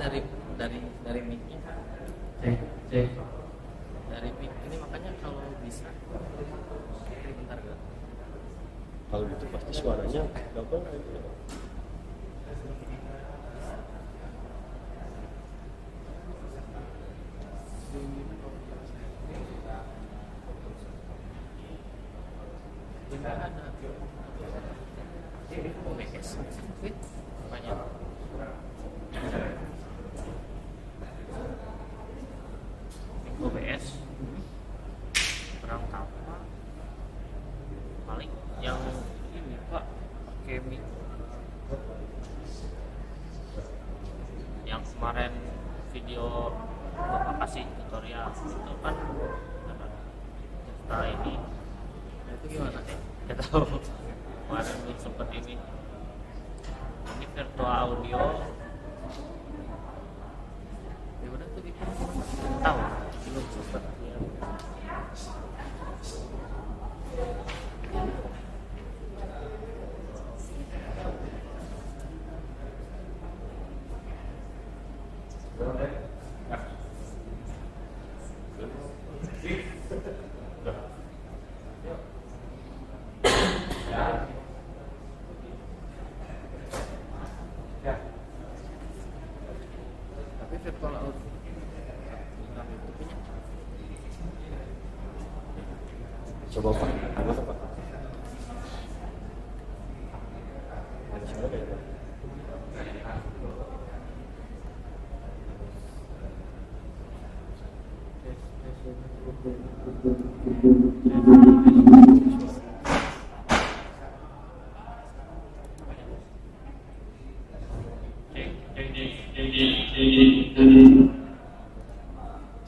dari mic-nya. Dari mic ini makanya kalau bisa bentar gak? Kalau gitu pasti suaranya gampang aja. Tidak ada OBS fit banyak. OBS kurang apa paling yang ini Pak pakai mic yang kemarin video Bapak kasih tutorial itu kan setelah ini itu gimana sih? Gak tahu kemarin belum sempet ini virtual audio ya udah tuh bikin tahu belum sempet ya. Tapi virtual audio Coba Pak, gimana Pak? Ada suara nggak ya Pak?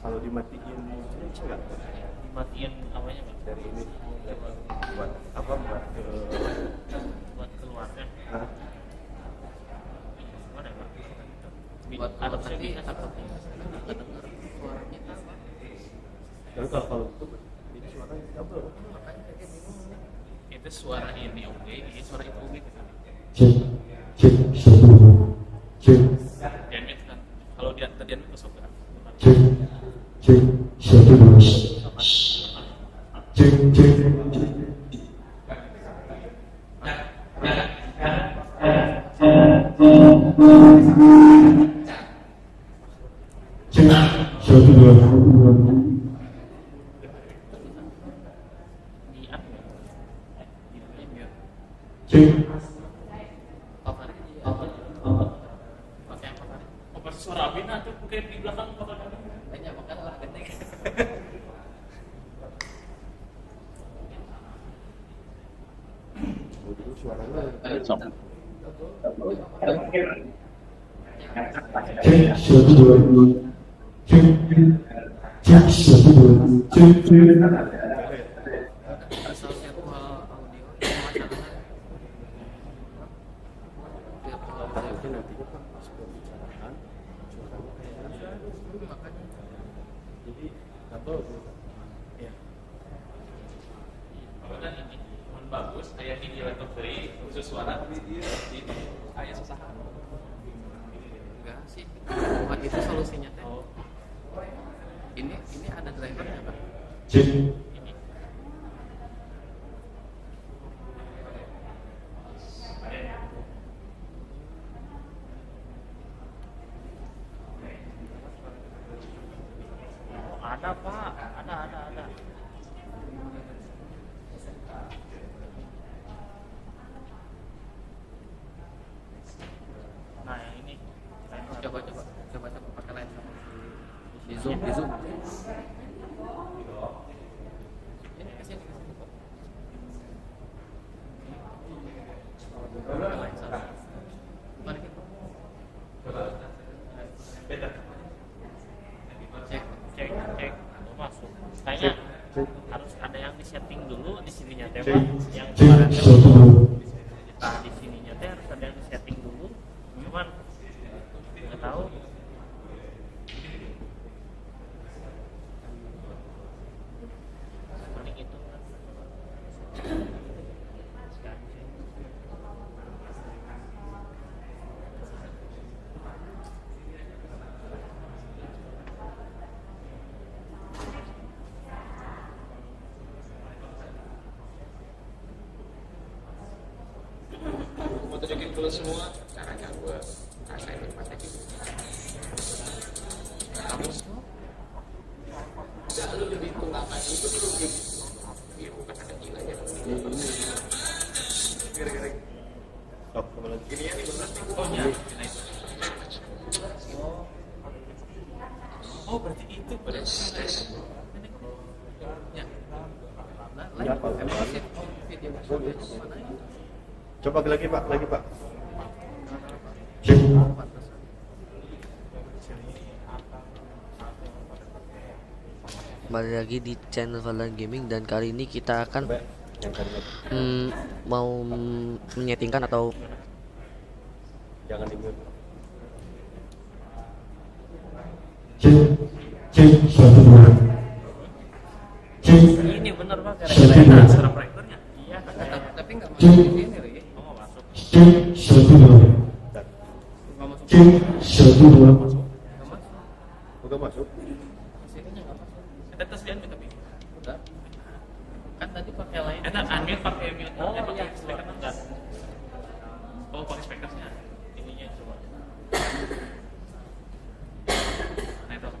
Kalau dimatiin bisa nggak? dimatiin apanya Pak? Dari ini buat apa? Buat keluarnya. Hah? Gimana Pak? Buat ada nanti bisa takutnya nggak denger suaranya apa. Lalu kalau itu ini suaranya double. Makanya kayak bingung nih. Itu suara ini oke, ini suara itu oke. Diamit kan. Kalau dia terdiamit ke sobat. Suara Abina tuh mungkin di belakang bakal Banyak makan lah gede. Dulu suaranya Asal virtual audio masalahnya mungkin nantinya Pak pas pembicaraan suaranya kayak makanya jadi double. ya. Kalau kan ini bagus, kayak ini laptop dari khusus suara ini kayak susah. enggak sih. Bukan itu solusinya teh. Oh, Ini ada drivernya Pak. ini. Ada Pak, ada. Nah ini Coba pakai lain sama di zoom. Ini kesini Pak. Pakai lain sama. Balikin Pak. cek masuk. Kayaknya harus ada yang disetting dulu di sininya teh, yang kemarin nah di sininya teh harus ada yang disetting dulu. Cuman nggak tahu. Paling itu kan. Kalau semua caranya gue rasain nikmatnya gitu. Kamu semua nggak lu lebih pengalaman itu lu lebih ya bukan ada gilanya gara-gara Stop kembali. ini ya 15 nih. Oh iya. Oh berarti itu pada Ya. Nah, Ya, Pak. emang video sampai kemana ya? Coba lagi Pak. Kembali lagi di channel Valorant Gaming, dan kali ini kita akan Coba yang kalimat. mau menyetingkan atau Jangan di mute. ini bener Pak gara-gara yang transfer proyektornya. Iya. Tapi nggak masuk di sini loh ya. Oh masuk. Bentar. Nggak masuk. Nggak masuk. Udah masuk. Sininya nggak masuk. Kita tes dia tapi. Udah. Kan tadi pakai lain. Kita unmute pakai mute. Oh, pakai iya. speaker enggak. Oh pakai speakernya. Ininya coba. Nah itu apa?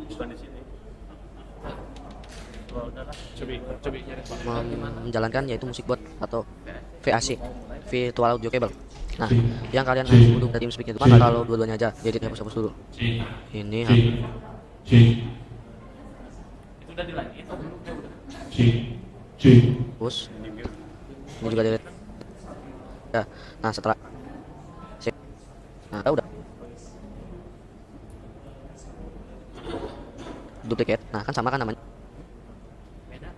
Bukan di sini. Oh udahlah. Coba cari Pak. menjalankan, yaitu musik bot atau VAC, virtual audio cable. Nah, yang kalian harus butuh dari speaknya itu mana kalau dua-duanya aja. Jadi hapus dulu. Ini Itu udah dilangit. hapus. Ini juga delete. Ya. Nah, setelah nah, udah duplicate. Nah, kan sama kan namanya. Beda.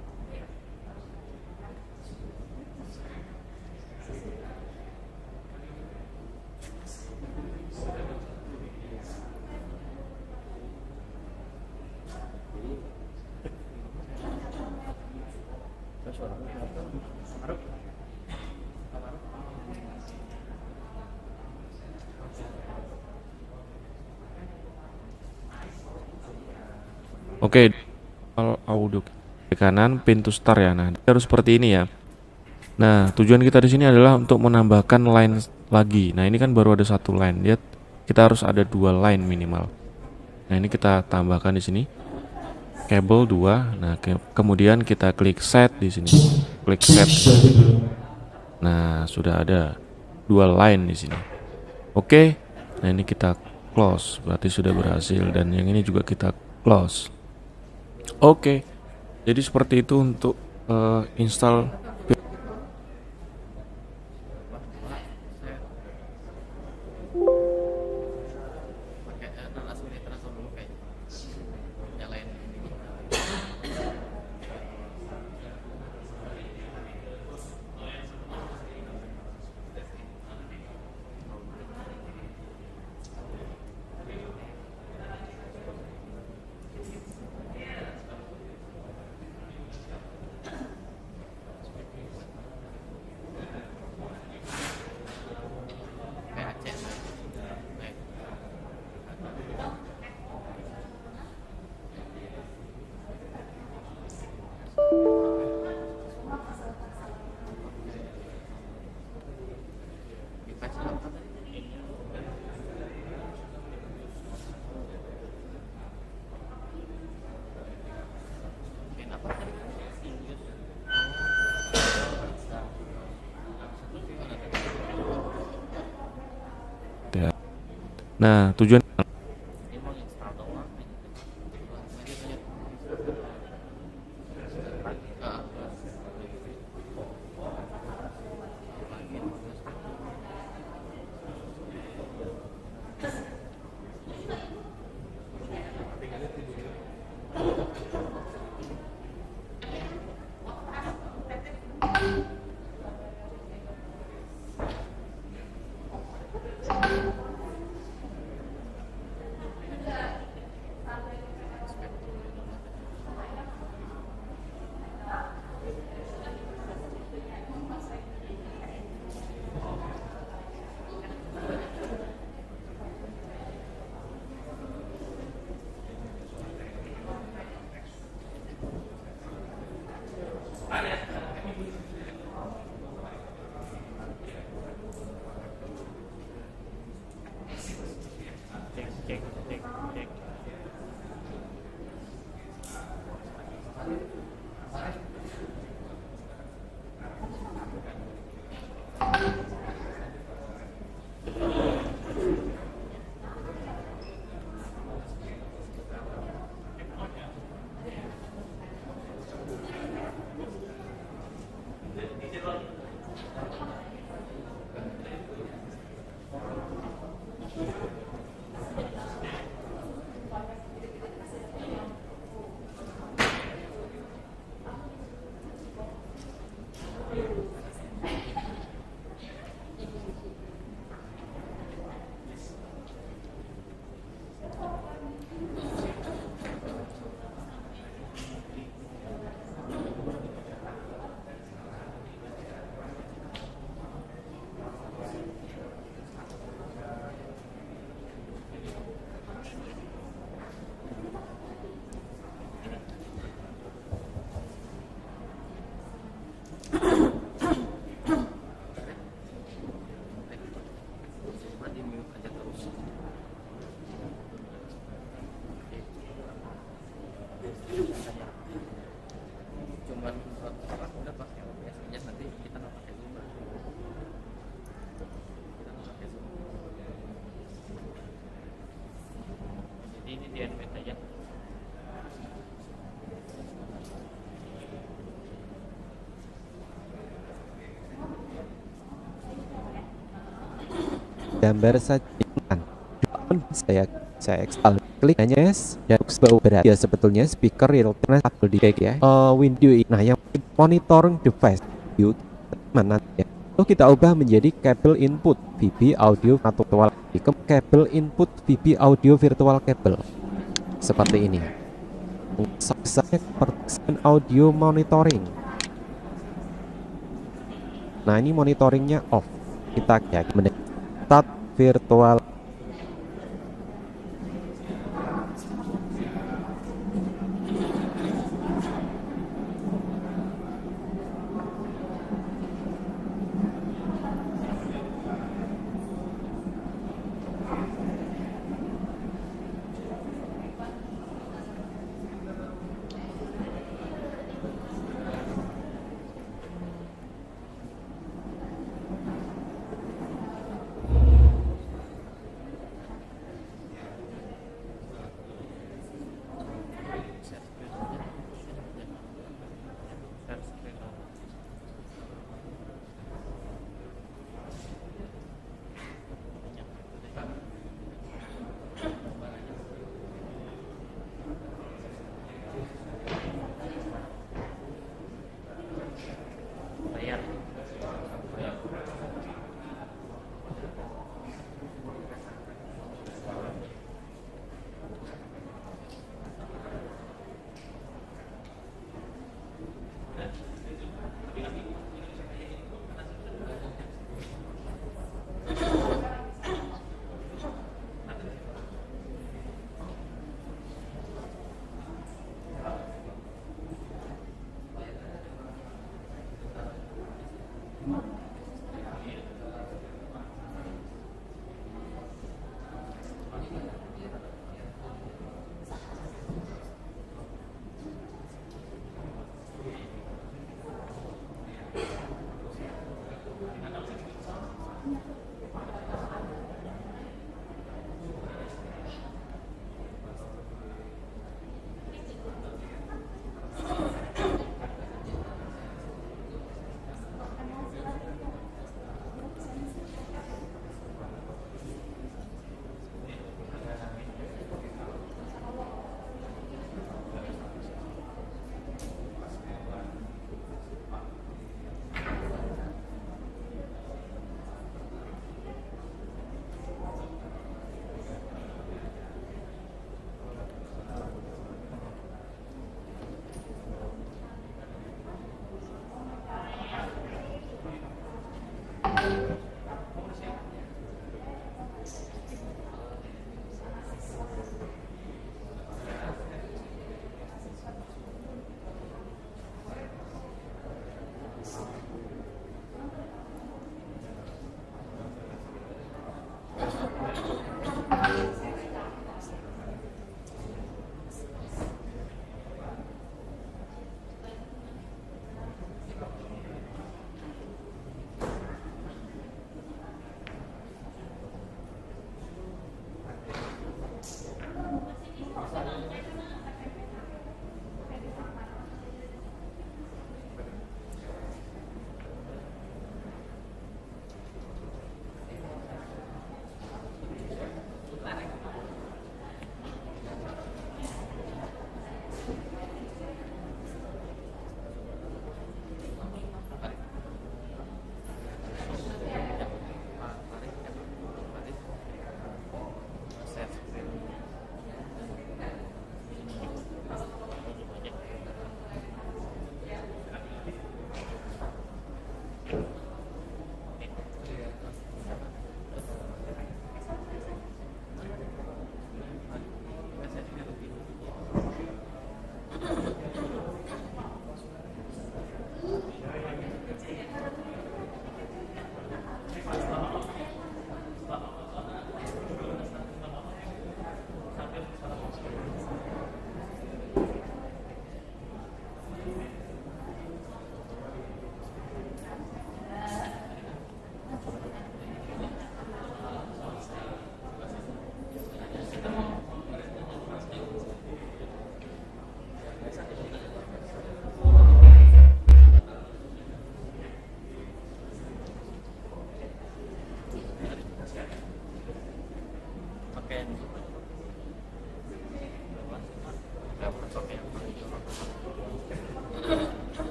Oke, kalau audio di kanan pintu start ya. Nah, harus seperti ini ya. Nah, tujuan kita di sini adalah untuk menambahkan line lagi. Nah, ini kan baru ada satu line. Lihat, kita harus ada 2 line minimal. Nah, ini kita tambahkan di sini. Kabel 2. Nah, kemudian kita klik set di sini. Klik set. Nah, sudah ada 2 line di sini. Oke. Nah, ini kita close. Berarti sudah berhasil, dan yang ini juga kita close. Oke, jadi seperti itu untuk install. Pakai langsung di transfer dulu kayak nyalain. Kayak Aceh. Baik. Device apa tadi? Pin apa tadi? Ya. Nah, tujuan Ini mau install doang. Ah. Jadi ini di animate aja. Gambar saja kan. Saya ekspal klik hanya dan bau berat ya, sebetulnya speaker real time di kayak ya window ini. Nah, yang monitoring device view mana ya, lalu kita ubah menjadi kabel input VB audio virtual ke kabel input VB audio virtual kabel seperti ini. Saya persen audio monitoring. Nah, ini monitoringnya off, kita ya start virtual.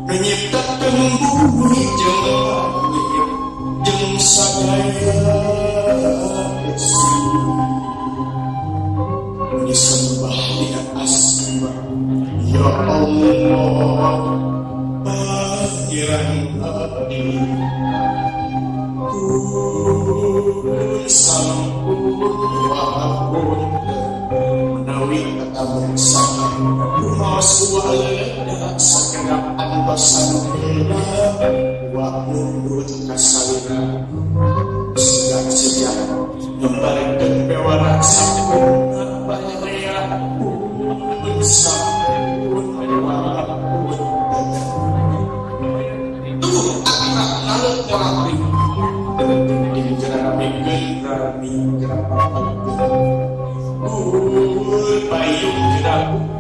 menyiptakan bumi jeung sadaya disembah di atas ya Allah pangeran abdi sampun wahapun menawi kata bangsa rumas walada segenap anbasan wa mundur kasalina sejak membalikkan bewara sampun bayaya pun sampun wahapun tuh anak lalut orang payung gerak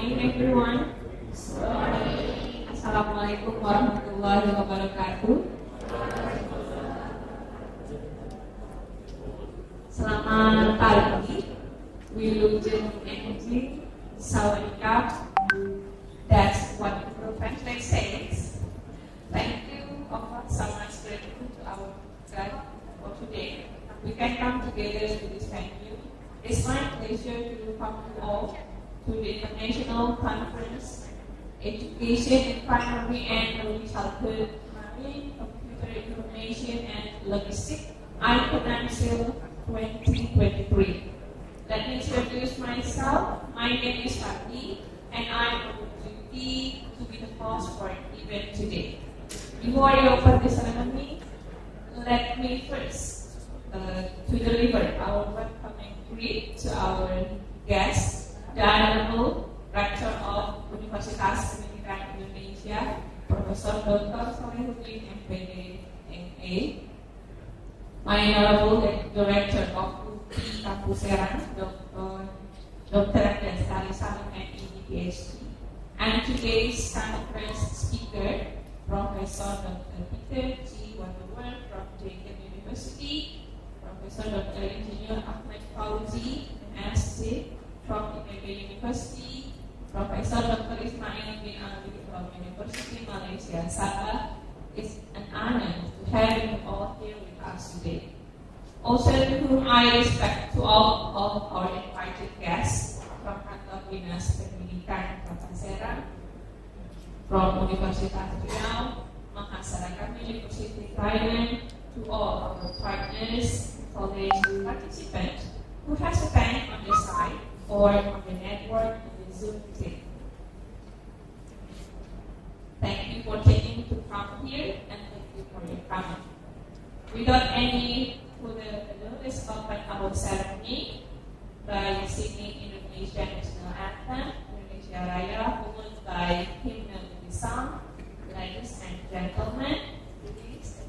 morning, everyone. Assalamualaikum warahmatullahi wabarakatuh. Selamat pagi, Wilujeng Enjing, Sawadikap. That's what the translate says. Thank you so much grateful to our God for today. We can come together to this venue. It's my pleasure to welcome you all to the International Conference, Education in Primary and Early Childhood, Marine, Computer Information and Logistics, I-CONEMCIL 2023. Let me introduce myself. My name is Fati, and I'm on duty to be the host for an event today. Before I open the ceremony, let me first to deliver our welcoming greet to our guest, the Honorable Rector of Universitas Pendidikan Indonesia, Profesor Dr. Salehuddin MPD MA, my Honorable Director of UPI Kampus Serang, Dr. Destari Salim MPD PhD, and today's conference speaker, Professor Dr. Peter G. Wonderworth from Jacob University, Professor Dr. Engineer Ahmed Fauzi, MSc from IPB University, Professor Dr. Ismail bin Ali from University Malaysia, Sabah. It's an honor to have you all here with us today. Also, to whom I respect to all of our invited guests from Kantor Dinas Pendidikan Kota Serang, from Universitas Riau, Mahasiswa University Thailand, to all our partners, colleagues, and participants who has spent on the site or on the network in the Zoom meeting. Thank you for taking to come here and thank you for your coming. Without any further ado, let's open our ceremony by singing Indonesian National Anthem, Indonesia Raya, followed by hymnal to be sung. Ladies and gentlemen, please.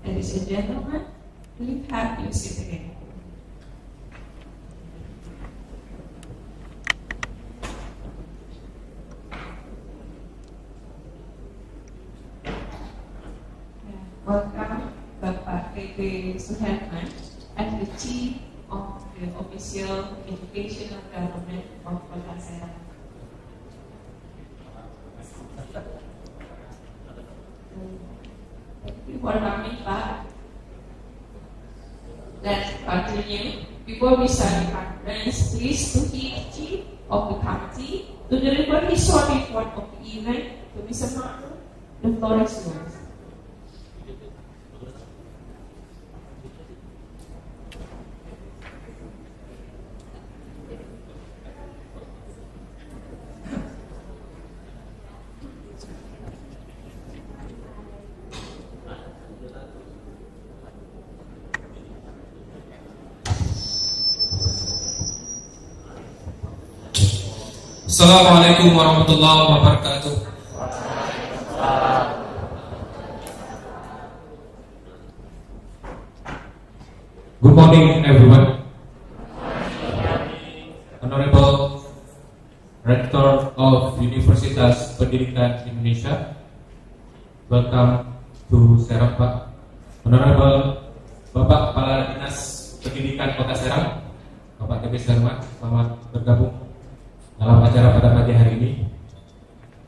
Ladies and gentlemen, please have your seat again. Welcome Bapak PP Suherman as the Chief of the Official Educational Government of Kota Serang. Thank you for coming back. Let's continue. Before we start the conference, please to the Chief of the Committee to deliver his short report of the event to Mr. Martin. The floor is yours. Assalamualaikum warahmatullahi wabarakatuh. Good morning, everyone. Honorable Rector of Universitas Pendidikan Indonesia, welcome to Serang, Pak. Honorable Bapak Kepala Dinas Pendidikan Kota Serang, Bapak TB Serang, selamat bergabung dalam acara pada pagi hari ini.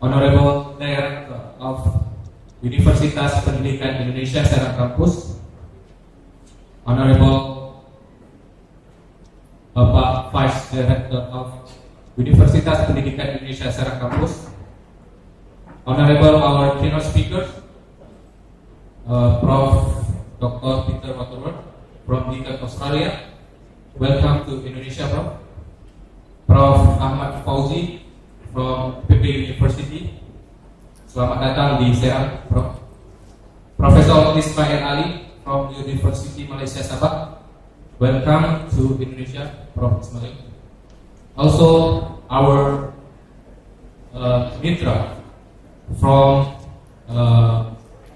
Honorable Director of Universitas Pendidikan Indonesia Serang Kampus, Honorable Bapak Vice Director of Universitas Pendidikan Indonesia Serang Kampus, Honorable our keynote speakers, Prof. Dr. Peter Waterworth from Deakin, Australia. Welcome to Indonesia, Prof. Prof. Ahmad Fauzi from PP University. Selamat datang di Serang, Prof. Profesor Ismail Ali from University Malaysia Sabah. Welcome to Indonesia, Prof. Ismail. Also, our mitra from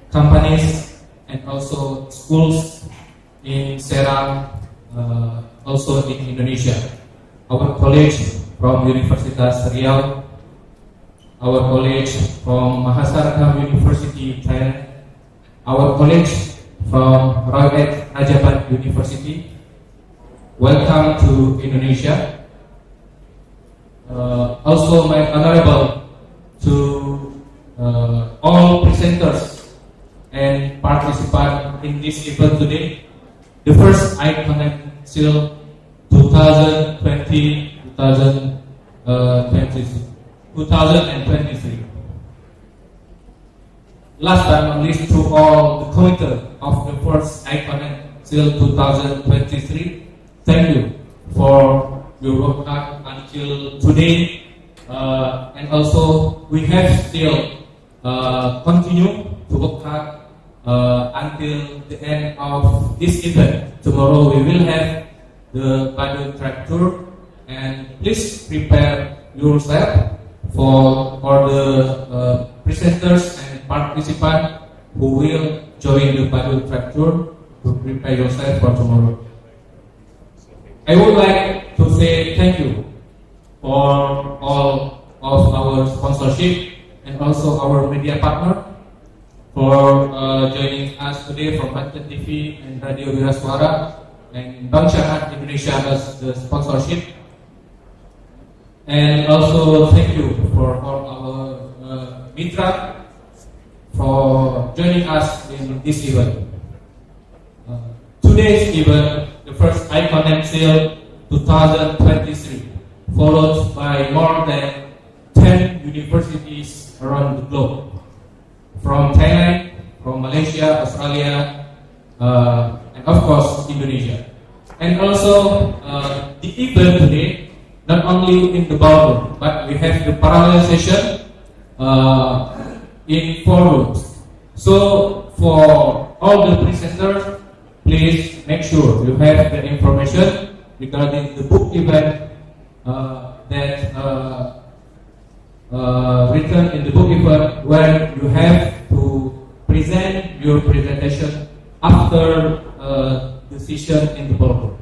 companies and also schools in Serang, also in Indonesia. Our college from Universitas Riau, our college from Mahasaragam University, Thailand, our college from Royal Rajabat University. Welcome to Indonesia. Also, my honorable to all presenters and participants in this event today. The first I-CONEMCIL 2023. Last but not least, to all the committee of the first I-CONEMCIL 2023, thank you for your work hard until today, and also we have still continue to work hard until the end of this event. Tomorrow we will have the Badut track tour, and please prepare yourself for the presenters and participants who will join the Badut track tour to prepare yourself for tomorrow. I would like to say thank you for all of our sponsorship and also our media partner for joining us today from Banten TV and Radio Wirasuara and Bank Syariah Indonesia as the sponsorship. And also thank you for all our mitra for joining us in this event. Today's event, the first I-CONEMCIL 2023, followed by more than 10 universities around the globe, from Thailand, from Malaysia, Australia, and of course Indonesia. And also the event today, not only in the ballroom, but we have the parallel session in 4 rooms. So for all the presenters, please make sure you have the information regarding the book event that written in the book event, where you have to present your presentation after the session in the ballroom.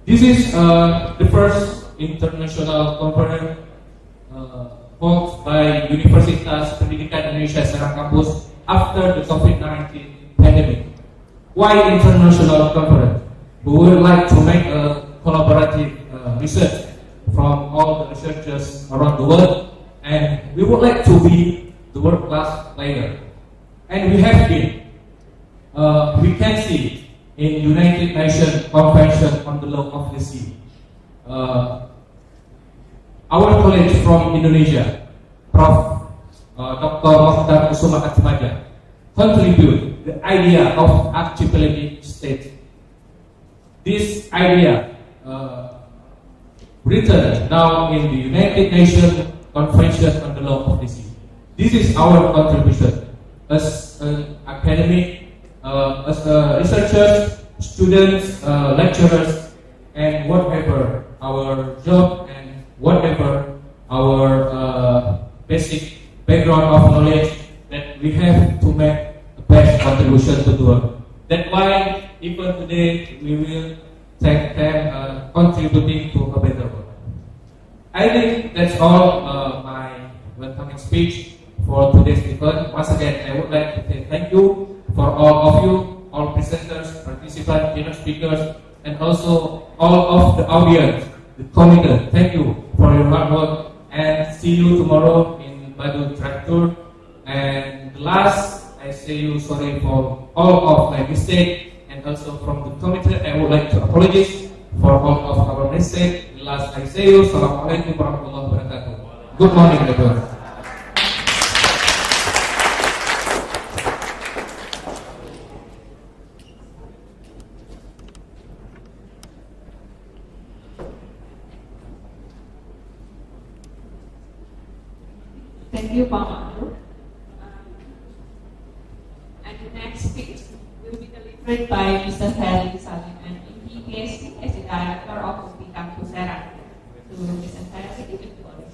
This is the first international conference hosted by Universitas Pendidikan Indonesia Serang Kampus after the COVID-19 pandemic. Why international conference? We would like to make a collaborative research from all the researchers around the world, and we would like to be the world-class player. And we have been. We can see in United Nations Convention on the Law of the Sea. Our college from Indonesia, Prof. Dr. Mokhtar Kusuma Atmaja, contribute the idea of archipelagic state. This idea written now in the United Nations Convention on the Law of the Sea. This is our contribution as an academic, as researchers, students, lecturers, and whatever our job and whatever our basic background of knowledge, that we have to make the best contribution to the world. That's why even today we will thank them contributing to a better world. I think that's all my welcoming speech for today's event. Once again, I would like to say thank you for all of you, all presenters, participants, keynote speakers, and also all of the audience, the committee. Thank you for your hard work, and see you tomorrow in Badut Track Tour. And last, I say you sorry for all of my mistake, and also from the committee, I would like to apologize for all of our mistake. Last, I say you, Assalamualaikum warahmatullahi wabarakatuh. Good morning, everyone. Thank you, Pak Makmur. And the next speech will be delivered by Mr. Heli Salim, and he PhD as the director of UPI Kampus Serang. To Mr. Heli, give it to us.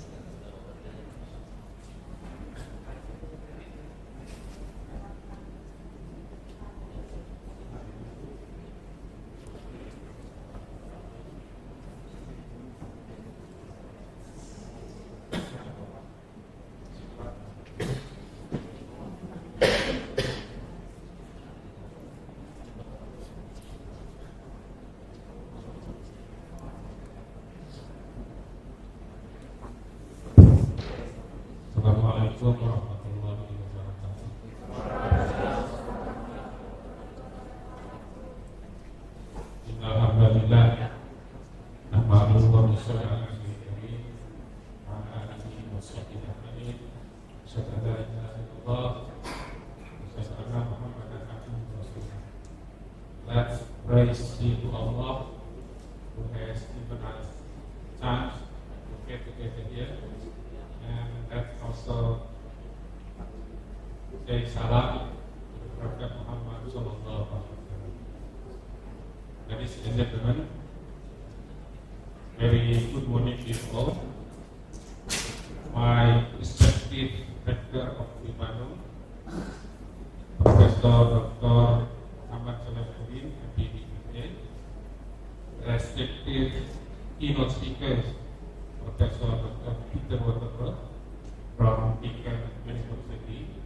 Assalamualaikum warahmatullahi wabarakatuh. Alhamdulillah, nahmaduhu wa nusalli ala nabiyyina wa ala alihi wa sahbihi ajma'in. Asyhadu an la ilaha illallah wa asyhadu anna Muhammadan abduhu wa rasuluh. Let's praise to Allah who has given us chance to get together here. And let's also say salam to the Prophet Muhammad sallallahu alaihi wasallam. Ladies and gentlemen, very good morning to you all. My respected rector of Bandung, Profesor Dr. Ahmad Salahuddin, MPD, respected keynote speakers, Profesor Dr. Peter Waterberg from Deakin University,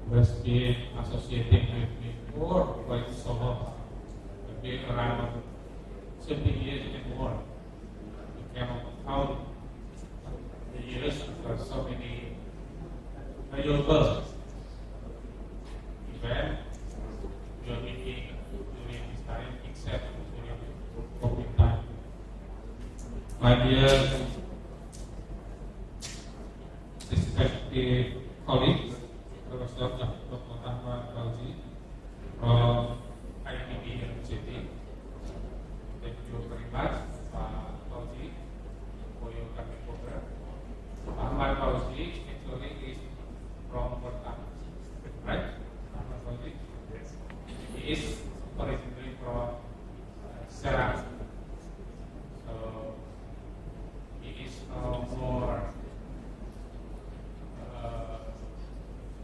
who has been associated with me for quite so long, maybe around 70 years and more. We cannot count the years for so many valuable events we are meeting during this time, except during COVID time. My dear respected colleagues, Professor Dr. Ahmad Fauzi from IPB University, thank you very much, Pak Fauzi, for your coming program. Ahmad Fauzi actually is from Serang, right? Ahmad Fauzi? He is originally from Serang. So he is more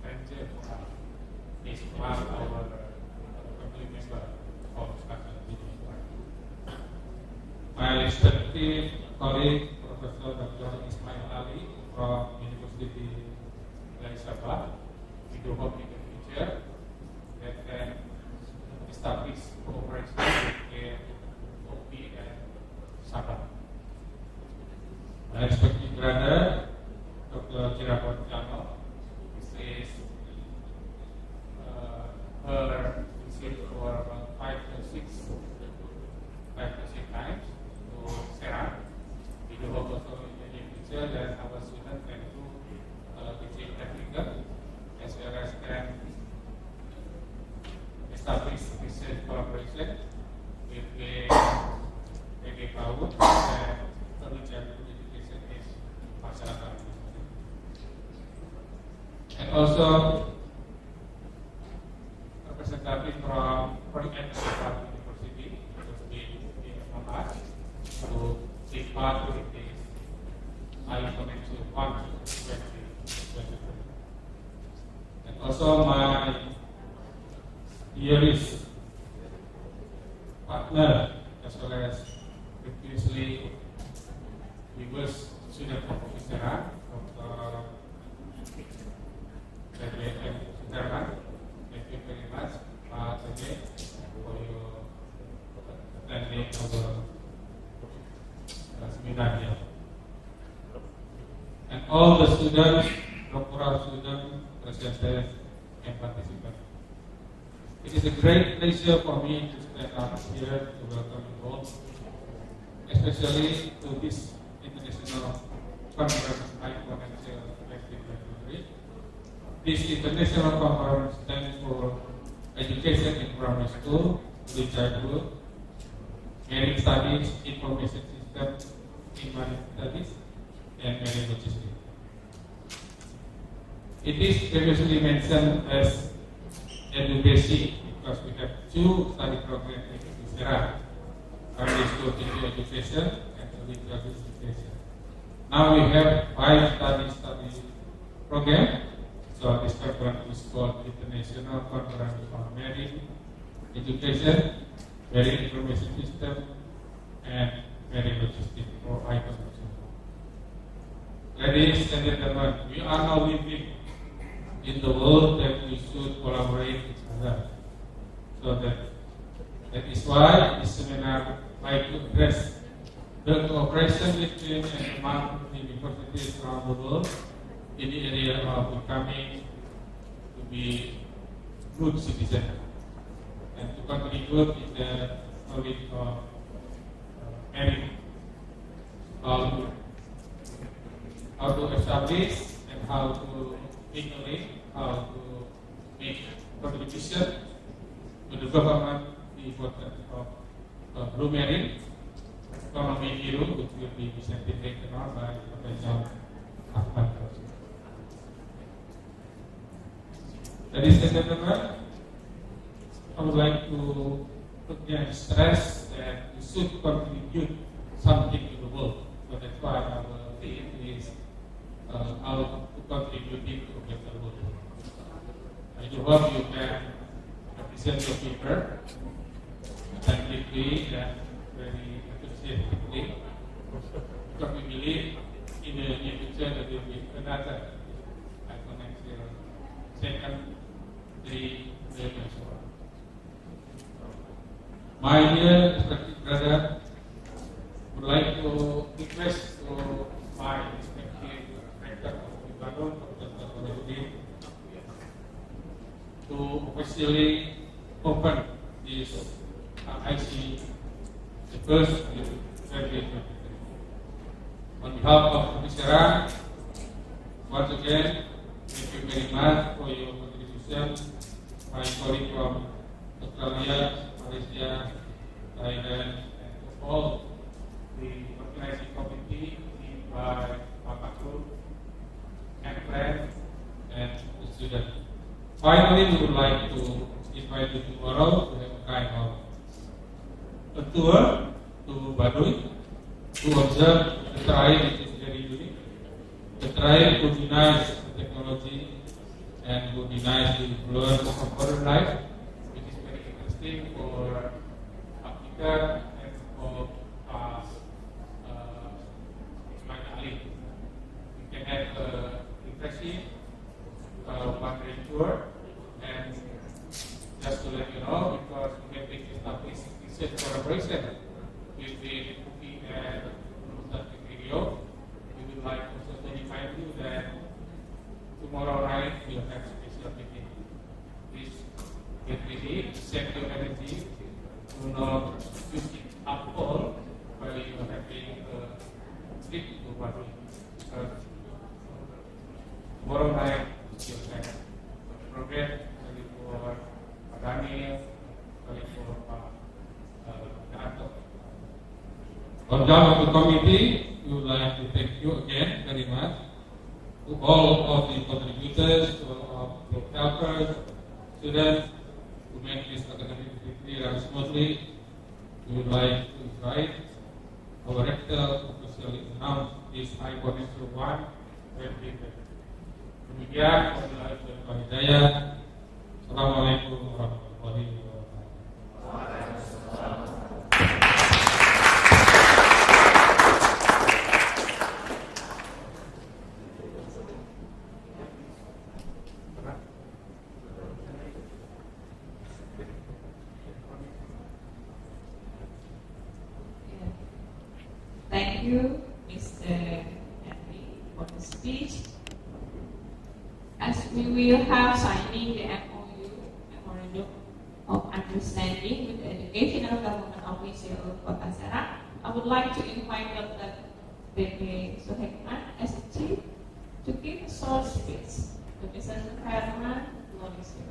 stranger for us. He is one of our family member of Kampus. My respected colleague, Professor Dr. Ismail Ali from University Sabah, we do hope in the future that can establish cooperation with UPI and Sabah. My respected brother, Dr. Jirabot Jano, this is her visit for about 5 to 6 times to Serang. We do hope also in the future that our students can do teaching technical as well as can establish research collaboration with the PAUD and early childhood education is masyarakat. And also representative from Internasional University in Kampus to take part in this I-CONEMCIL Conference 2023. And also my dearest partner as well as previously he was student of Serang, Dr. TBM Serang. Thank you very much, Pak TB, for your attending our seminar here. And all the students, doctoral students, presenters, and participants. It is a great pleasure for me to stand up here to welcome you all, especially to this international conference I-CONEMCIL 2023. This international conference stands for Education in Primary School, Early Childhood, Marine Studies, Information System, Marine Studies, and Marine Logistics. It is previously mentioned as education because we have 2 study programs in Serang, Primary School Teaching Education and Early Childhood Education. Now we have 5 study programs. So this conference is called International Conference on Marine Education, Marine Information System, and Marine Logistics or I-CONEMCIL. Ladies and gentlemen, we are now living in the world that we should collaborate with each other. So that is why this seminar might address the cooperation between and among the universities around the world in the area of becoming to be good citizen and to contribute in the knowledge of marine, how to establish and how to ignorate, how to make contribution to the government the importance of blue marine economy hero, which will be presented later on by Professor Ahmad. Ladies and gentlemen, I would like to again stress that you should contribute something to the world. So that's why our theme is how to contribute to a better world. I do hope you can represent your paper attentively and very enthusiastically, because we believe in the near future there will be another I-CONEMCIL second 3 million. My dear respected brother, would like to request to my respective rector of the Bandung, Dr. Juni, to officially open this IC, the first in 2023. On behalf of the Serang, once again, thank you very much for your contribution. My colleague from Australia, Malaysia, Thailand, and all the organizing committee led by Bapak Guru and friends and the students. Finally, we would like to invite you tomorrow to have a kind of a tour to Baduy to observe the trial, which is very unique. The trial would be nice the technology and would be nice to learn from modern life, which is very interesting for applicant and for us finally. We can have a refreshing one-day tour, and just to let you know, because we have been established research collaboration between UPI and University Video, we would like also to remind you that tomorrow night we'll have special meeting. Please get ready, save your energy, do not use it up all while you are having a trip to Bali. Because tomorrow night we'll have a program for Pak Daniel, for Pak Gato. On behalf of the committee, we would like to thank you again very much to all of the contributors, to all of the helpers, students, to make this academic activity run smoothly. We would like to invite our rector to officially announce this I-CONEMCIL 1 2020. Demikian, wabillahi taufiq wal hidayah. Assalamualaikum warahmatullahi wabarakatuh. Thank you, Mr. Henry, for the speech. As we will have signing the MOU, Memorandum of Understanding with the Educational Government Official Kota Serang, I would like to invite Dr. B.P. Suhekman as the chief to give a short speech. Mr. Herman, the floor is yours.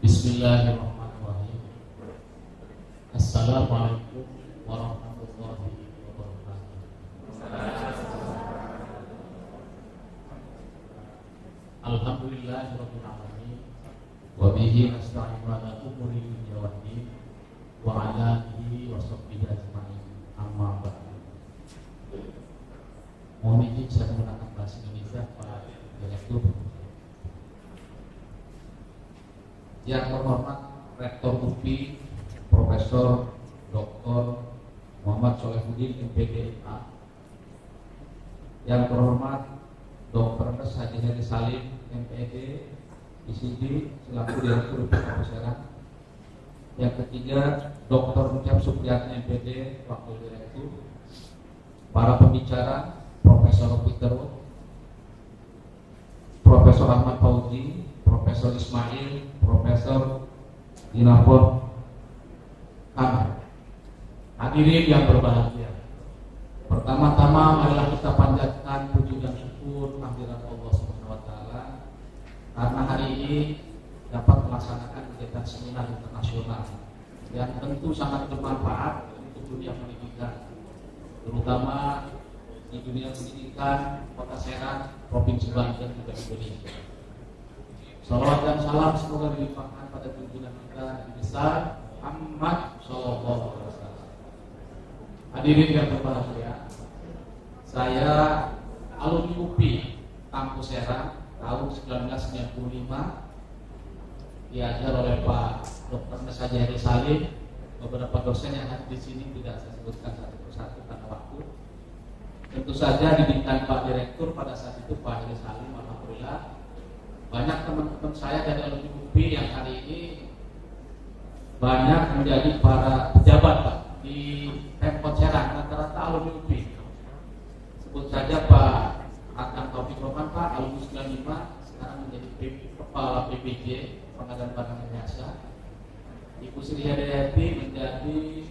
Bismillahirrahmanirrahim. Assalamualaikum warahmatullahi wabarakatuh. Alhamdulillahirabbil alamin. Wa bihi nasta'inu ala umuri dunya waddin wa ala alihi wa sahbihi ajma'in. Amma ba'du. Mohon izin saya menggunakan bahasa Indonesia Pak Direktur. Yang terhormat Rektor UPI Profesor Dr. Muhammad Solehuddin MPDA, yang terhormat Dr. Haji Heri Salim MPD ICD selaku Direktur Kampus Serang, yang ketiga Dr. Ucap Supriyatna MPD Wakil Direktur, para pembicara Profesor Peter, Profesor Ahmad Fauzi Fauzi, Profesor Ismail, Profesor Dinapor Kamar. Hadirin yang berbahagia, pertama-tama marilah kita panjatkan puji dan syukur kehadirat Allah Subhanahu wa taala karena hari ini dapat melaksanakan kegiatan seminar internasional yang tentu sangat bermanfaat untuk dunia pendidikan, terutama di dunia pendidikan Kota Serang, Provinsi Banten, dan juga Indonesia. Salawat dan salam semoga dilimpahkan pada pimpinan kita Nabi besar Muhammad Sallallahu Alaihi Wasallam. Hadirin yang berbahagia, saya alumni UPI Kampus Serang tahun 1995, diajar oleh Pak Dr. Nesajari Salim. Beberapa dosen yang hadir di sini tidak saya sebutkan satu persatu karena waktu. Tentu saja diminta Pak Direktur pada saat itu Pak Heri Salim. Alhamdulillah banyak teman-teman saya dari alumni UPI yang hari ini banyak menjadi para pejabat Pak di Pemkot Serang, rata-rata alumni UPI. Sebut saja Pak Adnan Taufik Roman Pak, alumni 95, sekarang menjadi Kepala PPJ Pengadaan Barang dan Jasa. Ibu Sri Hadayati menjadi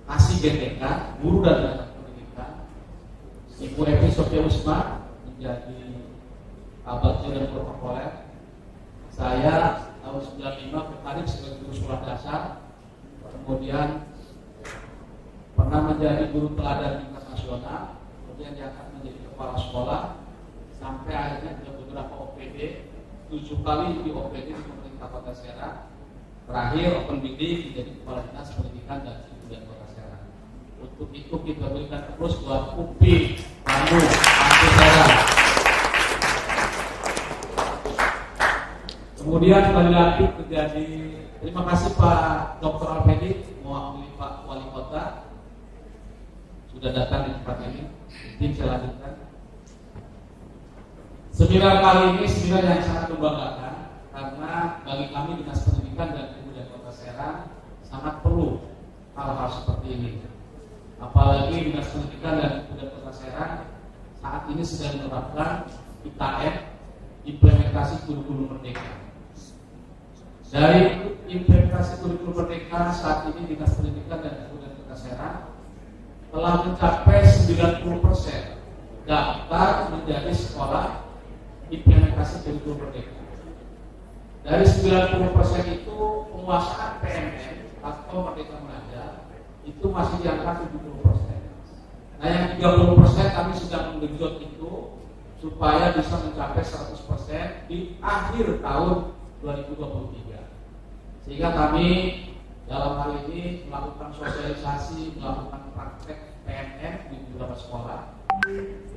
Kasih GTK, Guru dan Data Pendidikan. Ibu Evi Sofia Usma menjadi Abadnya dan Protokoler. Saya tahun 95 berkarir sebagai guru sekolah dasar, kemudian pernah menjadi guru teladan internasional, kemudian diangkat menjadi kepala sekolah, sampai akhirnya ada beberapa OPD, 7 kali di OPD di pemerintah Kota Serang. Terakhir open bidding menjadi kepala dinas pendidikan dan kebudayaan Kota Serang. Untuk itu kita berikan terus buat UPI Kampus Serang. Kemudian kembali lagi menjadi terima kasih Pak Dr. Alfedi mewakili Pak Wali Kota sudah datang di tempat ini. Mungkin saya lanjutkan. Seminar kali ini seminar yang sangat membanggakan karena bagi kami Dinas Pendidikan dan Kebudayaan Kota Serang sangat perlu hal-hal seperti ini. Apalagi Dinas Pendidikan dan Kebudayaan Kota Serang saat ini sedang menerapkan IKM, implementasi kurikulum merdeka. Dari implementasi kurikulum merdeka saat ini Dinas Pendidikan dan Kebudayaan Kota Serang telah mencapai 90% daftar menjadi sekolah implementasi kurikulum merdeka. Dari 90% itu penguasaan PMN atau Merdeka Mengajar itu masih di angka 70%. Nah yang 30% kami sedang menggenjot itu supaya bisa mencapai 100% di akhir tahun 2023. Sehingga kami dalam hal ini melakukan sosialisasi, melakukan praktek PMN di beberapa sekolah.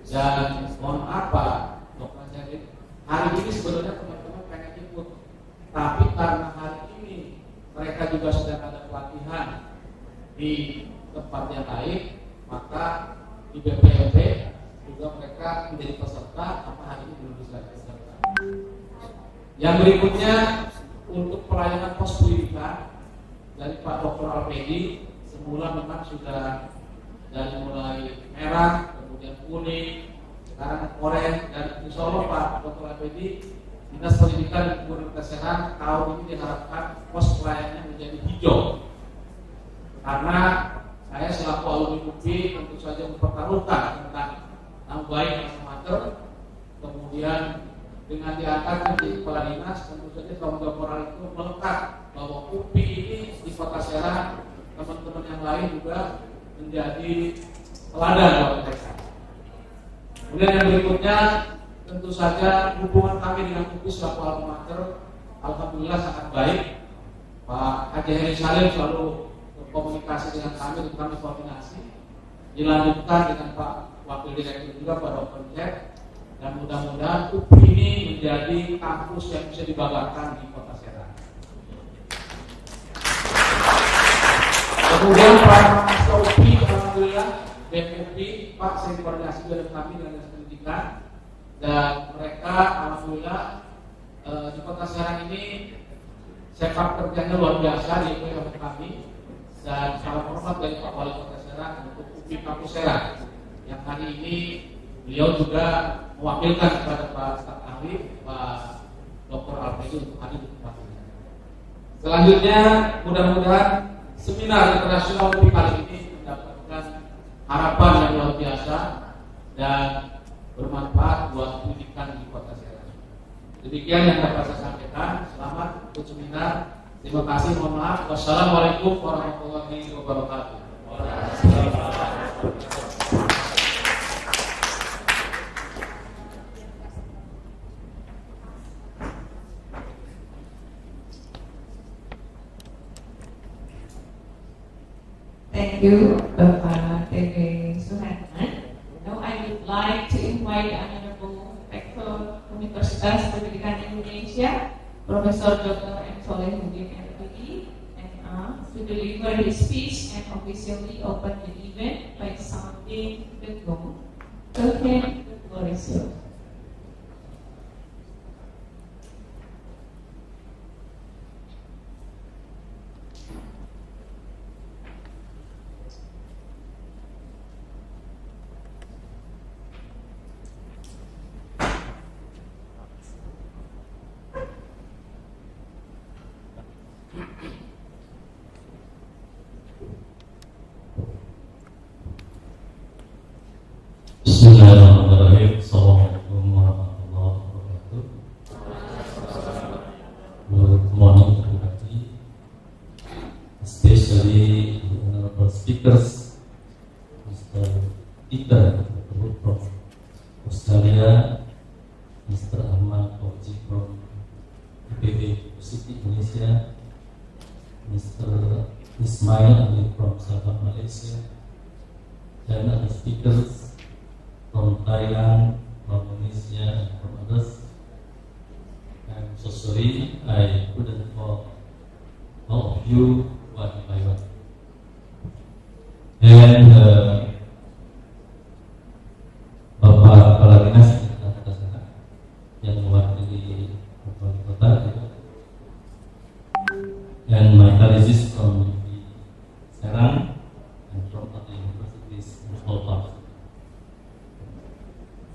Dan mohon maaf Pak Dr. Jadi, hari ini sebenarnya teman-teman pengen ikut, tapi karena hari ini mereka juga sedang ada pelatihan di tempat yang lain, maka di BPMP juga mereka menjadi peserta, apa hari ini belum bisa peserta. Yang berikutnya untuk pelayanan pos pendidikan dari Pak Dr. Alfedi, semula memang sudah dari mulai merah, kemudian kuning, sekarang oranye, dan insya Allah Pak Dr. Alfedi, Dinas Pendidikan dan Kebudayaan Kota Serang tahun ini diharapkan pos pelayanannya menjadi hijau. Karena saya selaku alumni UPI tentu saja mempertaruhkan tentang nama baik yang amatir, kemudian dengan diangkat menjadi kepala dinas, tentu saja tanggung jawab moral itu melekat bahwa UPI ini di Kota Serang, teman-teman yang lain juga menjadi teladan buat mereka. Kemudian yang berikutnya, tentu saja hubungan kami dengan UPI selaku alma mater, alhamdulillah sangat baik. Pak Haji Heri Salim selalu berkomunikasi dengan kami, dan kami koordinasi. Dilanjutkan dengan Pak Wakil Direktur juga Pak Dr. Jack. Dan mudah-mudahan UPI ini menjadi kampus yang bisa dibanggakan di Kota Serang. Kemudian Pak UPI, alhamdulillah, BMUPI, Pak saya koordinasi dengan kami dengan Dinas Pendidikan, dan mereka alhamdulillah di Kota Serang ini sepak terjangnya luar biasa di oleh kami, dan salam hormat dari Pak Wali Kota Serang untuk UPI Kampus Serang yang hari ini beliau juga mewakilkan kepada Pak Staf kami Pak Dr. Alfredi untuk hadir di tempat ini. Selanjutnya mudah-mudahan seminar internasional UPI kali ini mendapatkan harapan yang luar biasa dan bermanfaat buat pendidikan di Kota Serang. Demikian yang dapat saya sampaikan. Selamat untuk seminar. Terima kasih. Mohon maaf. Wassalamualaikum warahmatullahi wabarakatuh. Thank you, Bapak TB Suherman. Now I would like to invite the Honorable Rektor Universitas Pendidikan Indonesia, Profesor Dr. M. Solehuddin MPD, MA, to deliver his speech and officially open the event by sounding the gong. Okay, the floor is yours. Bismillahirrahmanirrahim. Assalamualaikum warahmatullahi wabarakatuh. Good morning everybody, especially the honorable speakers, Mr. Peter from Australia, Mr. Ahmad Fauzi from UPI University Indonesia, Mr. Ismail Ali from Sabah Malaysia, and other speakers from Thailand, from Indonesia, and from others. I'm so sorry I couldn't call all of you one by one. And Bapak Kepala Dinas yang mewakili Bapak Kota, and my colleagues from Serang and from other universities in all parts.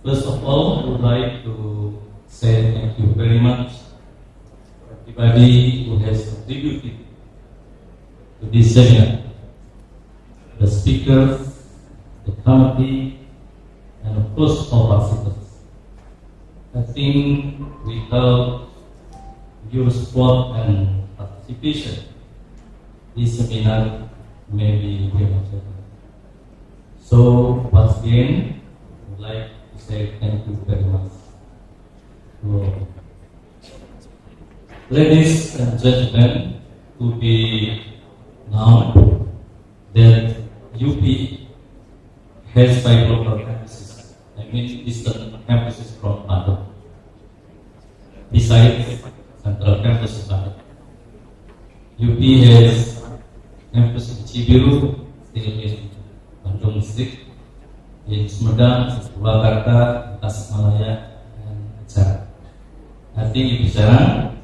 First of all, I would like to say thank you very much for everybody who has contributed to this seminar. The speakers, the committee, and of course all participants. I think without your support and participation, this seminar may be premature. So once again, I would like to say thank you very much. Ladies and gentlemen, to be known that UP has 5 local campuses. I mean Eastern campuses from Bandung. Besides Central campus in Bandung, UP has campus in Cibiru, still in Bandung District, in Sumedang, Purwakarta, Tasikmalaya, and Serang. I think UP Serang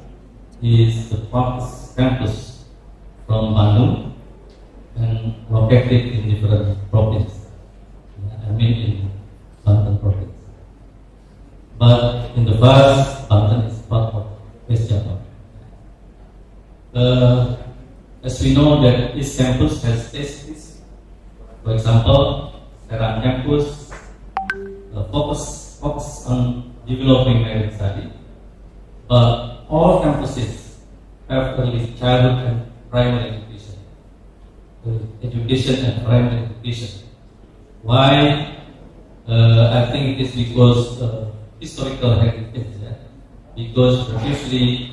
is the farthest campus from Bandung and located in different provinces. I mean in Banten province. But in the past, Banten is part of West Java. As we know that this campus has stages. For example, Serang campus focus on developing merit study, but all campuses have early childhood and primary education and primary education. Why? I think it is because historical heritage. Yeah? Because previously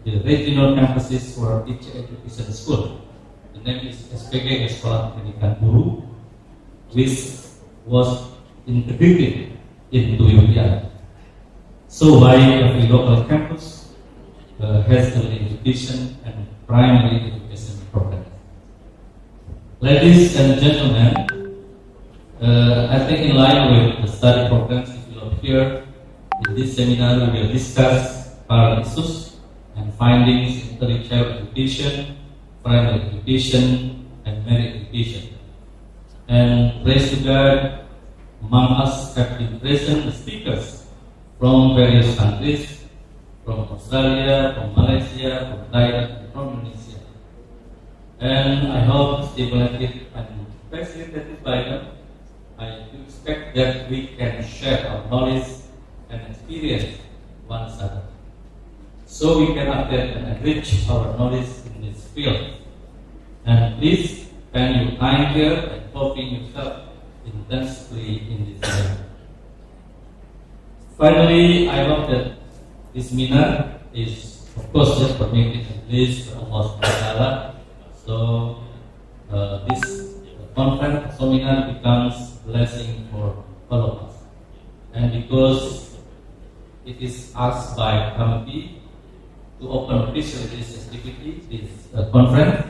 the regional campuses were teacher education school. The name is SPG, Sekolah Pendidikan Guru, which was integrated into UPI. So why every local campus has early education and primary education program. Ladies and gentlemen, I think in line with the study programs developed here, in this seminar we will discuss current issues and findings in early child education, primary education, and merit education. And praise to God, among us have been present the speakers from various countries, from Australia, from Malaysia, from Thailand, and from Indonesia. And I hope stimulated and facilitated by them, I do expect that we can share our knowledge and experience one another, so we can update and enrich our knowledge in this field. And please spend your time here and involving yourself intensely in this area. Finally, I hope that this seminar is, of course, just permitted at least to Allah subhanahu wa ta'ala. So this conference seminar becomes blessing for all of us. And because it is asked by Kampus to open officially this activity, this conference,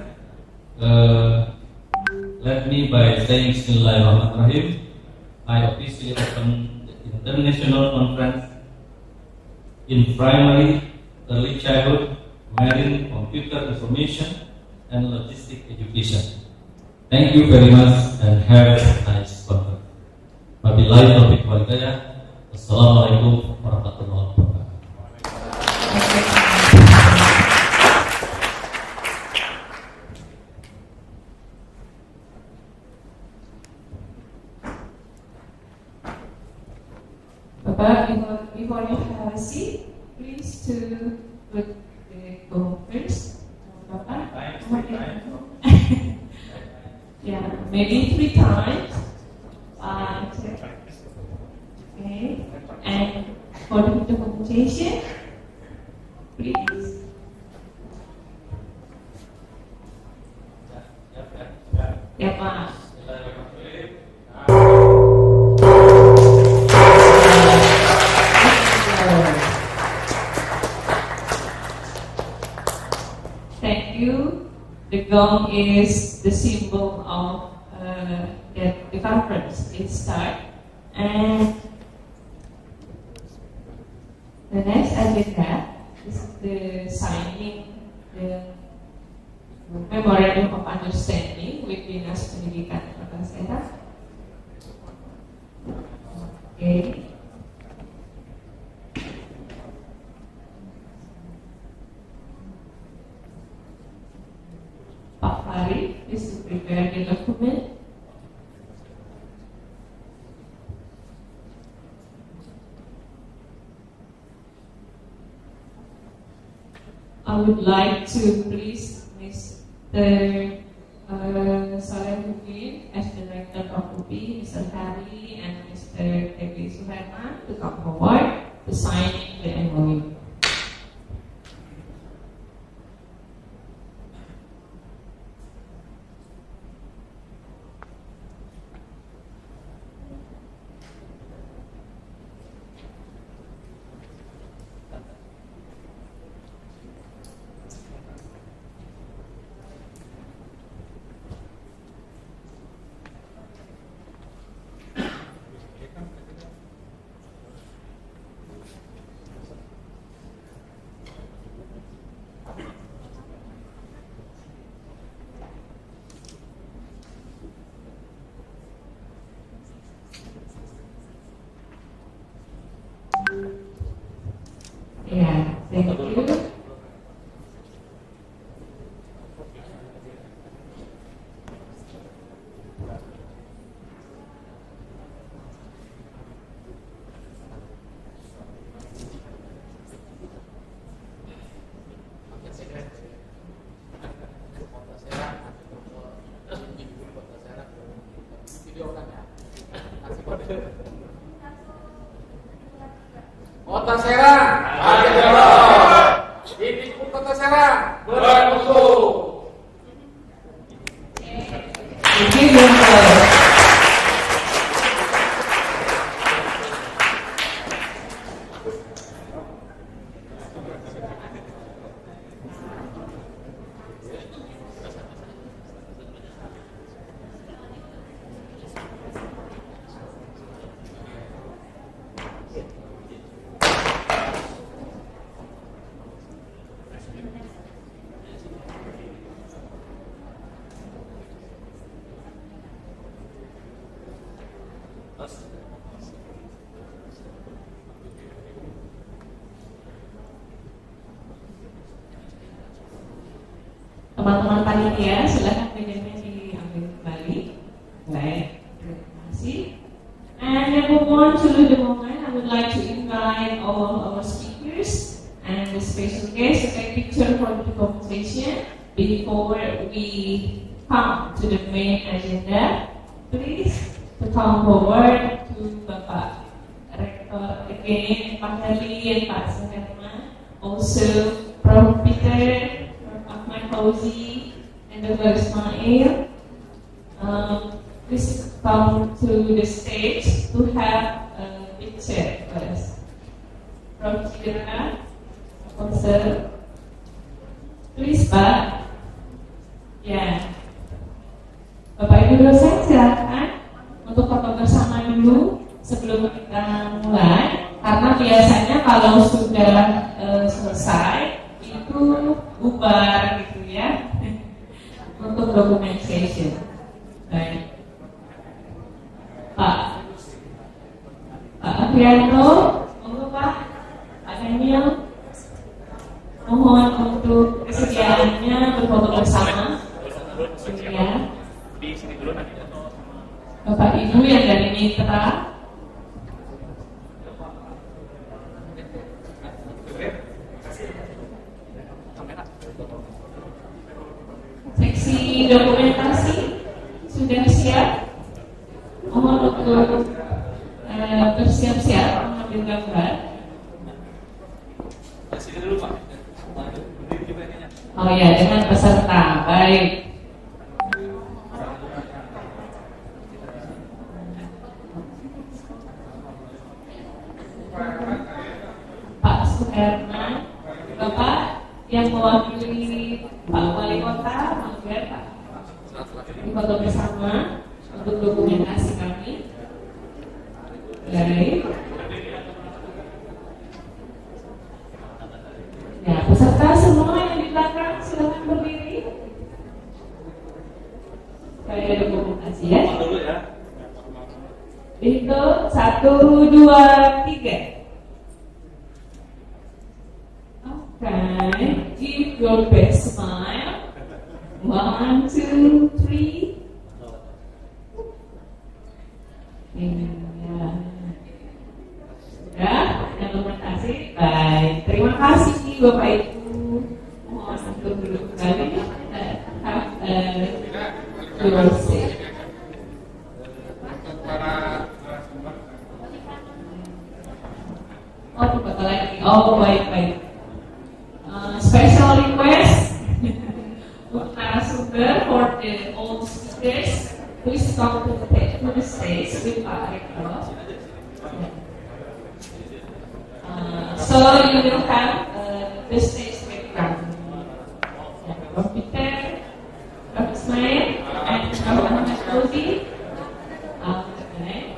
let me by saying Bismillahirrahmanirrahim, I officially open the International Conference in Primary, Early Childhood, Marine, Computer Information, and Logistic Education. Thank you very much and have a nice conference. Wabillahi taufiq wal hidayah. Assalamualaikum warahmatullahi wabarakatuh. Bapak, before you have a seat, please to put the conference. Bapak, yeah, maybe 3 times. Okay, and for the documentation, please. Ya, Pak. Thank you. The gong is the symbol of that the conference is start. And the next agenda is the signing the Memorandum of Understanding with Dinas Pendidikan Kota Serang. Okay. Pak Farid is to prepare the document. I would like to please Mr. Salahuddin as Director of UPI, Mr. Hari and Mr. Devi Suherman to come forward to sign the MOU. Yeah, thank you. Kota Serang, Didik Kota Serang, bermutu. teman-teman panitia, silakan meja-meja diambil kembali. Baik, terima kasih. And then move on to the moment. I would like to invite all our speakers and the special guests to take picture for the conversation before we come to the main agenda. Please to come forward to Bapak Rektor again, Pak Heli and Pak Serang, also Prof. Peter, Prof. Ahmad Fauzi, and Dr. Ismail. Please come to the stage to have a picture first. Prof. Citra, Professor, please Pak. Ya, Bapak Ibu dosen silakan untuk foto bersama dulu sebelum kita mulai. Karena biasanya kalau sudah selesai itu bubar gitu ya untuk documentation. Baik. Pak Aprianto, monggo Pak Daniel, mohon untuk kesediaannya berfoto bersama. Ya. Di sini dulu nanti foto. Bapak Ibu yang dari Mitra. Seksi dokumentasi sudah siap. Mohon untuk bersiap-siap mengambil gambar. Oh ya, dengan peserta. Baik. Pak Suherman, Bapak yang mewakili Pak Wali Kota, mangga Pak. Foto bersama untuk dokumentasi kami. Baik. Ya, peserta semua yang di belakang silakan berdiri. Kayak dokumentasi ya. Itu 1, 2, 3. Okay, give your best smile. 1, 2, 3. Ya, dokumentasi. Baik, terima kasih Bapak Ibu. Mohon untuk duduk kembali. Oh, betul lagi. Oh, baik. Special request untuk narasumber for the old speakers. Please come to the stage with Pak Rektor. So you will have the stage background. Prof. Peter, Prof. Ismail, and Prof. Ahmad Fauzi. Okay.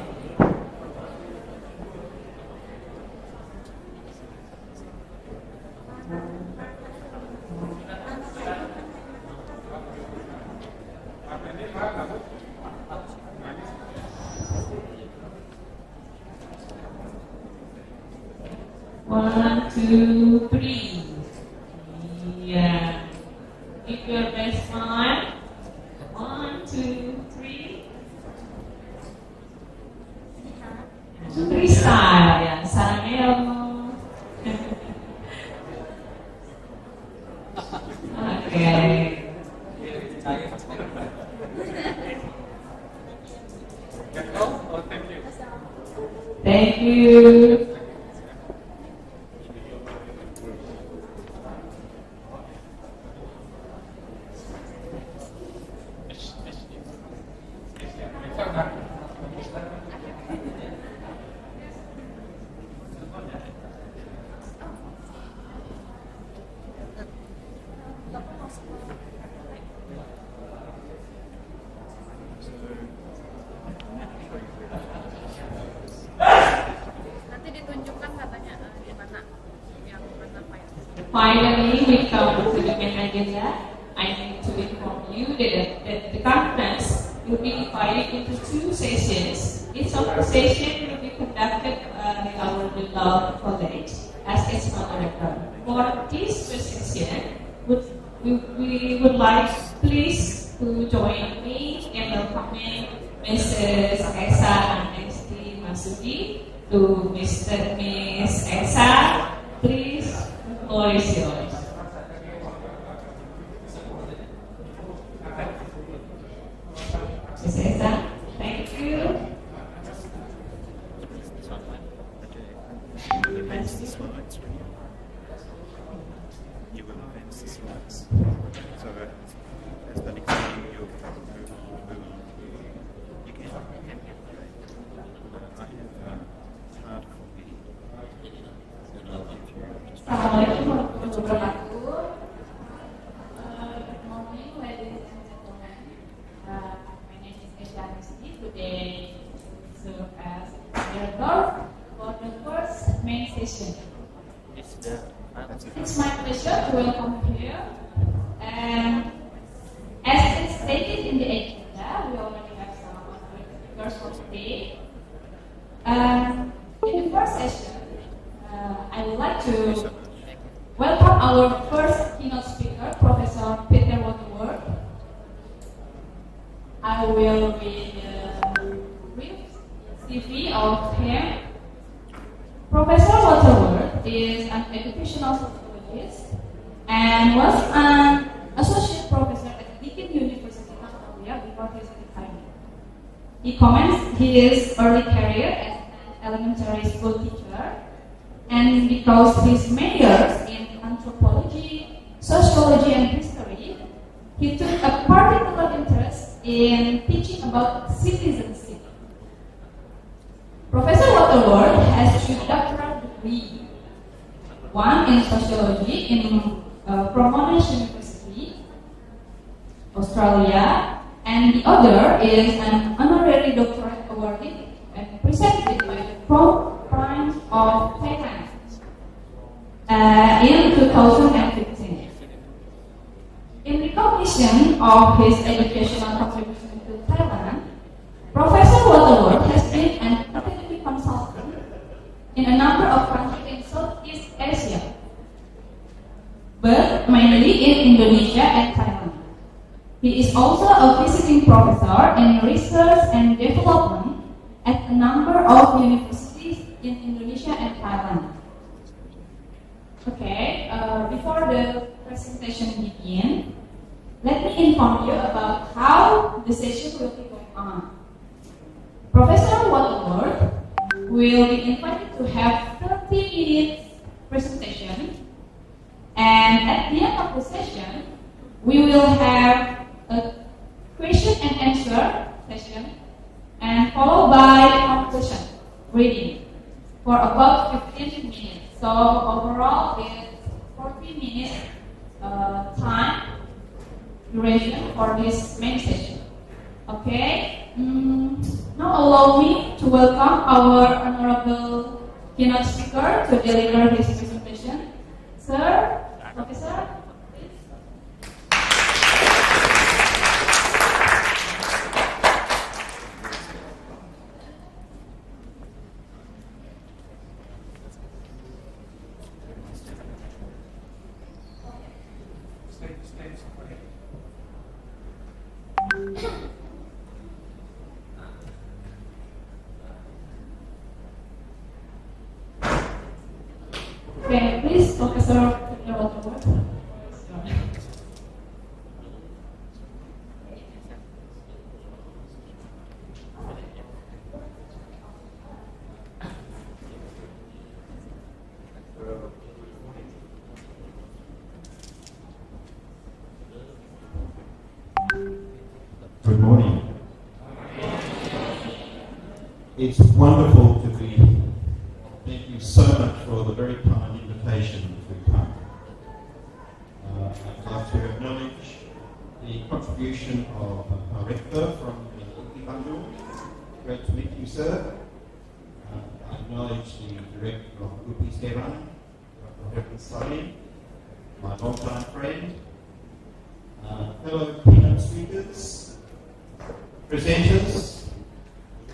One, two, three. Yeah. Give your best smile. 1, 2, 3. Freestyle ya, Sarang. Okay. Thank you. Nanti ditunjukkan katanya di mana yang mana apa ya. Finally, we come to the main agenda. I need to inform you that the conference will be divided into 2 sessions. Each of the session will be conducted by our beloved college as its moderator. For this first session, we would like please to join me in welcoming Mrs. Esa and Esti Masudi to Miss Esa. Please, the floor is yours. Miss Esa, thank you. Assalamualaikum warahmatullahi wabarakatuh. Good morning, ladies and gentlemen. My name is Esha Rizky. Today serve as moderator for the first main session. It's my pleasure to welcome you here. And as it's stated in the agenda, we already have some speakers for today. In the first session, I would like to welcome our first keynote speaker, Professor Peter Waterworth. I will read the brief CV of him. Professor Waterworth is an educational sociologist and was an associate professor at Deakin University, Australia before his retirement. He commenced his early career as an elementary school teacher, and because his majors in anthropology, sociology, and history, he took a particular interest in teaching about citizenship. Professor Waterworth has two doctoral degrees, one in sociology from Monash University, Australia, and the other is an honorary doctorate awarded and presented by the Crown Prince of Thailand in 2015. In recognition of his educational contribution to Thailand, Professor Waterworth has been an academic consultant in a number of countries in Southeast Asia, but mainly in Indonesia and Thailand. He is also a visiting professor in research and development at a number of universities in Indonesia and Thailand. Okay, before the presentation begins, let me inform you about how the session will be going on. Professor Waterworth will be invited to have 30 minutes presentation, and at the end of the session, we will have a question and answer session, and followed by conclusion reading for about 15 minutes. So overall, it's 40 minutes time duration for this main session. Okay. Now allow me to welcome our honorable keynote speaker to deliver his presentation. Sir, Professor. Okay, please, Professor Waterworth. Good morning. It's wonderful to be here. Thank you so much for the very kind invitation to come. I'd like to acknowledge the contribution of our rector from UPI. Great to meet you, sir. I acknowledge the director of UPI Serang, Dr. Salim, my long-time friend, fellow keynote speakers, presenters,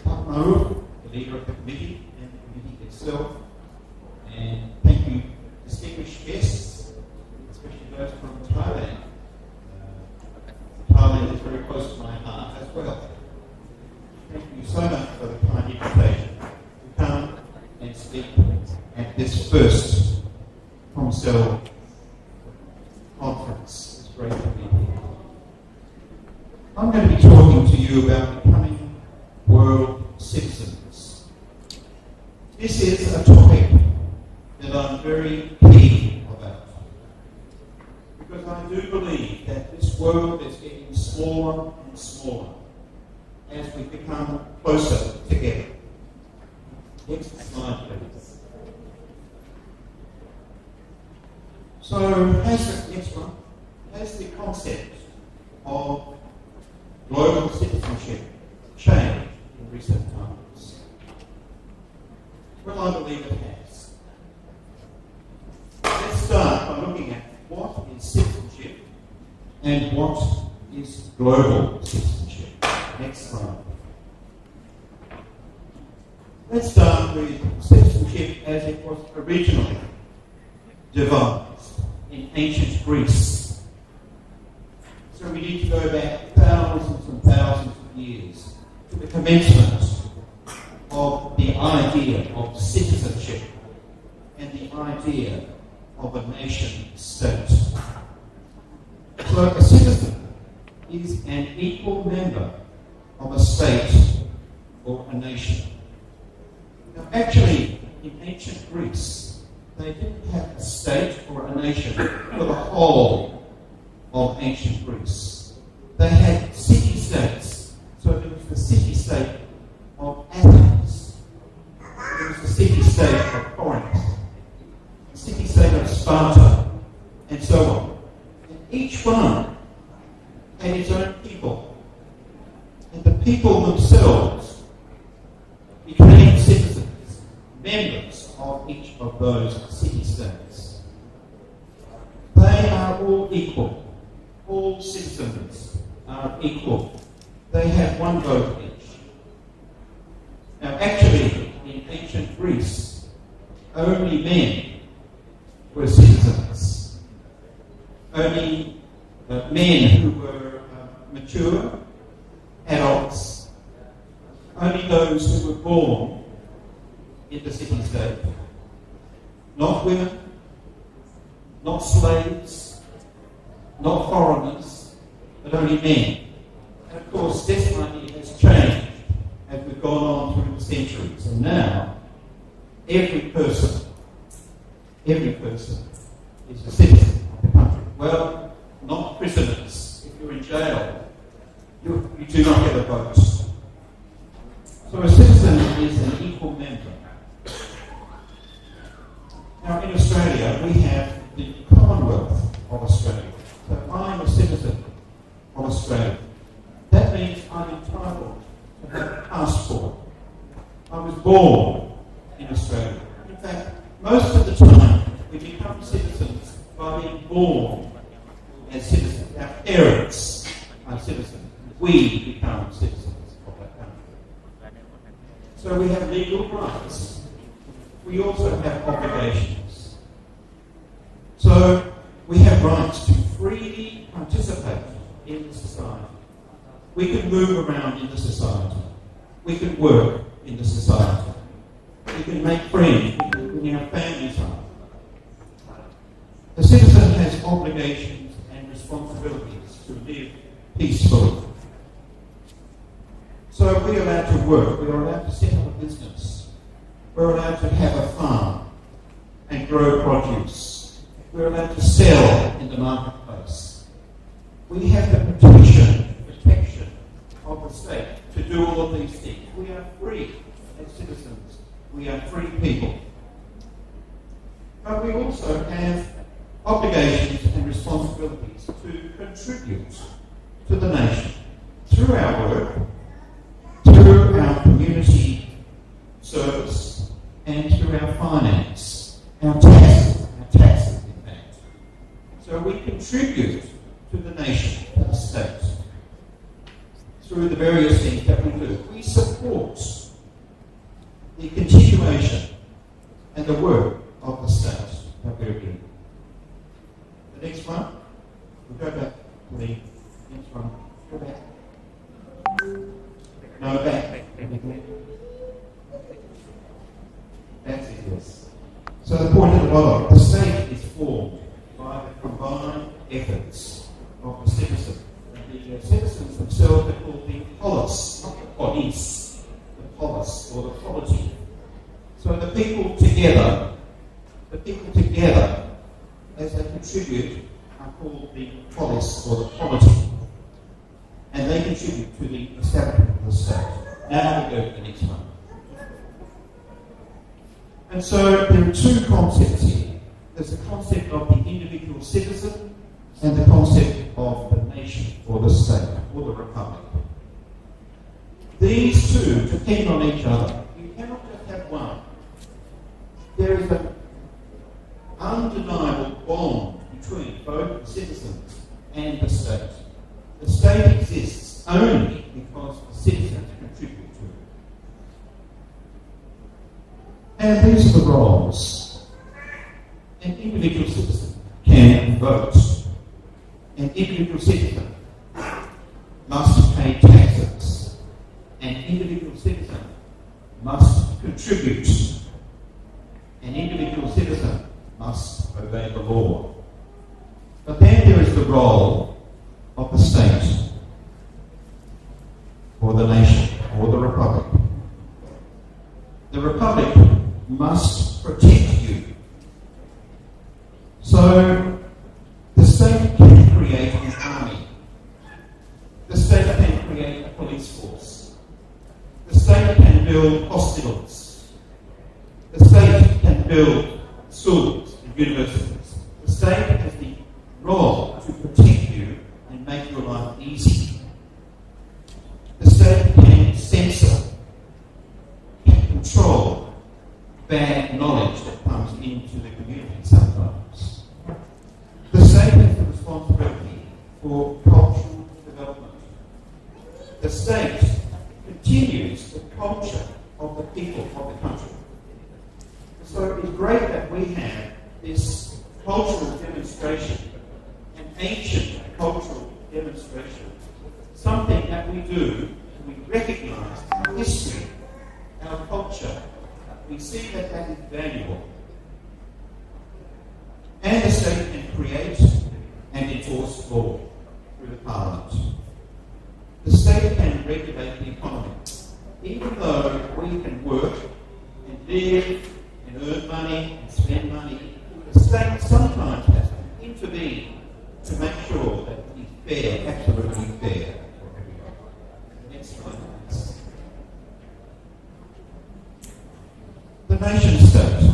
Pak Maruf, the leader of the committee, and the committee itself, and thank you, distinguished guests, especially those from Thailand, at this first CONEMCIL conference. It's great to be here. I'm going to be talking to you about becoming world citizens. This is a topic that I'm very keen about, because I do believe that this world is getting smaller and smaller as we become closer together. Next slide, please. So, has the concept of global citizenship changed in recent times? Well, I believe it has. Let's start by looking at what is citizenship and what is global citizenship. Next slide. Let's start with citizenship as it was originally devised in ancient Greece. So we need to go back thousands and thousands of years to the commencement of the idea of citizenship and the idea of a nation state. So a citizen is an equal member of a state or a nation. Now actually, in ancient Greece, they didn't have a state or a nation for the whole of ancient Greece. They had city-states. So there was the city-state of Athens. There was the city-state of Corinth. The city-state of Sparta, and so on. And each one had its own people. And the people themselves became citizens, members of each of those city-states. They are all equal. All citizens are equal. They have one vote each. Now actually, in ancient Greece, only men were citizens. Only men who were mature, adults, only those who were born in the city-state. Not women, not slaves, not foreigners, but only men. And of course, this idea has changed as we've gone on through the centuries. And now, every person is a citizen of the country. Well, not prisoners. If you're in jail, you do not get a vote. So a citizen is an equal member. Now in Australia, we have the Commonwealth of Australia. So I'm a citizen of Australia. That means I'm entitled to have a passport. I was born in Australia. In fact, most of the time, we become citizens by being born as citizens. Our parents are citizens. We become citizens of that country. So we have legal rights. We also have obligations. So we have rights to freely participate in the society. We can move around in the society. We can work in the society. We can make friends. We can bring our families up. The citizen has obligations and responsibilities to live peacefully. So we're allowed to work. We're allowed to set up a business. We're allowed to have a farm and grow produce. We're allowed to sell in the marketplace. We have the protection of the state to do all of these things. We are free as citizens. We are free people. But we also have obligations and responsibilities to contribute to the nation through our work, through our community service, and through our finance, our taxes in fact. So we contribute to the nation, to the state, through the various things that we do. We support the continuation and the work of the state that we're doing. The next one, we'll go back to the next one. Go back. No, back. That's it, yes. the state is formed by the combined efforts of the citizen. And the citizens themselves are called the polis, not the polis, the polis or the polity. So the people together, as they contribute, are called the polis or the polity. And they contribute to the establishment of the state. Now we go to the next one. And so there are two concepts here. There's the concept of the individual citizen and the concept of the nation or the state or the republic. These two depend on each other. You cannot just have one. There is an undeniable bond between both the citizens and the state. The state exists only because the citizens contribute to it. And these are the roles. An individual citizen can vote. An individual citizen must pay taxes. An individual citizen must contribute. An individual citizen must obey the law. But then there is the role of the state, or the nation, or the republic. The republic must protect you. So, the state can create an army. The state can create a police force. The state can build hospitals. The state can build schools and universities. The state has the role to protect you and make your life easy. The state can censor, can control bad knowledge that comes into the community sometimes. The state has the responsibility for cultural development. The state continues the culture of the people of the country. So it's great that we have this cultural demonstration, an ancient cultural demonstration, something that we do, we recognize our history, our culture. We see that that is valuable. And the state can create and enforce law through the parliament. The state can regulate the economy. Even though we can work and live and earn money and spend money, the state sometimes has to intervene to make sure that it is fair, absolutely fair for everyone. Next slide, please. The nation state.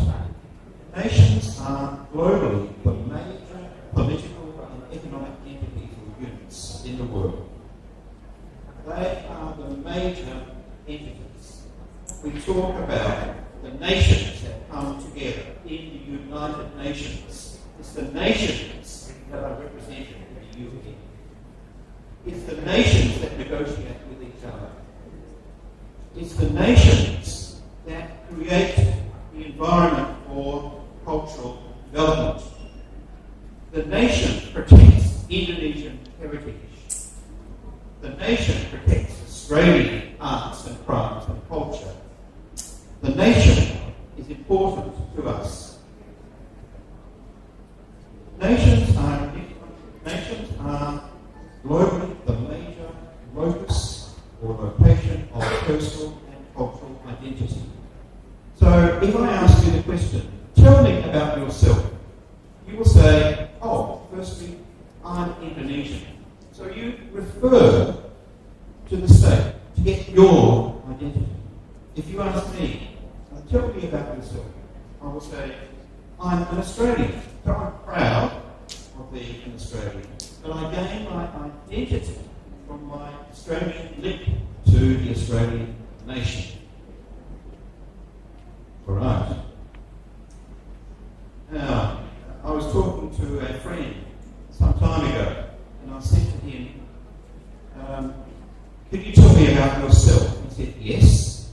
Nations are globally the major political and economic entities or units in the world. They are the major entities. We talk about the nations that come together in the United Nations. It's the nations that are represented in the UN. It's the nations that negotiate with each other. It's the nations that create the environment for cultural development. The nation protects Indonesian heritage. The nation protects Australian arts and crafts and culture. The nation is important to us. Nations are globally the major locus or location of personal and cultural identity. So if I ask you the question, tell me about yourself, you will say, oh, firstly, I'm Indonesian. So you refer to the state to get your identity. If you ask me, tell me about yourself, I will say, I'm an Australian. So I'm proud of being an Australian. But I gain my identity from my Australian link to the Australian nation. All right. Now, I was talking to a friend some time ago, and I said to him, could you tell me about yourself? He said, yes,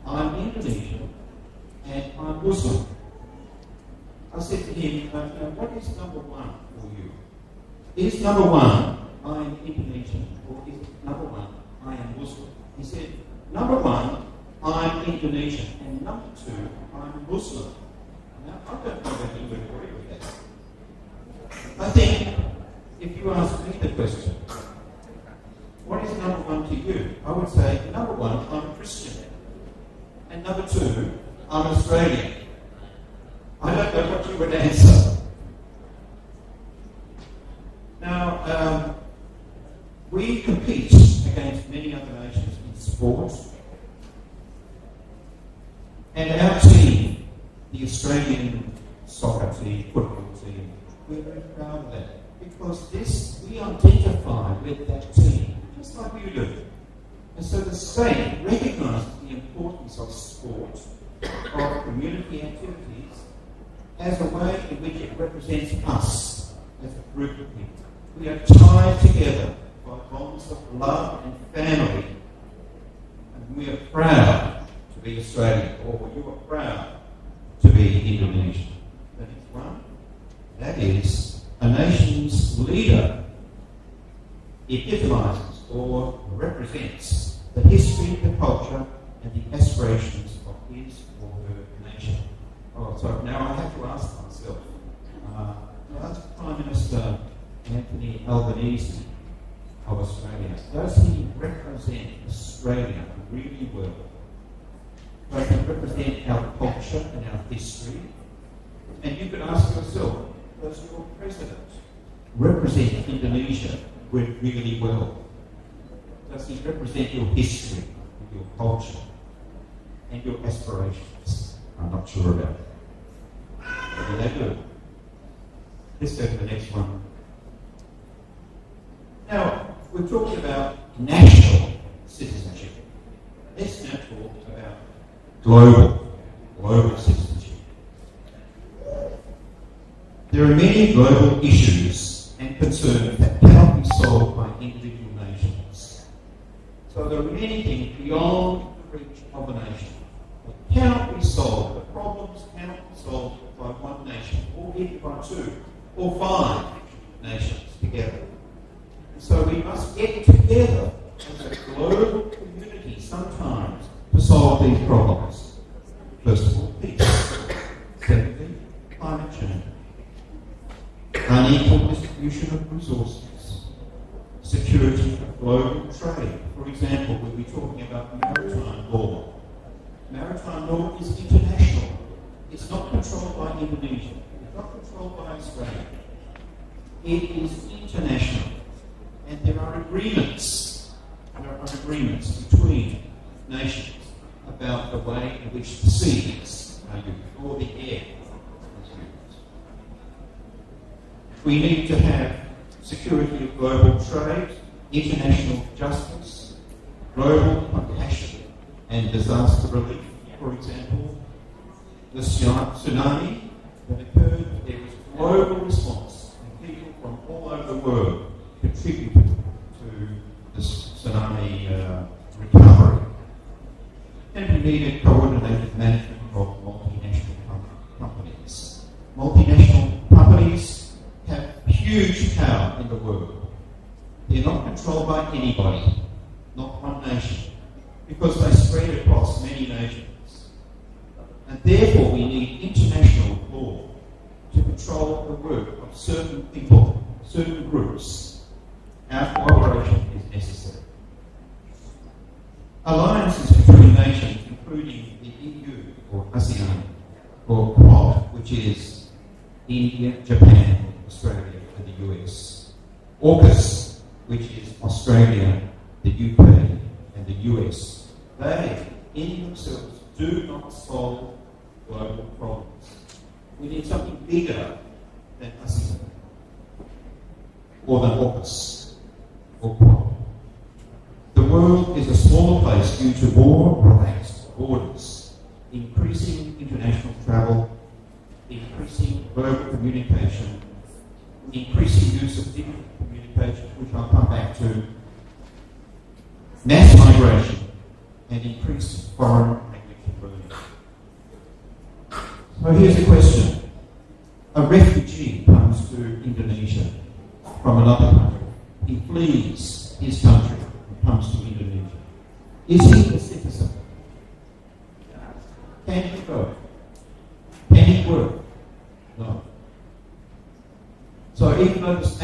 I'm Indonesian and I'm Muslim. I said to him, what is number one for you? Is number one, I am Indonesian, or is number one, I am Muslim? He said, number one, I'm Indonesian, and number two, I'm Muslim. Now, I don't know whether I think if you ask me the question, what is number one to you? I would say, number one, I'm a Christian. And number two, I'm Australian. I don't know what you would answer. Now, we compete against many other nations in sport. And our team, the Australian soccer team, football team, we're very proud of that. Because we identify with that team, just like you do. And so the state recognises the importance of sport, of community activities, as a way in which it represents us as a group of people. We are tied together by bonds of love and family, and we are proud to be Australian, or you are proud to be Indonesian. The next one, that is a nation's leader epitomises or represents the history, the culture, and the aspirations of his or her nation. Oh, so now I have to ask myself, does Prime Minister Anthony Albanese of Australia, does he represent Australia really well? Does he represent our culture and our history? And you could ask yourself, does your president represent Indonesia really well? Does he represent your history, your culture, and your aspirations? I'm not sure about that. What do they do? Let's go to the next one. Now, we're talking about national citizenship. Let's now talk about global citizenship. There are many global issues and concerns that cannot be solved by individual nations. So there are many things beyond the reach of a nation that cannot be solved. The problems cannot be solved by one nation, or even by two, or five nations together. So we must get together as a global community sometimes to solve these problems. First of all, peace. Secondly, climate change. Unequal distribution of resources. Security of global trade. For example, we'll be talking about maritime law. Maritime law is international. It's not controlled by Indonesia. It's not controlled by Australia. It is international. And there are agreements between nations about the way in which the seas are used, or the air is used. We need to have security of global trade, international justice, global compassion and disaster relief. For example, the tsunami that occurred, there was a global response, and people from all over the world contributed to the tsunami recovery. And we needed coordinated management of multinational companies. Multinational companies have huge power in the world. They're not controlled by anybody, not one nation, because they spread across many nations. And therefore we need international law to control the work of certain people, certain groups. Our cooperation is necessary. Alliances between nations, including the EU or ASEAN, or Quad, which is India, Japan, Australia, and the US. AUKUS, which is Australia, the UK, and the US. They, in themselves, do not solve global problems. We need something bigger than ASEAN, or than AUKUS. The world is a smaller place due to more relaxed borders, increasing international travel, increasing global communication, increasing use of digital communication, which I'll come back to, mass migration, and increased foreign language learning. So here's the question. A refugee comes to Indonesia from another country. He flees his country and comes to Indonesia. Is he a citizen? Can he go? Can he work? No. So if even though there's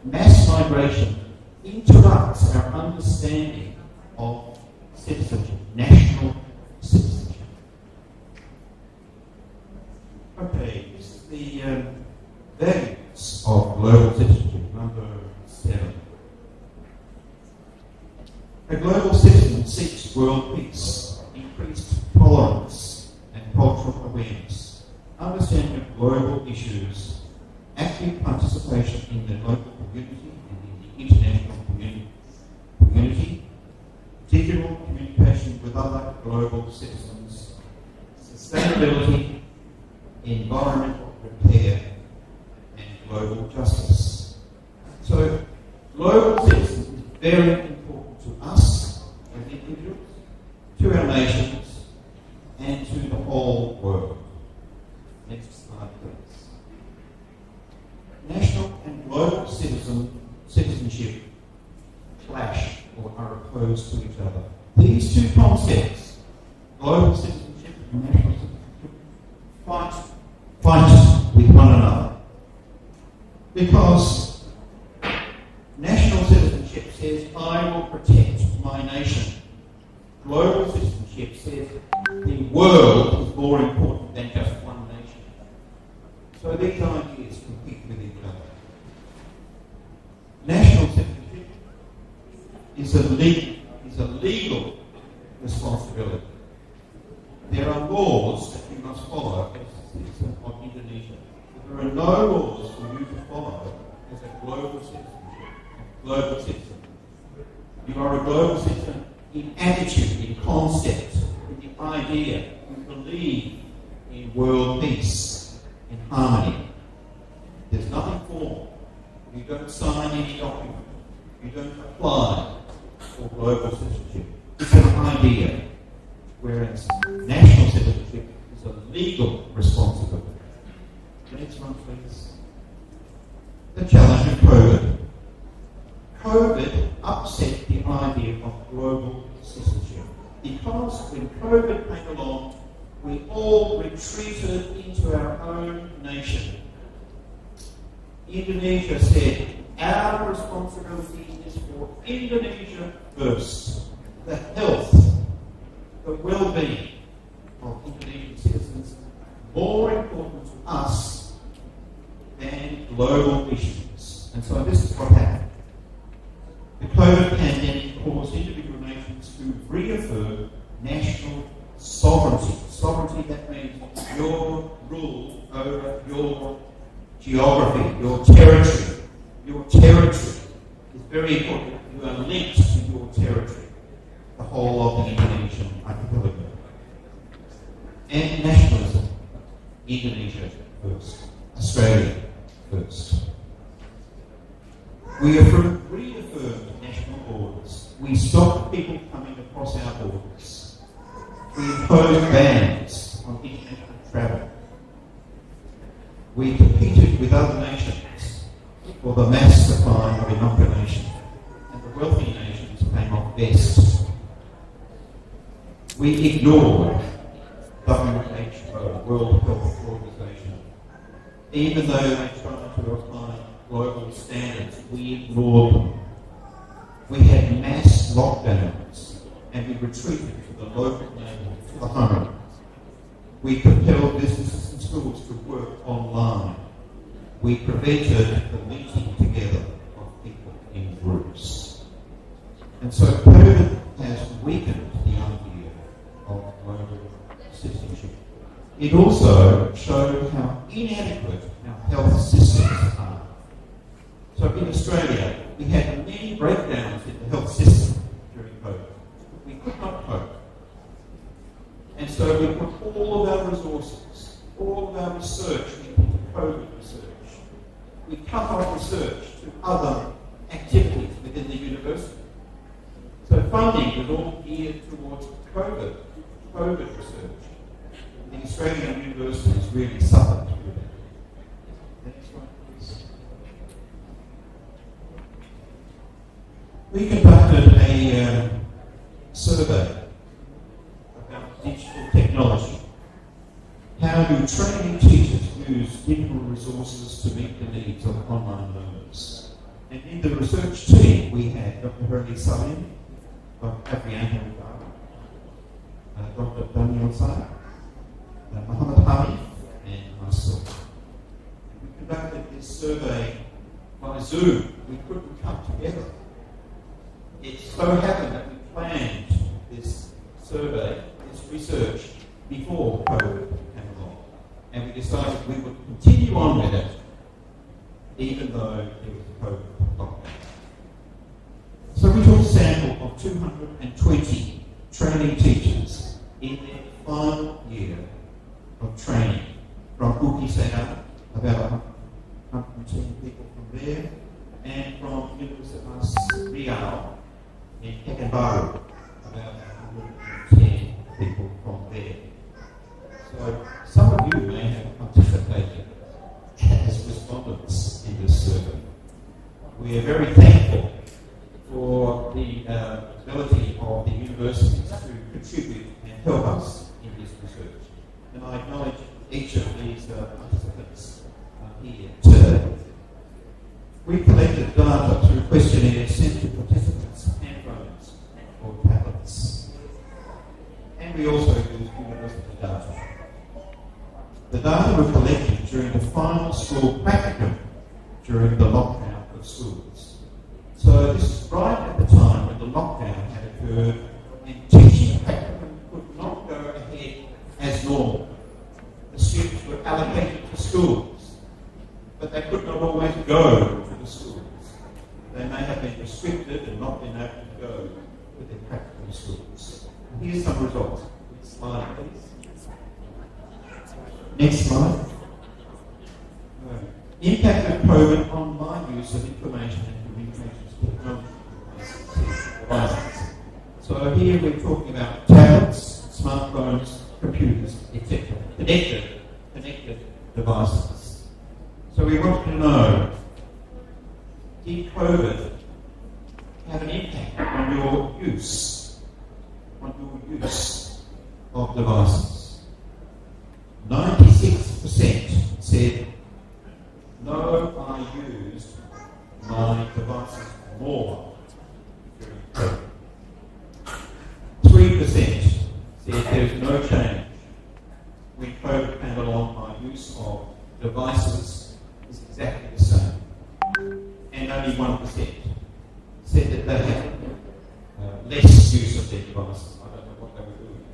mass migration interrupts our understanding of citizenship, national citizenship. Okay, this is the values of global citizenship, number 7. A global citizen seeks world peace, increased tolerance and cultural awareness, understanding of global issues, active participation in the local community and in the international community, digital communication with other global citizens, sustainability, environmental repair, and global justice. So, global citizens is very important to us as individuals, to our nations, and to the whole world. Next slide, please. National and global citizenship clash or are opposed to each other. These two concepts, global citizenship and national citizenship, fight with one another. Because national citizenship says, I will protect my nation. Global citizenship says, the world is more important than just one nation. So these ideas compete with each other. National citizenship is a legal responsibility. There are laws that you must follow as a citizen of Indonesia. There are no laws for you to follow as a global citizen. You are a global citizen in attitude, in concept, in the idea. You believe in world peace and harmony. There's nothing formal. You don't sign any document. You don't apply for global citizenship. It's an idea. Whereas national citizenship is a legal responsibility. Next one, please. The challenge of COVID. COVID upset the idea of global citizenship because when COVID came along, we all retreated into our own nation. Indonesia said, our responsibility is for Indonesia first. The health, the well-being of Indonesian citizens more important to us than global issues. And so this is what happened. The COVID pandemic caused individual nations to reaffirm national sovereignty. Sovereignty, that means your rule over your geography, your territory. Your territory is very important. You are linked to your territory, the whole of the Indonesian archipelago. And nationalism, Indonesia first, Australia first. We reaffirmed national borders. We stopped people coming across our borders. We imposed bans on international travel. We competed with other nations for the mass supply of inoculation, and the wealthy nations came off best. We ignored WHO, World Health Organization. Even though they tried to apply global standards, we ignored them. We had mass lockdowns, and we retreated to the local neighbourhood, to the home. We compelled businesses and schools to work online. We prevented the meeting together of people in groups. And so COVID has weakened the idea of global citizenship. It also showed how inadequate our health systems are. So in Australia, we had many breakdowns in the health system during COVID. We could not cope. And so we put all of our resources, all of our research into COVID research. We cut off research to other activities within the university. So funding was all geared towards COVID research. The Australian universities really suffered through that. Next one, please. We conducted a survey about digital technology. How do training teachers use digital resources to meet the needs of online learners. And in the research team, we had Dr. Hurley Salim, Dr. Afriana, Dr. Daniel Saad, Muhammad Hamid, and myself. We conducted this survey by Zoom. We couldn't come together. It so happened that we planned this survey, this research, before COVID came along. And we decided we would continue on with it, even though there was a COVID lockdown. So we took a sample of 220 training teachers in their final year of training from UPI Serang, about 110 people from there, and from Universitas Riau in Pekanbaru, about 110 people from there. So some of you may have participated as respondents in this survey. We are very thankful for the ability of the universities to contribute and help us in this research. And I acknowledge each of these participants here today. We collected data through questionnaires sent to participants' handphones or tablets. And we also used university data. The data were collected during the final school practicum during the lockdown of schools. So this is right at the time when the lockdown had occurred and teaching practicum could not go ahead as normal. The students were allocated to schools, but they could not always go to the schools. They may have been restricted and not been able to go to their practical schools. Here's some results. Next slide, please. Next slide. Impact of COVID on my use of information and communications technology devices. So here we're talking about tablets, smartphones, computers, etc. Connected devices. So we want to know, did COVID have an impact on your use of devices? 96% said, no, I used my devices more during COVID. 3% said there's no change. When COVID came along, my use of devices is exactly the same. And only 1% said that they had less use of their devices. I don't know what they were doing.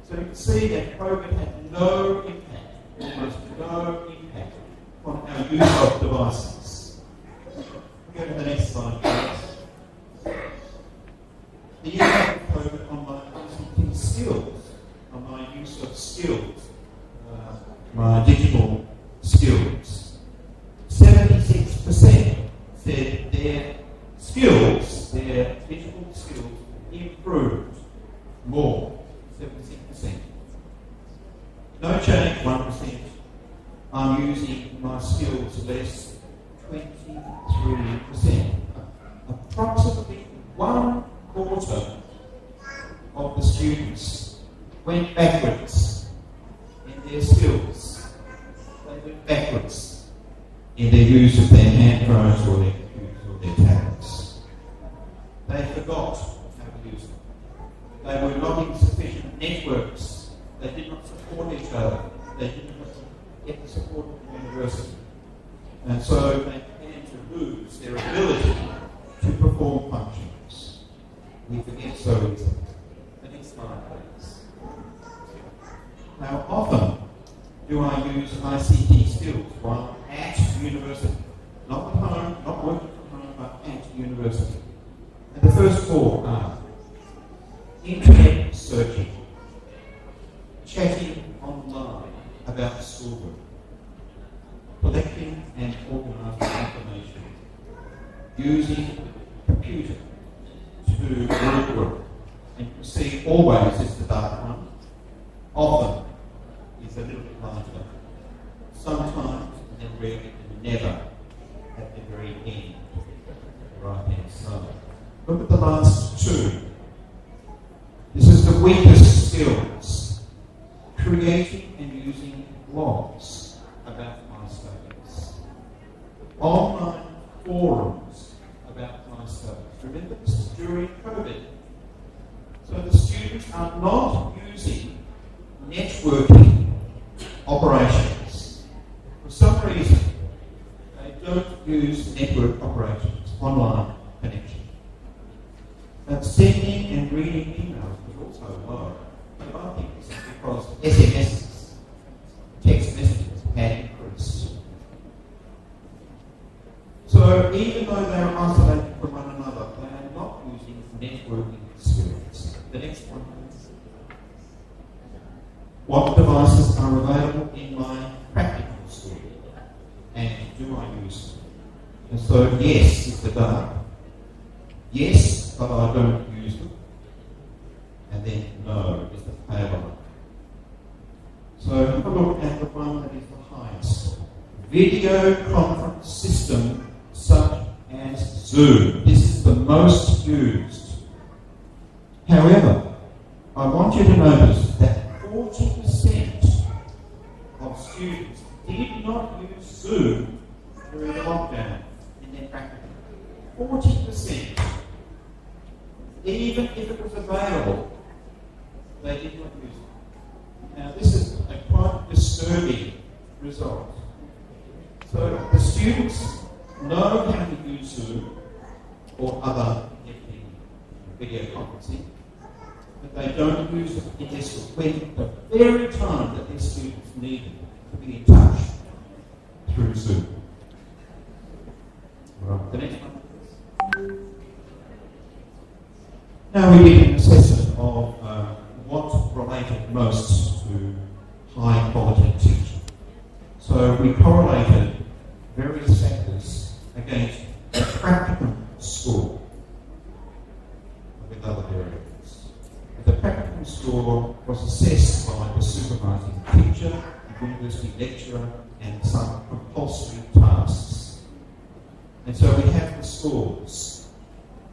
So you can see that COVID had no impact, almost no impact, on our use of devices. Go to the next slide, please. The impact of COVID on my ICT skills, on my use of skills, my digital skills. 76% said their skills, their digital skills, improved more. 76%. No change, 1%. I'm using my skills less, 23%. Approximately 1/4 of the students went backwards in their skills. They went backwards in their use of their handphones or their computers or their tablets. They forgot how to use them. They were not in sufficient networks. They did not support each other. They did not get the support of the university. And so they began to lose their ability to perform functions. We forget so easily. The next slide, please. How often do I use ICT skills while at university? Not at home, not working from home, but at university. And the first four are internet searching, chatting online about schoolwork, collecting and organising information, using a computer to do group work. And you can see always is the dark one, often is a little bit lighter, sometimes and then rarely and never at the very end, the right hand side. Look at the last two. This is the weakest skills. creating and using blogs about my studies, online forums about my studies. Remember, this is during COVID. So the students are not using networking operations. For some reason, they don't use network operations, online connection. But sending and reading emails was also low. But I think this is because SMS, text messages, had increased. So even though they are isolated from one another, they are not using networking skills. The next one, please. What devices are available in my practical school? And do I use them? And so yes is the dark. Yes, but I don't use them. And then no is the pale one. So have a look at the one that is the highest. Video conference system such as Zoom. This is the most used. However, I want you to notice that 40% of students did not use Zoom during the lockdown in their practice. 40%. Even if it was available, they did not use it. Now this is a quite disturbing result. So the students know how to use Zoom or other video conferencing, but they don't use it in their school when the very time that their students need it to be in touch through Zoom. Right. The next one. Now we did an assessment of what related most to high quality teaching. So we correlated various factors against a practicum score with other variables. The practicum score was assessed by the supervising teacher, the university lecturer, and some compulsory tasks. And so we have the scores.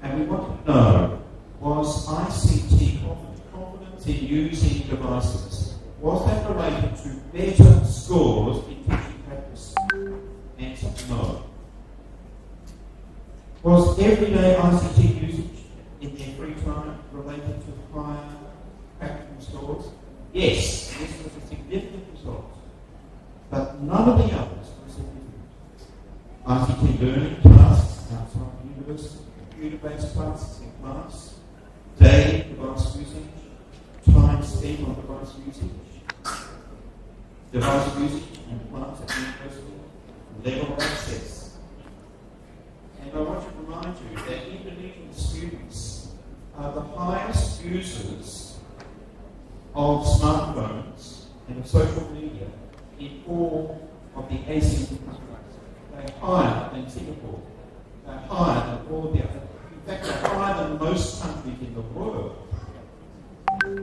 And we want to know, was ICT confidence in using devices, was that related to better scores in teaching practice? Answer, no. Was everyday ICT usage in their free time related to higher practical scores? Yes, this was a significant result. But none of the others were significant. ICT learning tasks outside the university, computer-based classes in class, daily device usage, time spent on device usage, device usage in class at university, level of access. And I want to remind you that Indonesian students are the highest users of smartphones and of social media in all of the ASEAN countries. They're higher than Singapore. They're higher than all the other. In fact, they're higher than most countries in the world.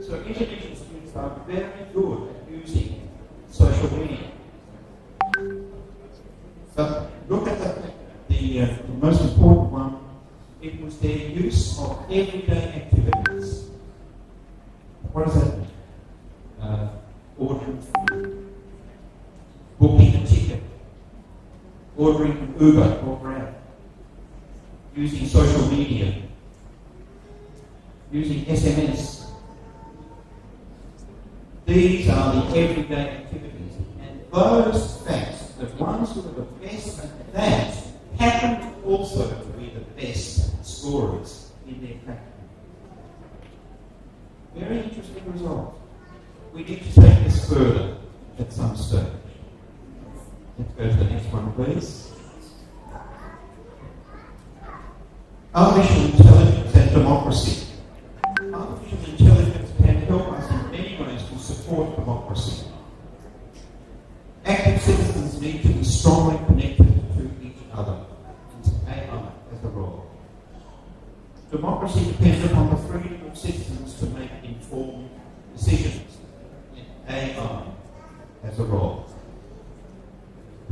So Indonesian students are very good at using social media. But look at the most important one. It was their use of everyday activities. What does that mean? Ordering food, booking a ticket, ordering an Uber or Grab, using social media, using SMS. These are the everyday activities. And those facts, the ones who are the best at that, happen also to be the best scorers in their practice. Very interesting result. We need to take this further at some stage. Let's go to the next one, please. Artificial intelligence and democracy. Artificial intelligence can help us in many ways to support democracy. Active citizens need to be strongly connected to each other. AI as a role. Democracy depends upon the freedom of citizens to make informed decisions. AI as a role.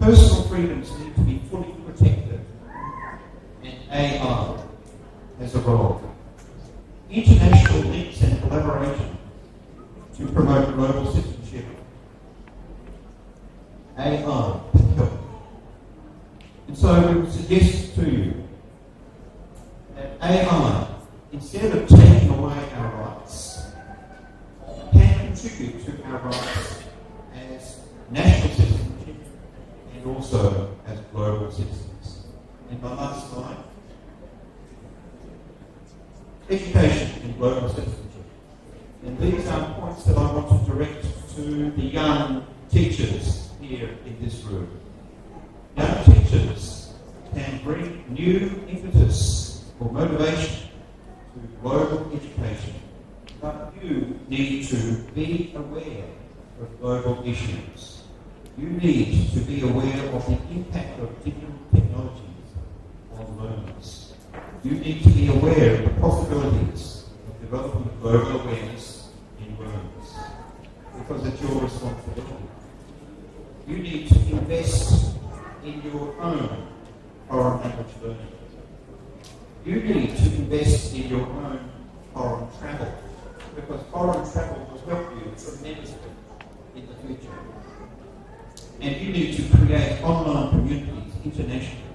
Personal freedoms need to be fully protected, and AI has a role. International links and collaboration to promote global citizenship AI can help. And so we would suggest to you that AI, instead of taking away our rights, can contribute to our rights as national citizenship and also as global citizens. And my last slide, education and global citizenship. And these are points that I want to direct to the young teachers here in this room. Young teachers can bring new impetus or motivation to global education, but you need to be aware of global issues. You need to be aware of the impact of digital technologies on learners. You need to be aware of the possibilities of developing global awareness in learners, because it's your responsibility. You need to invest in your own foreign language learning. You need to invest in your own foreign travel, because foreign travel will help you tremendously in the future. And you need to create online communities internationally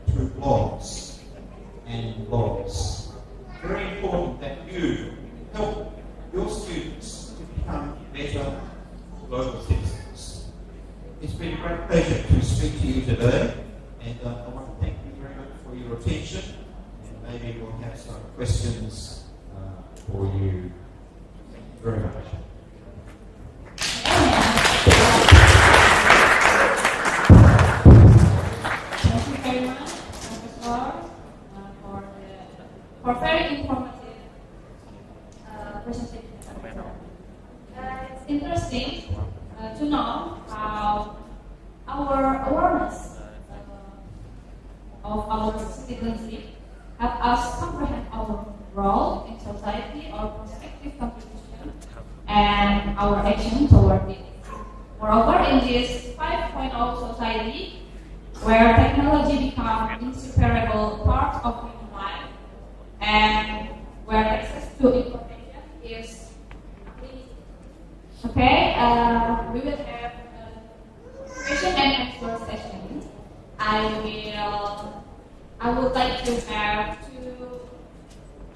through blogs and blogs. Very important that you help your students to become better global citizens. It's been a great pleasure to speak to you today, and I want to thank you very much for your attention, and maybe we'll have some questions for you. Thank you very much. Thank you very much, Professor, for very informative presentation. It's interesting to know how our awareness of our citizenship help us comprehend our role in society, our prospective contribution, and our action toward it. Moreover, in this 5.0 society, where technology becomes inseparable part of human life, and where access to information is limited. Okay, we will have a question and answer session. I would like to have 2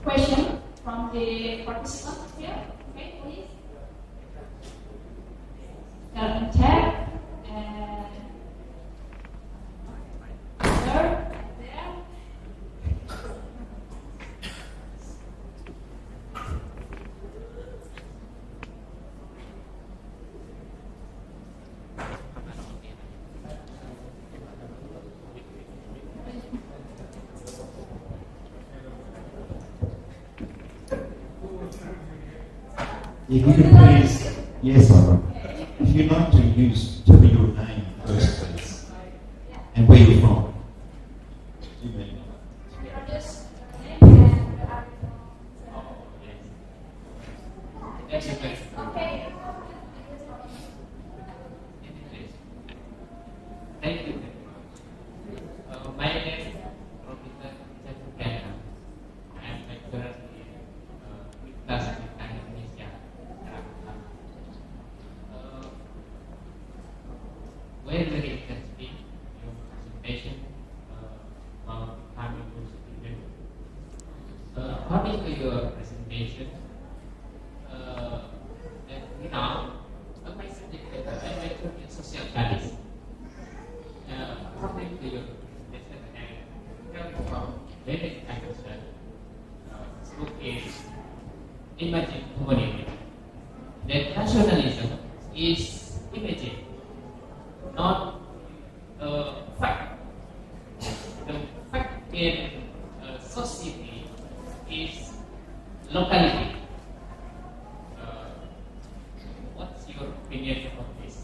questions from the participants here. Okay, please. Start chat and answer. If you could please, yes, Laura. If you'd like to tell me your name first, please, and where you're from. You mean? Okay. Thank you. My name is Professor Serang. I am lecturer in Universitas Indonesia. Very interesting your presentation about becoming a student. According to your presentation, now my subject I lecture in social studies. According to your presentation, I come from very understand school is imagine community. That nationalism is imagine, not fact. The fact in society is locality. What's your opinion on this?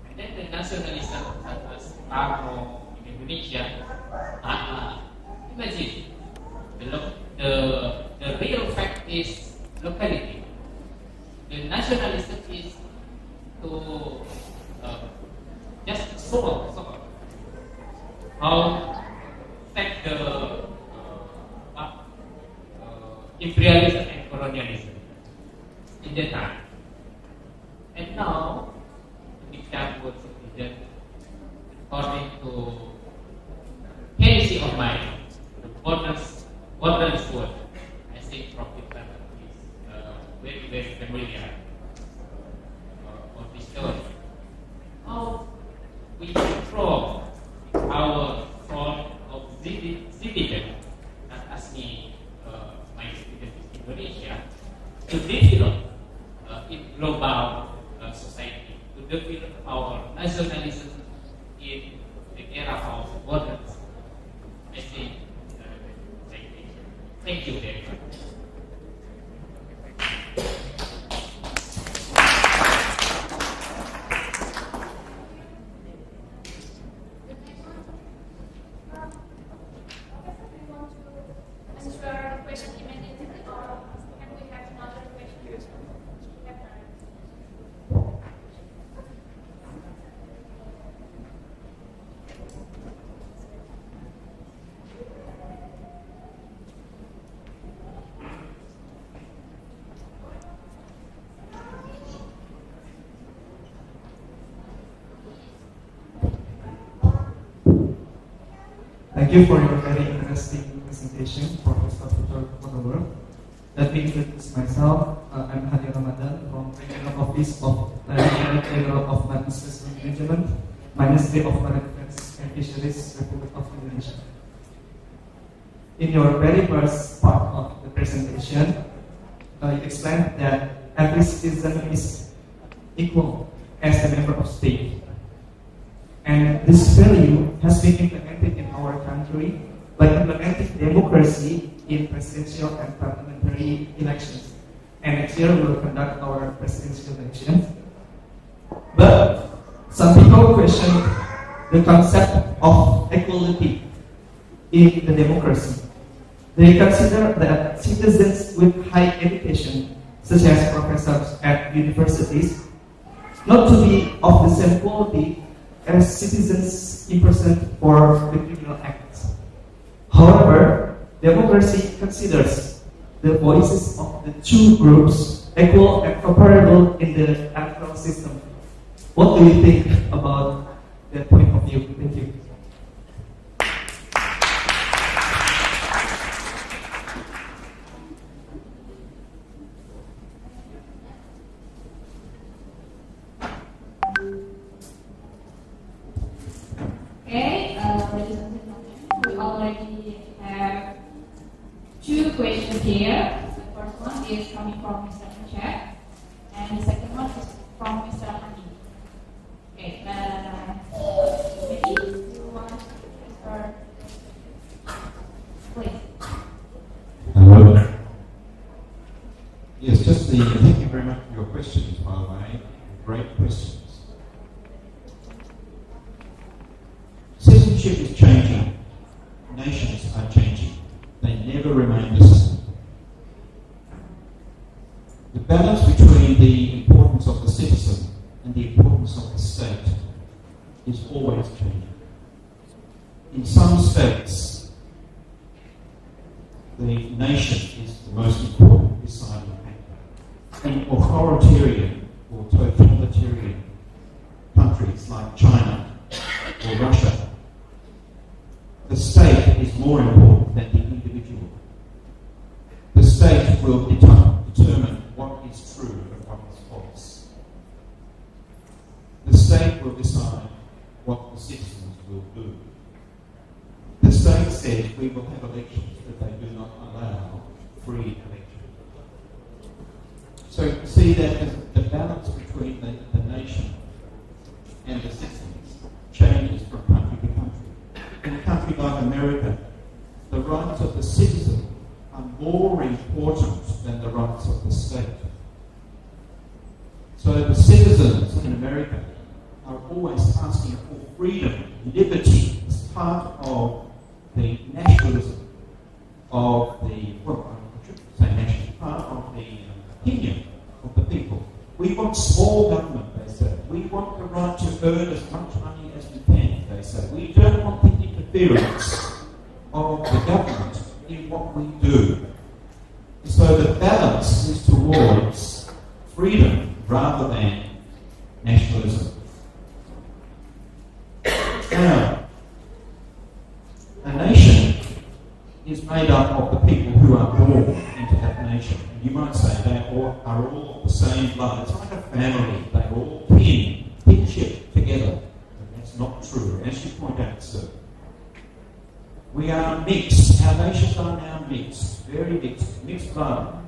And then the nationalism such as Parno in Indonesia, imagine the real fact is locality. The nationalism is to just solve how take the imperialism and colonialism in the time. And now, to become world citizen, according to policy of mine, the wilderness word. I think Professor is very, very familiar of this story. How we control our front of citizen, not as me, my student is Indonesia, to develop in global society, to develop our nationalism in the era of borders. I think, thank you very much. Thank you for your very interesting presentation, Professor Peter Monover. Let me introduce myself. I'm Hadi Ramadan from Regional Office of Federal of Marine Management, Ministry of Marine Affairs and Fisheries, Republic of Indonesia. In your very first part of the presentation, you explained that every citizen is equal as a member of state. And this value has been implemented in our country by implementing democracy in presidential and parliamentary elections. And next year we will conduct our presidential elections. But some people question the concept of equality in the democracy. They consider that citizens with high education, such as professors at universities, not to be of the same quality as citizens imprisoned for the criminal acts. However, democracy considers the voices of the two groups equal and comparable in the electoral system. What do you think about that point of view? Thank you. Okay, ladies and gentlemen, we already have two questions here. The first one is coming from Mr. Chat, and the second one is from Mr. Hani. Okay, maybe you want to start, please. Hello. Yes, thank you very much for your questions, by the way. Great questions. Citizenship is changing. Nations are changing. They never remain the same. The balance between the importance of the citizen and the importance of the state is always changing. In some states, the nation is the most important deciding factor. In authoritarian or totalitarian countries like China or Russia, the state is more important than the individual. The state will determine what is true and what is false. The state will decide what the citizens will do. The state says we will have elections, but they do not allow free elections. So you see that as the balance between the nation and the citizens changes from country to country. In a country like America, the rights of the citizen are more important than the rights of the state. So the citizens in America are always asking for freedom, liberty, as part of the nationalism of the, well, I should say national, part of the opinion of the people. We want small government, they say. We want the right to earn as much money as we can, they say. We don't want the interference of the government in what we do. So the balance is towards freedom rather than nationalism. Now, a nation is made up of the people who are born into that nation. And you might say they all are all of the same blood. It's like a family. They all kinship together. But that's not true, as you point out, sir. We are mixed. Our nations are now mixed. Very mixed. Mixed blood.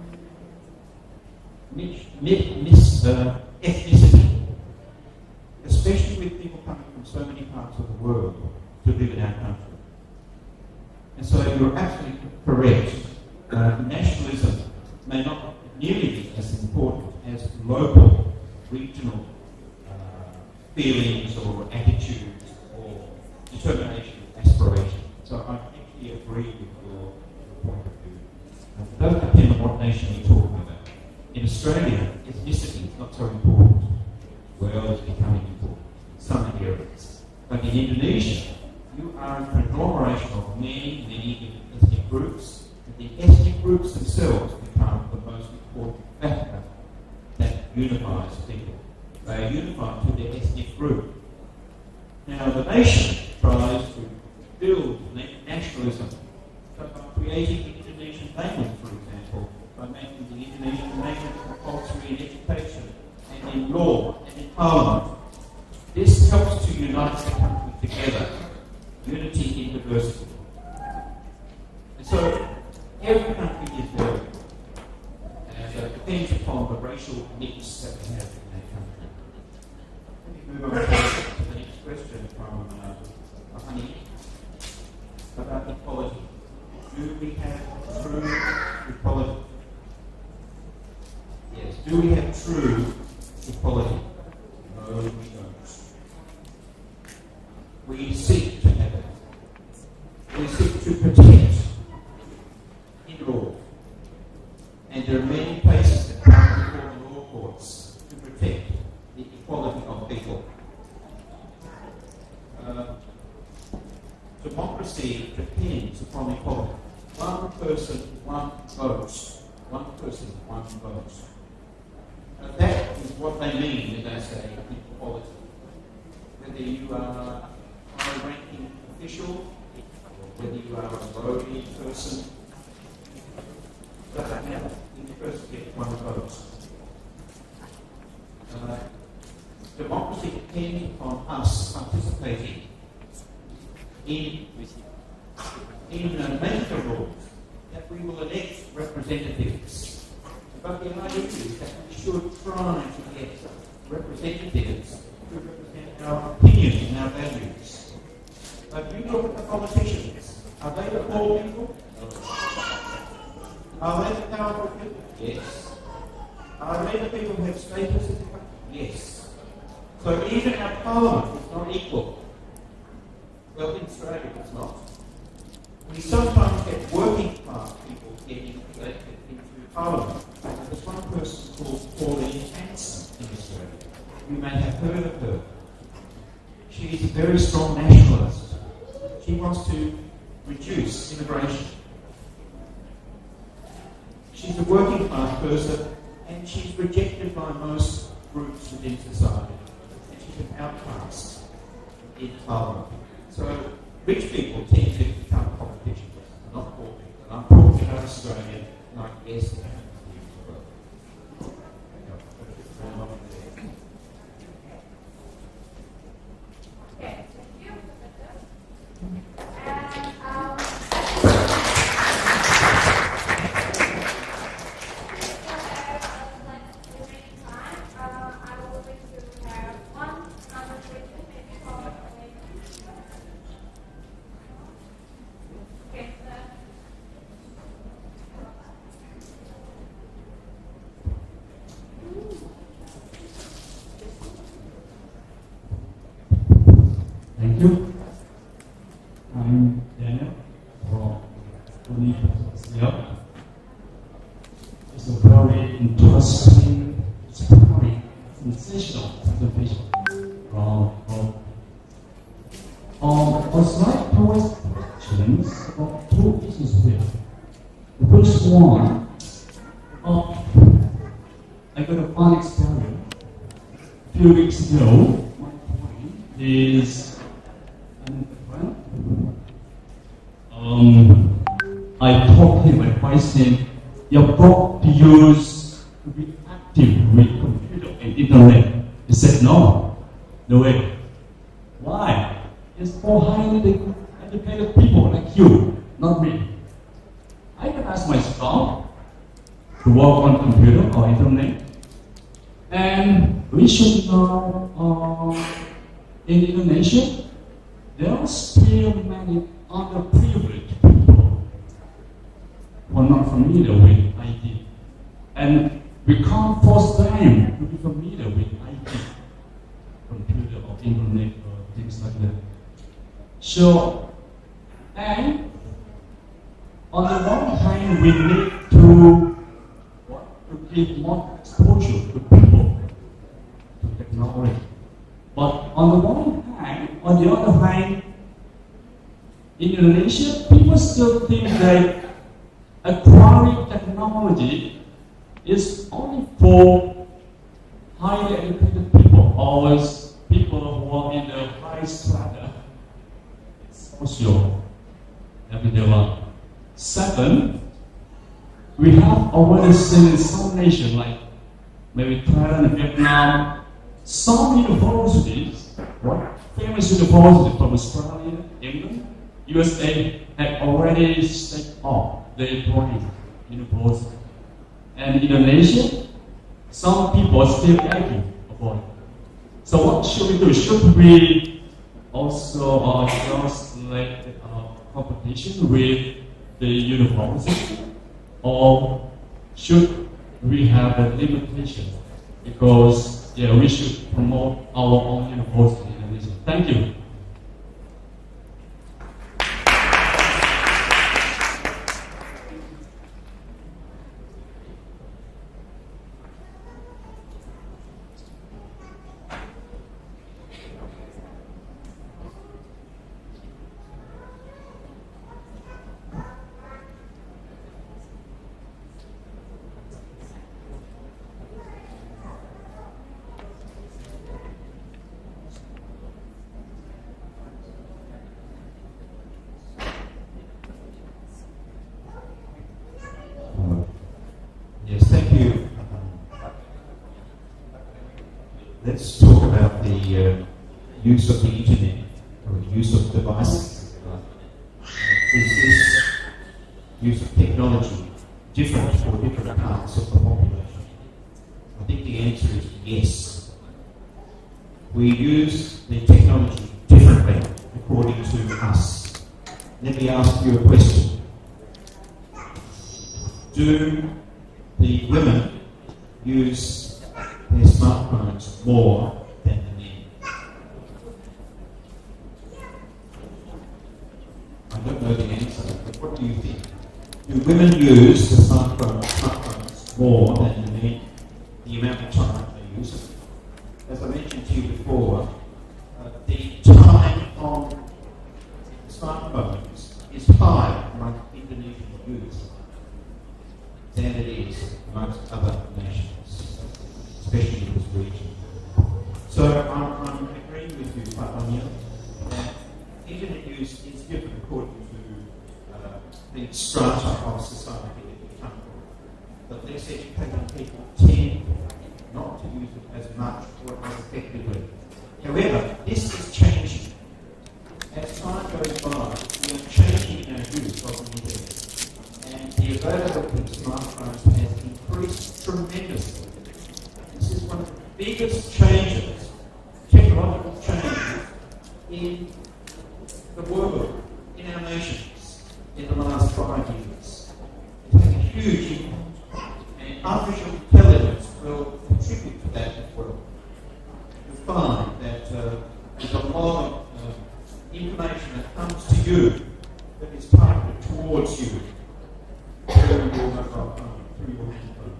Mixed ethnicity. Especially with people coming from so many parts of the world to live in our country. And so you're absolutely correct. Nationalism may not nearly be as important as local, regional feelings or attitudes or determination, aspiration. So I actually agree with your point of view. It does depend on what nation you're talking about. In Australia, ethnicity is not so important. Well, it's becoming important in some areas. But in Indonesia, you are a conglomeration of many ethnic groups, and the ethnic groups themselves become the most important factor that unifies people. They are unified to their ethnic group. Now, the nation tries to build nationalism by creating the Indonesian language, for example, by making the Indonesian language compulsory in education and in law and in parliament. This helps to unite the country together. Unity in diversity. And so, every country is variable. And it depends upon the racial mix that we have in that country. Let me move on to the next question from Honey about equality. Do we have true equality? Yes. Do we have true equality? No, we don't. We seek to have it. We seek to protect in law. And there are many places that come before the law courts to protect the equality of people. Democracy depends upon equality. One person, one vote. One person, one vote. That is what they mean when they say equality. Whether you are a high-ranking official, whether you are a lowly person, doesn't matter. You first get one vote. Democracy depends upon us participating in making the rules that we will elect representatives. But the idea is that we should try to get representatives to represent our opinions and our values. But you look at the politicians. Are they the poor people? Are they the powerful people? Yes. Are they the people who have status in the country? Yes. So even our parliament is not equal. Well, in Australia it's not. We sometimes get working class people getting elected into parliament. There's one person called Pauline Hanson in Australia. You may have heard of her. She is a very strong nationalist. She wants to reduce immigration. She's a working class person and she's rejected by most groups within society. And she's an outcast in parliament. So rich people tend to become politicians, not poor people. And I'm talking about Australia, and I guess that happens here as well. Okay, thank you. Thank you. I'm Daniel from Internasional. It's a very interesting, very sensational presentation from a slight pose questions about two issues here. The first one, I got a fun experience a few weeks ago. My point is and a friend. I told him, I advised him, you're brought to use to be active with computer and internet. He said, no way. Why? It's for highly educated people like you, not me. I can ask my staff to work on computer or internet. And we should know in Indonesia, there are still many underprivileged people who are not familiar with IT. And we can't force them to be familiar with IT, computer or internet or things like that. So, and on the one hand, we need to give more exposure to people, to technology. But on the one hand, on the other hand, in Indonesia, people still think that acquiring technology is only for highly educated people, always people who are in the high strata, social, everyday life. Second, we have already seen in some nations like maybe Thailand and Vietnam, some universities, famous universities from Australia, England, USA have already stepped up their employees university. And in Indonesia, some people still argue about it. So what should we do? Should we also just let competition with the university? Or should we have a limitation? Because we should promote our own university in Indonesia. Thank you. Yes, thank you. Let's talk about the use of the internet, or the use of devices. Is this use of technology different for different parts of the population? I think the answer is yes. We use the technology differently according to us. Let me ask you a question. Do the women use their smartphones more than the men? I don't know the answer, but what do you think? Do women use the smartphones more than the men? The amount of time they use it? As I mentioned to you before, the time on smartphones is higher among Indonesian youth than it is amongst other nations, especially in this region. So I'm agreeing with you, Fatmania, that internet use is different according to the strata of society that you come from. But less educated people tend not to use it as much or as effectively. However, this is changing. As time goes by, we are changing our use of the internet. And the availability of smartphones has increased tremendously. This is one of the biggest changes, technological changes, in the world, in our nations, in the last 5 years. It's had a huge impact, and artificial intelligence will contribute to that as well. You'll find that there's a lot of information that comes to you that is targeted towards you through your mobile phone, through your handphone.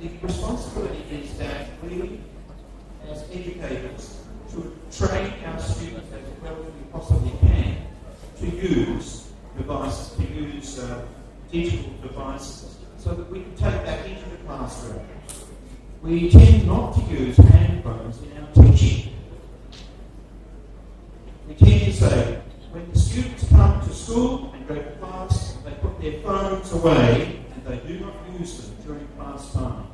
The responsibility is that we, as educators, should train our students as well as we possibly can to use devices, to use digital devices, so that we can take that into the classroom. We tend not to use handphones in our teaching. school and go to class, they put their phones away and they do not use them during class time.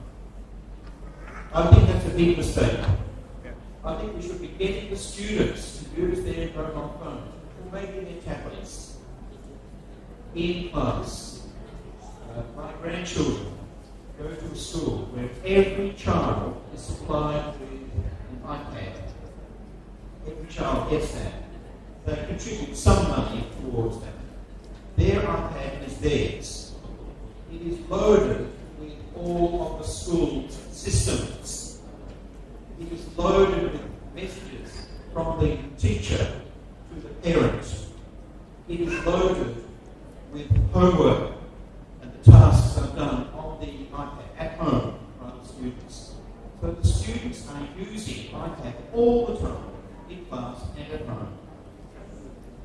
I think that's a big mistake. I think we should be getting the students to use their mobile phones or maybe their tablets in class. My grandchildren go to a school where every child is supplied with an iPad. Every child gets that. They contribute some money towards that. Their iPad is theirs. It is loaded with all of the school's systems. It is loaded with messages from the teacher to the parent. It is loaded with homework, and the tasks are done on the iPad at home by the students. So the students are using iPad all the time, in class and at home,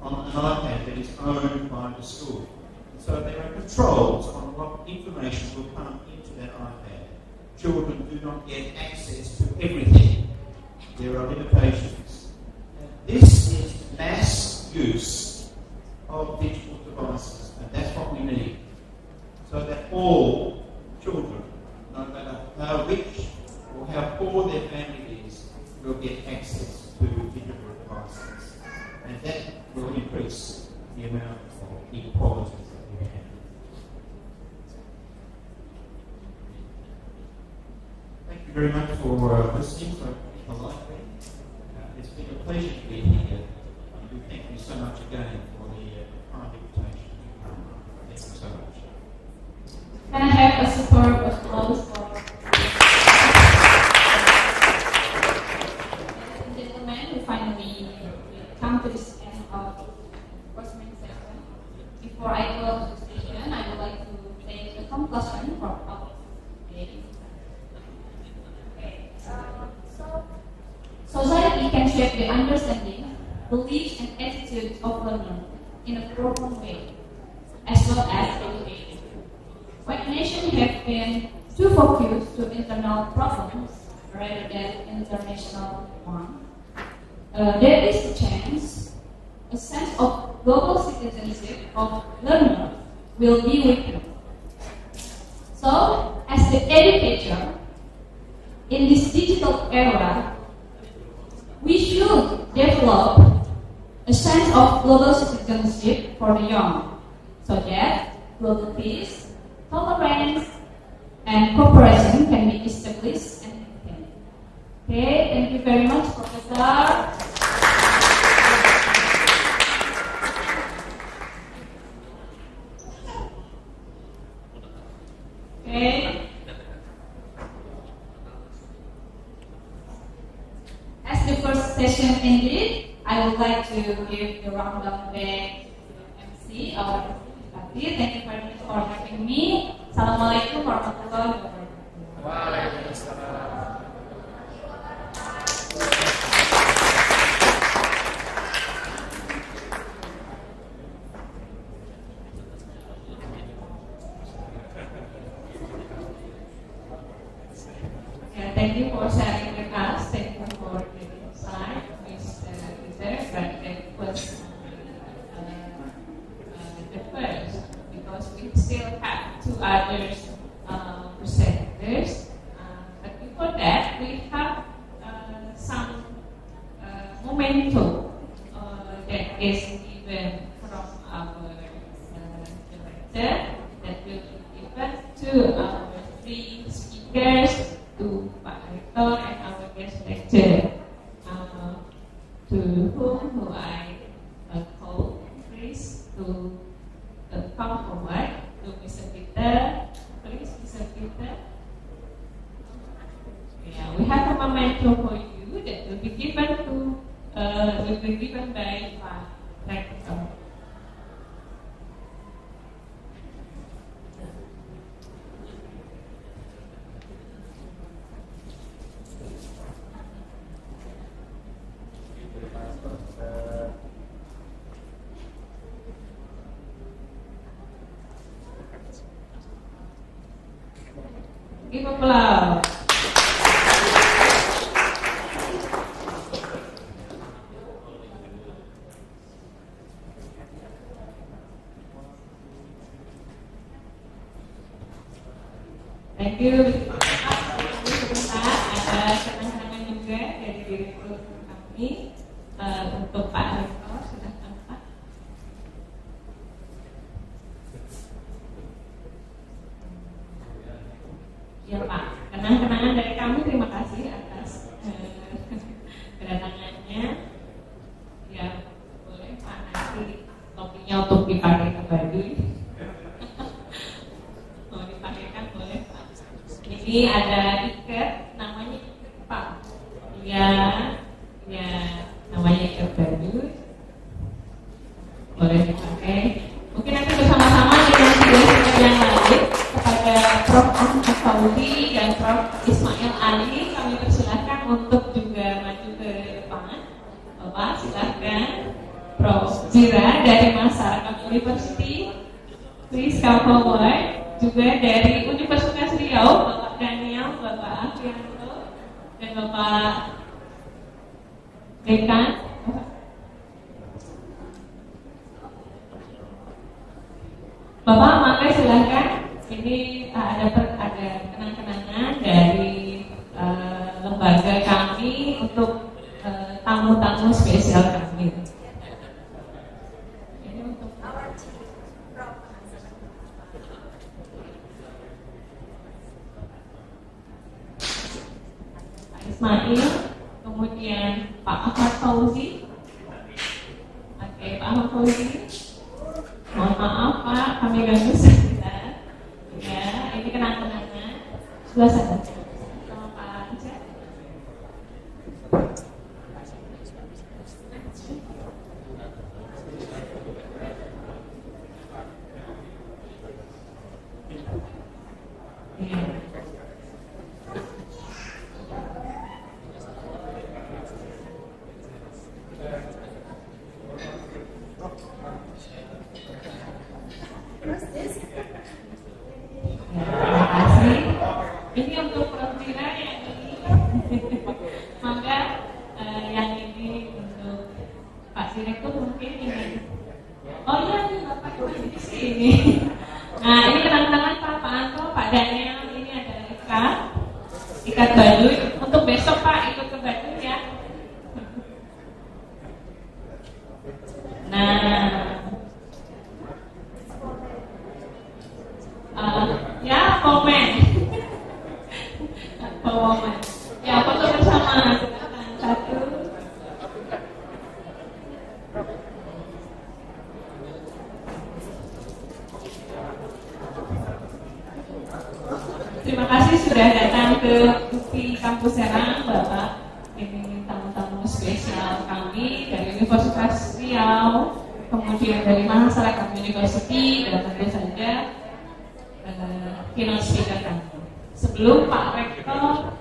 on an iPad that is owned by the school. So there are controls on what information will come into that iPad. Children do not get access to everything. There are limitations. And this is mass use of digital devices, and that's what we need. So that all children, no matter how rich or how poor their family is, will get access to digital devices. And that will increase the amount of inequality that we have. Thank you very much for listening so politely. It's been a pleasure to be here. We thank you so much again for the kind invitation. Thank you so much. Can I have a superb applause for ladies and gentlemen, we finally come to this end of first main session. Before I go to the session, I would like to take a conclusion from our today. Society can shape the understanding, beliefs, and attitudes of learners in a profound way, as well as education. When nations have been too focused to internal problems rather than international ones, there is a chance a sense of global citizenship of learners will be weakened. So, as the educator, in this digital era, we should develop a sense of global citizenship for the young, so that global peace, tolerance, and cooperation can be established and maintained. Okay, thank you very much, Professor. Okay. As the first session ended, I would like to give the round of back to the MC, our Bupati. Thank you very much for having me. Assalamualaikum warahmatullahi wabarakatuh. Waalaikumsalam. Thank you for sharing with us. Thank you for the insight, Mr. Peter. But that was the first, because we still have two others presenters. But before that, we have some momentum that is given from our director that will be given to our three speakers, to Pak Rector and our guest lecturer, to whom I call Chris to come forward, to Mr. Peter. Please, Mr. Peter. Yeah, we have a memento for you that will be given by Pak Rector. Give applause. Thank you. Sebentar, ada kenang-kenangan juga dari direktur kami untuk Pak Rektor, silahkan Pak. Ya Pak, kenang-kenangan dari kami, terima kasih atas kedatangannya. Ya boleh Pak, nanti topinya untuk dipakai ke Baduy. Mau dipakaikan boleh Pak. Ini ada ikat, namanya Pak. Ya, namanya ikat Baduy. Boleh dipakai. Mungkin nanti bersama-sama dengan tugas yang lain kepada Prof. Ahmad Fauzi dan Prof. Ismail Ali, kami persilahkan untuk juga maju ke depan. Bapak silahkan. Prof. Jira dari Masyarakat University, please come forward. Juga dari Universitas Riau, Bapak Daniel, Bapak Afrianto, dan Bapak Dekan. Bapak, maka silahkan. Ini ada kenang-kenangan dari lembaga kami untuk tamu-tamu spesial kami. Ini untuk Pak Ismail, kemudian Pak Ahmad Fauzi. Oke, Pak Ahmad Fauzi. Mohon maaf Pak, kami ganggu sebentar. Ya, ini kenang-kenangan. Sebelah sana. Sama Pak Ica. Ya. Terima kasih. Ini untuk Prof. Jira yang ini. Maka yang ini untuk Pak Direktur mungkin ini. Oh iya, ini Bapak masih di sini. Nah, ini kenang-kenangan Pak Anto, Pak Daniel, ini ada ikat Baduy. Untuk besok Pak ikut ke Baduy ya. Nah, ya komen. Ya foto bersama. Satu. Terima kasih sudah datang ke UPI Kampus Serang, Bapak. Ini tamu-tamu spesial kami dari Universitas Riau, kemudian dari Masyarakat University, dan tentu saja keynote speaker kami. Sebelum Pak Rektor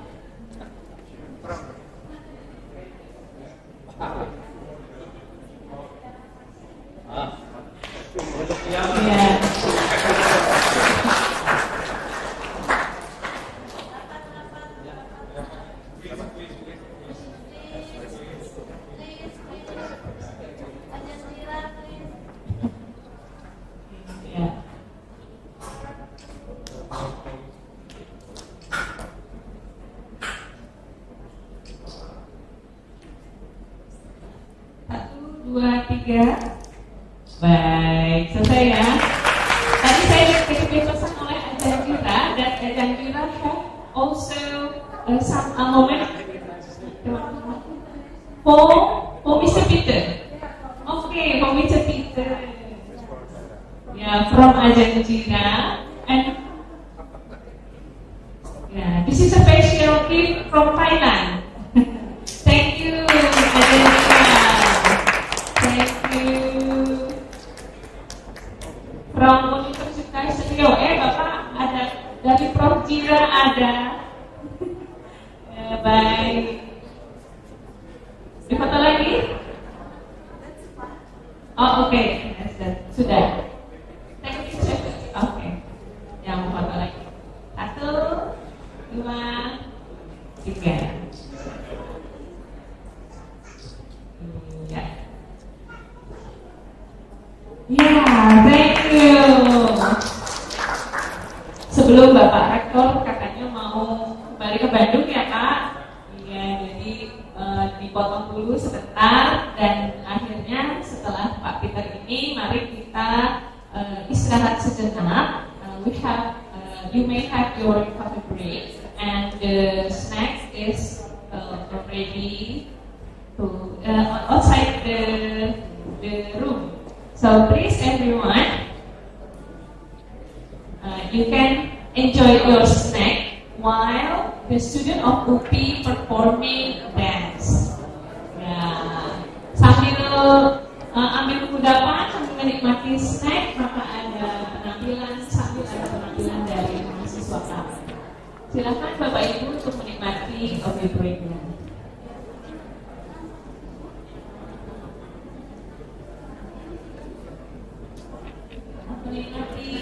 baik, selesai ya. Tadi saya dipesan oleh Ajan Jura, dan Ajan Jura have also some moment for Mr. Peter. Okay, for Mr. Peter. Yeah, from Ajan Jura, and yeah, this is a special gift from Thailand. Thank you, Ajan Jura. Thank you. From Universitas Riau, Bapak ada dari Prof. Jira ada. Baik. Difoto lagi? Oh oke, sudah. Thank you. Oke. Yang mau foto lagi. 1, 2, 3. Ya, thank you. Sebelum Bapak Rektor kata sebentar dan akhirnya setelah Pak Peter ini mari kita istirahat sejenak. You may have your coffee break and the snack is already to outside the room. So please everyone, you can enjoy your snack while the student of UPI performing dance. Ya, sambil ambil kudapan, sambil menikmati snack, maka ada penampilan dari mahasiswa kami. Silakan Bapak Ibu untuk menikmati coffee break-nya. Menikmati.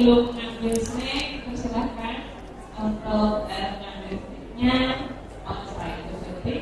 belum ngambil snack, persilahkan untuk ngambil snacknya. Setelah itu ketik.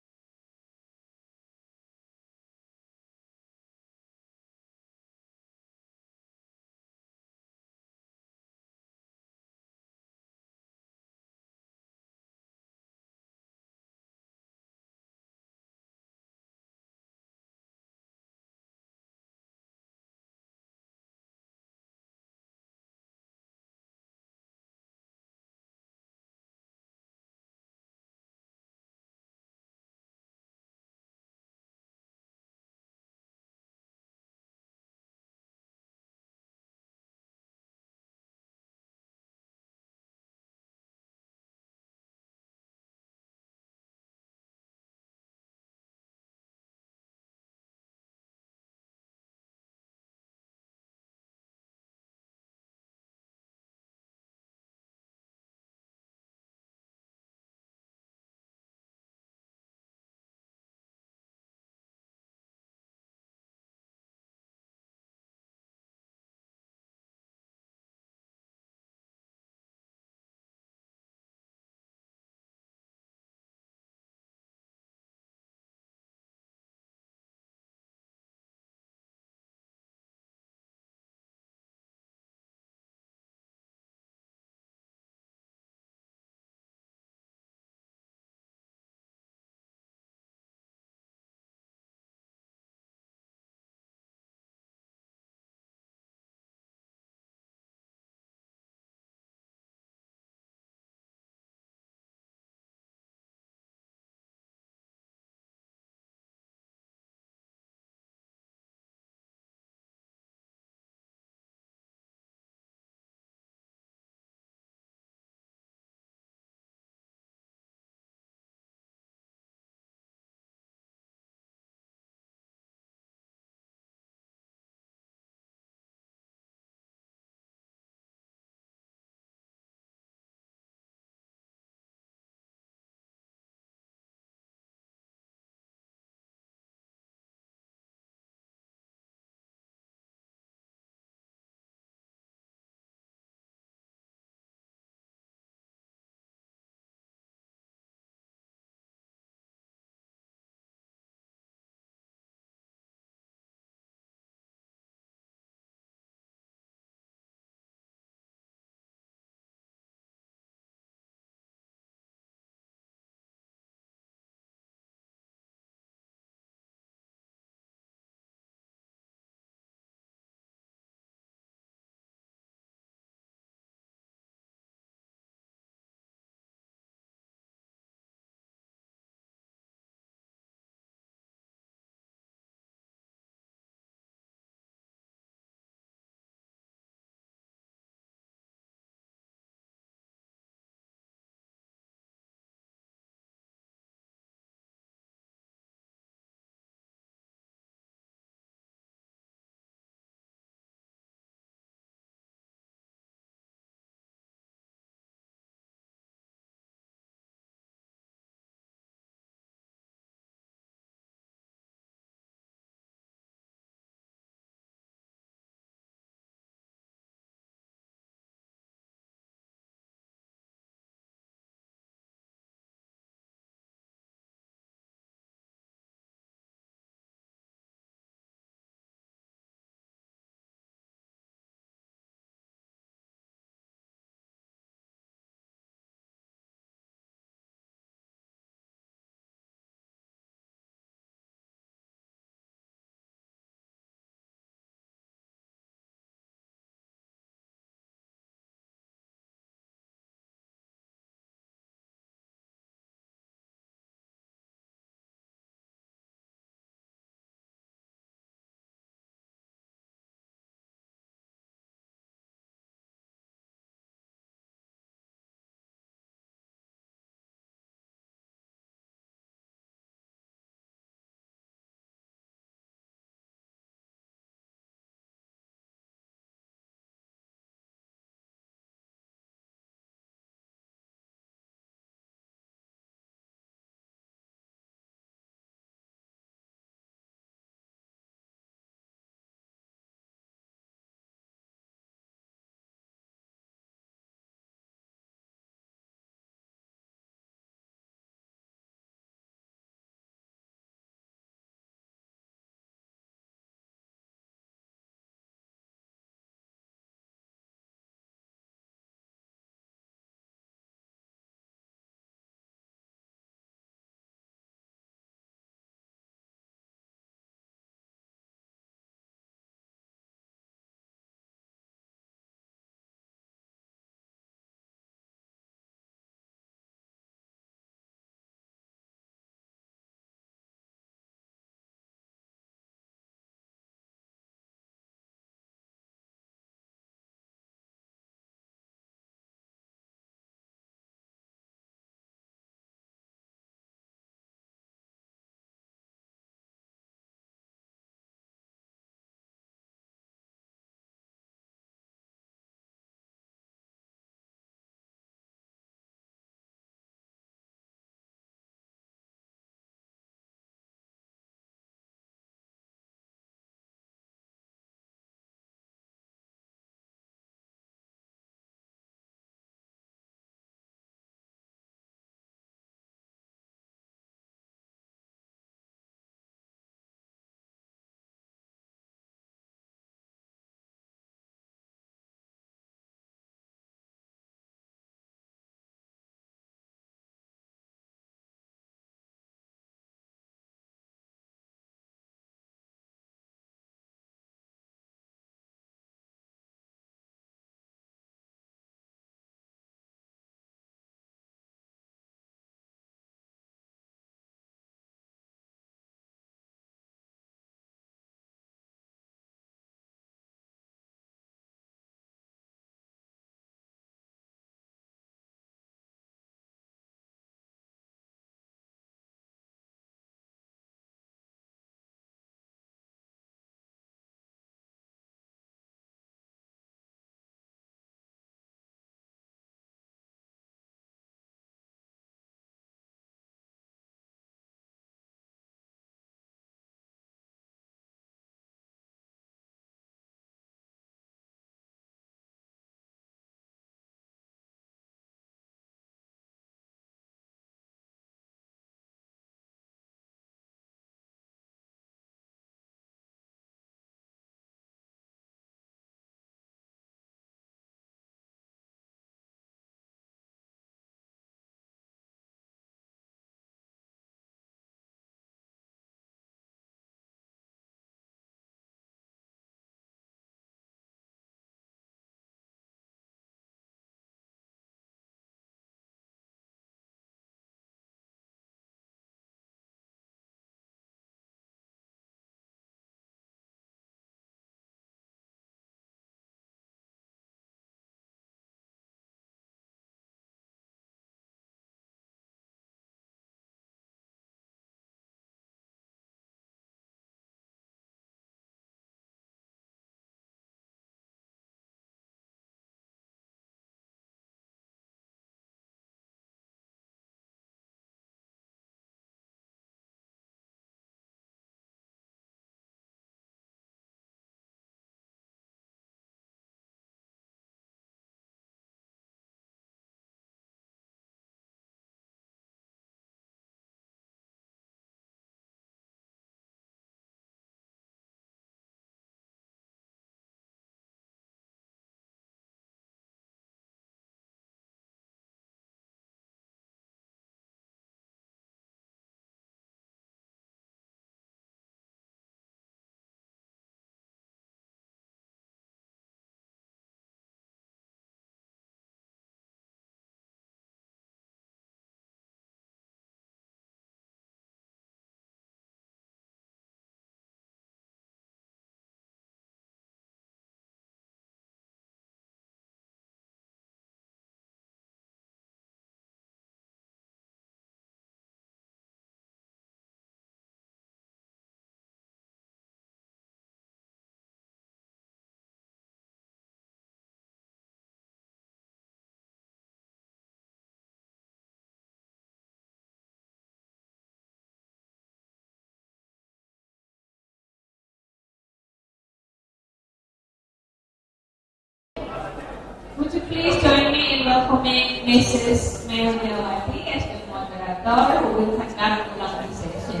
please join me in welcoming Mrs. Mary Delawati as the moderator who will conduct the launching session.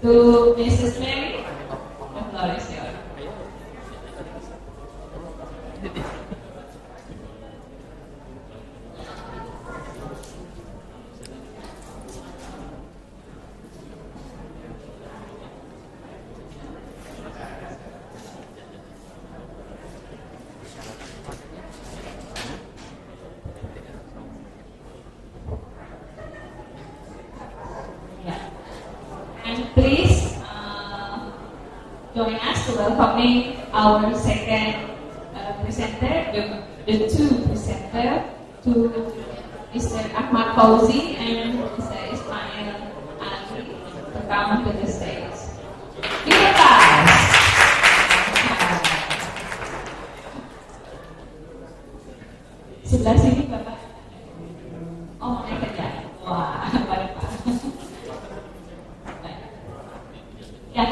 To Mrs. Mary, the floor is yours. Please join us to welcoming our second presenter, the two presenters, to Mr. Ahmad Fauzi and Mr. Ismail Ali to come to the stage. Give it us. Sebelah sini Bapak. Oh, naik kerja. Wah, baik Pak. Ya,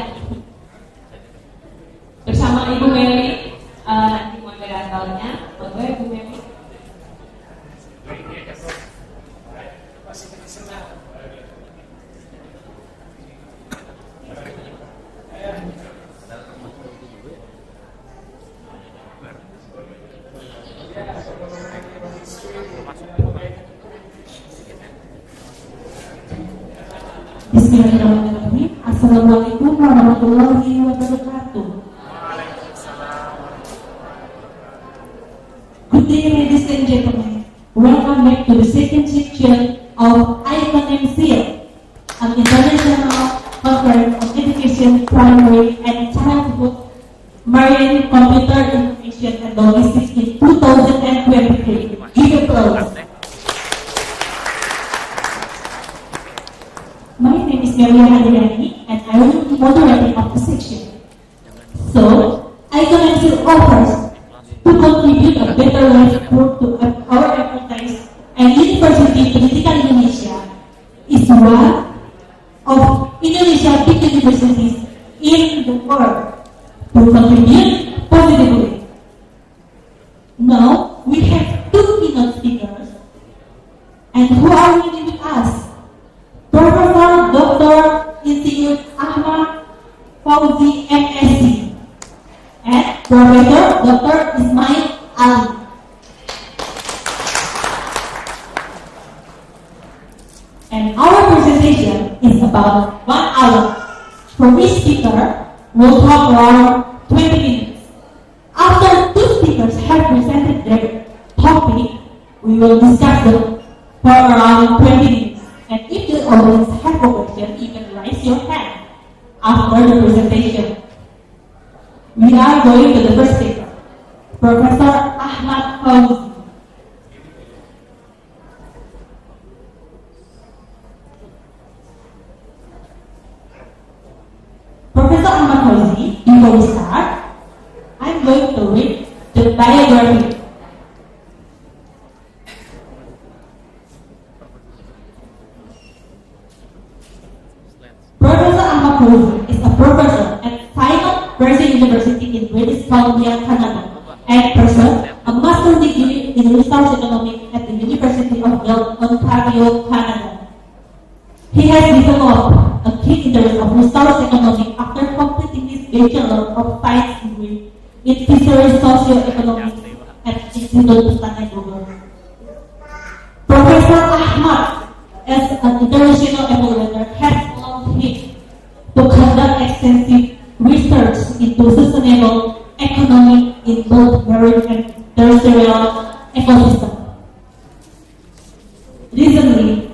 bersama Ibu Mary, nanti moderatornya, boleh Ibu Mary. Bismillahirrahmanirrahim. Assalamualaikum warahmatullahi wabarakatuh. Good day, ladies and gentlemen. Welcome back to the second section of I-CONEMCIL, an international conference on education, primary and childhood, marine, computer information and logistics in 2023. Give applause. My name is Maria Hadirani and I will be moderating of the section. So, I-CONEMCIL offers to contribute a better life to our expertise and University Pendidikan Indonesia is one of Indonesia's big universities in the world to contribute positively. Now, we have two keynote speakers, and who are really with us? Professor Dr. Insinyur Ahmad Fauzi MSc and Professor Dr. Ismail Ali. And our presentation is about 1 hour, for which speaker will talk around 20 minutes. After two speakers have presented their topic, we will discuss them for around 20 minutes. And if the audience have a question, you can raise your hand after the presentation. We are going to the first speaker, Professor Ahmad Fauzi. Professor Ahmad Fauzi, before we start, I'm going to read the biography. Professor Ahmad Fauzi is a professor at Simon Fraser University in British Columbia, Canada, and pursued a master's degree in resource economics at the University of Ontario, Canada. He has developed a keen interest of resource economics after completing his Bachelor of Science degree in Fisheries Socio-Economics at Institut Pertanian Bogor. Professor Ahmad, as an international evaluator, has allowed him to conduct extensive research into sustainable economy in both marine and terrestrial ecosystems. Recently,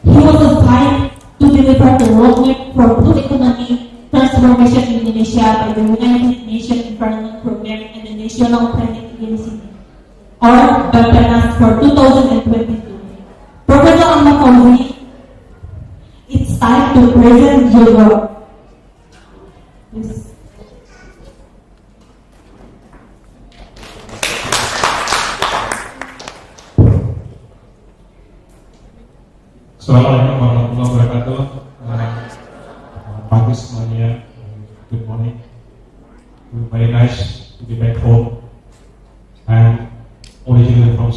he was assigned to deliver the roadmap for blue economy transformation in Indonesia by the United Nations Environment Program and the National Planning Agency, or BAPENAS, for 2022. Professor Ahmad Fauzi, it's time to present your work. Please. Assalamualaikum warahmatullahi wabarakatuh. Pagi semuanya. Good morning. Very nice to be back home. I'm originally from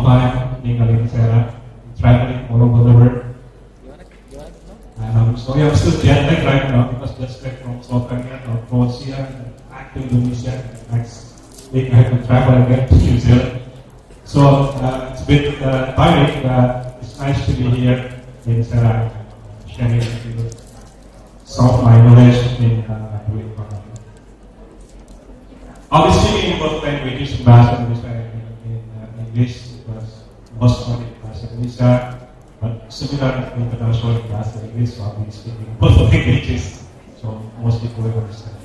time tinggal in Serang, traveling all over the world. And I'm sorry, I'm still jet lagged right now because just back from Slovenia or Croatia and back to Indonesia. Next week I have to travel again to New Zealand. So it's a bit tiring, but it's nice to be here in Serang, sharing some of my knowledge in doing economy. I'll be speaking in both languages, Bahasa Indonesia and in English, because most of it Bahasa Indonesia, but similar international Bahasa English, so I'll be speaking both languages, so most people will understand.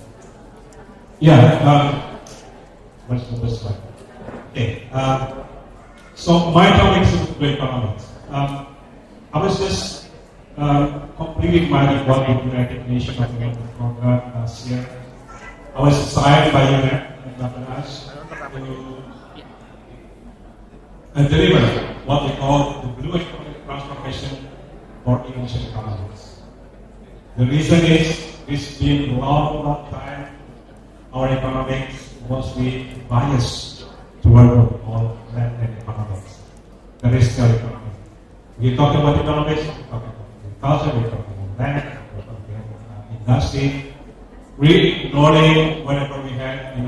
Yeah, what's the first slide? Okay, so my topic is economics. I was just completing my report with United Nations Development Program last year. I was assigned by UNEP and Kampus to deliver what we call the blue economic transformation for Indonesian economies. The reason is it's been a long time our economics mostly biased toward what we call land and economics. The retail economy. We're talking about economics, we're talking about agriculture, we're talking about land, we're talking about industry. Really ignoring whatever we had in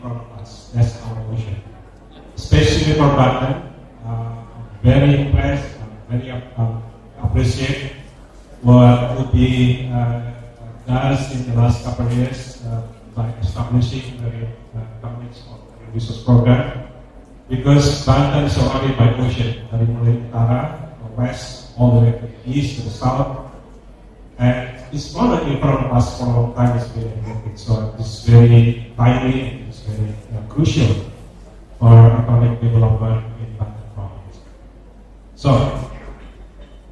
front of us. That's our vision. Especially for Banten, very impressed, very appreciate what UPI does in the last couple of years by establishing the economics of the resource program. Because Banten is surrounded by ocean, dari mulai utara, west, all the way to the east, to the south. And this product in front of us for a long time is very important. So it's very timely, it's very crucial for economic development in Banten province. So,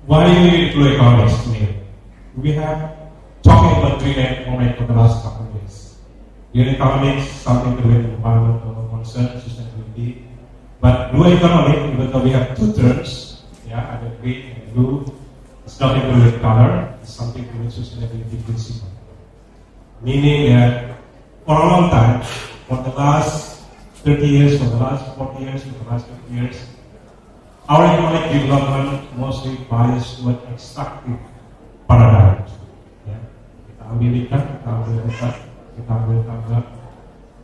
why do we need blue economics today? We have talking about green economics for the last couple of years. Green economics, something to do with environmental concern, sustainability. But blue economic, even though we have two terms, yeah, either green and blue, it's nothing to do with color, it's something to do with sustainability principle. Meaning that for a long time, for the last 30 years, for the last 40 years, for the last 50 years, our economic development mostly biased toward extractive paradigm. Yeah. Kita ambil ikan, kita ambil ikan, kita ambil tambak.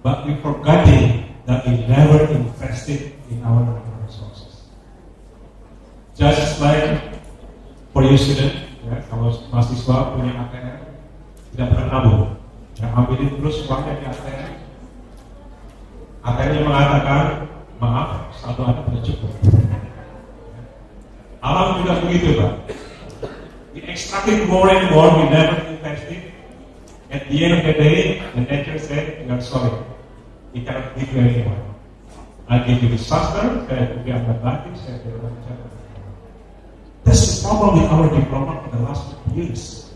But we forgetting that we never invested in our natural resources. Just like for you student, ya, kalau mahasiswa punya ATM tidak pernah nabung, ya, ambilin terus uangnya di ATM. ATM-nya mengatakan, maaf, satu ada tidak cukup. Alam juga begitu, Pak. We extracted more and more, we never invested. At the end of the day, the nature said, we are sorry, we cannot give you anymore. I give you disaster, saya diambil lagi, saya diambil. That's the problem with our development in the last 50 years.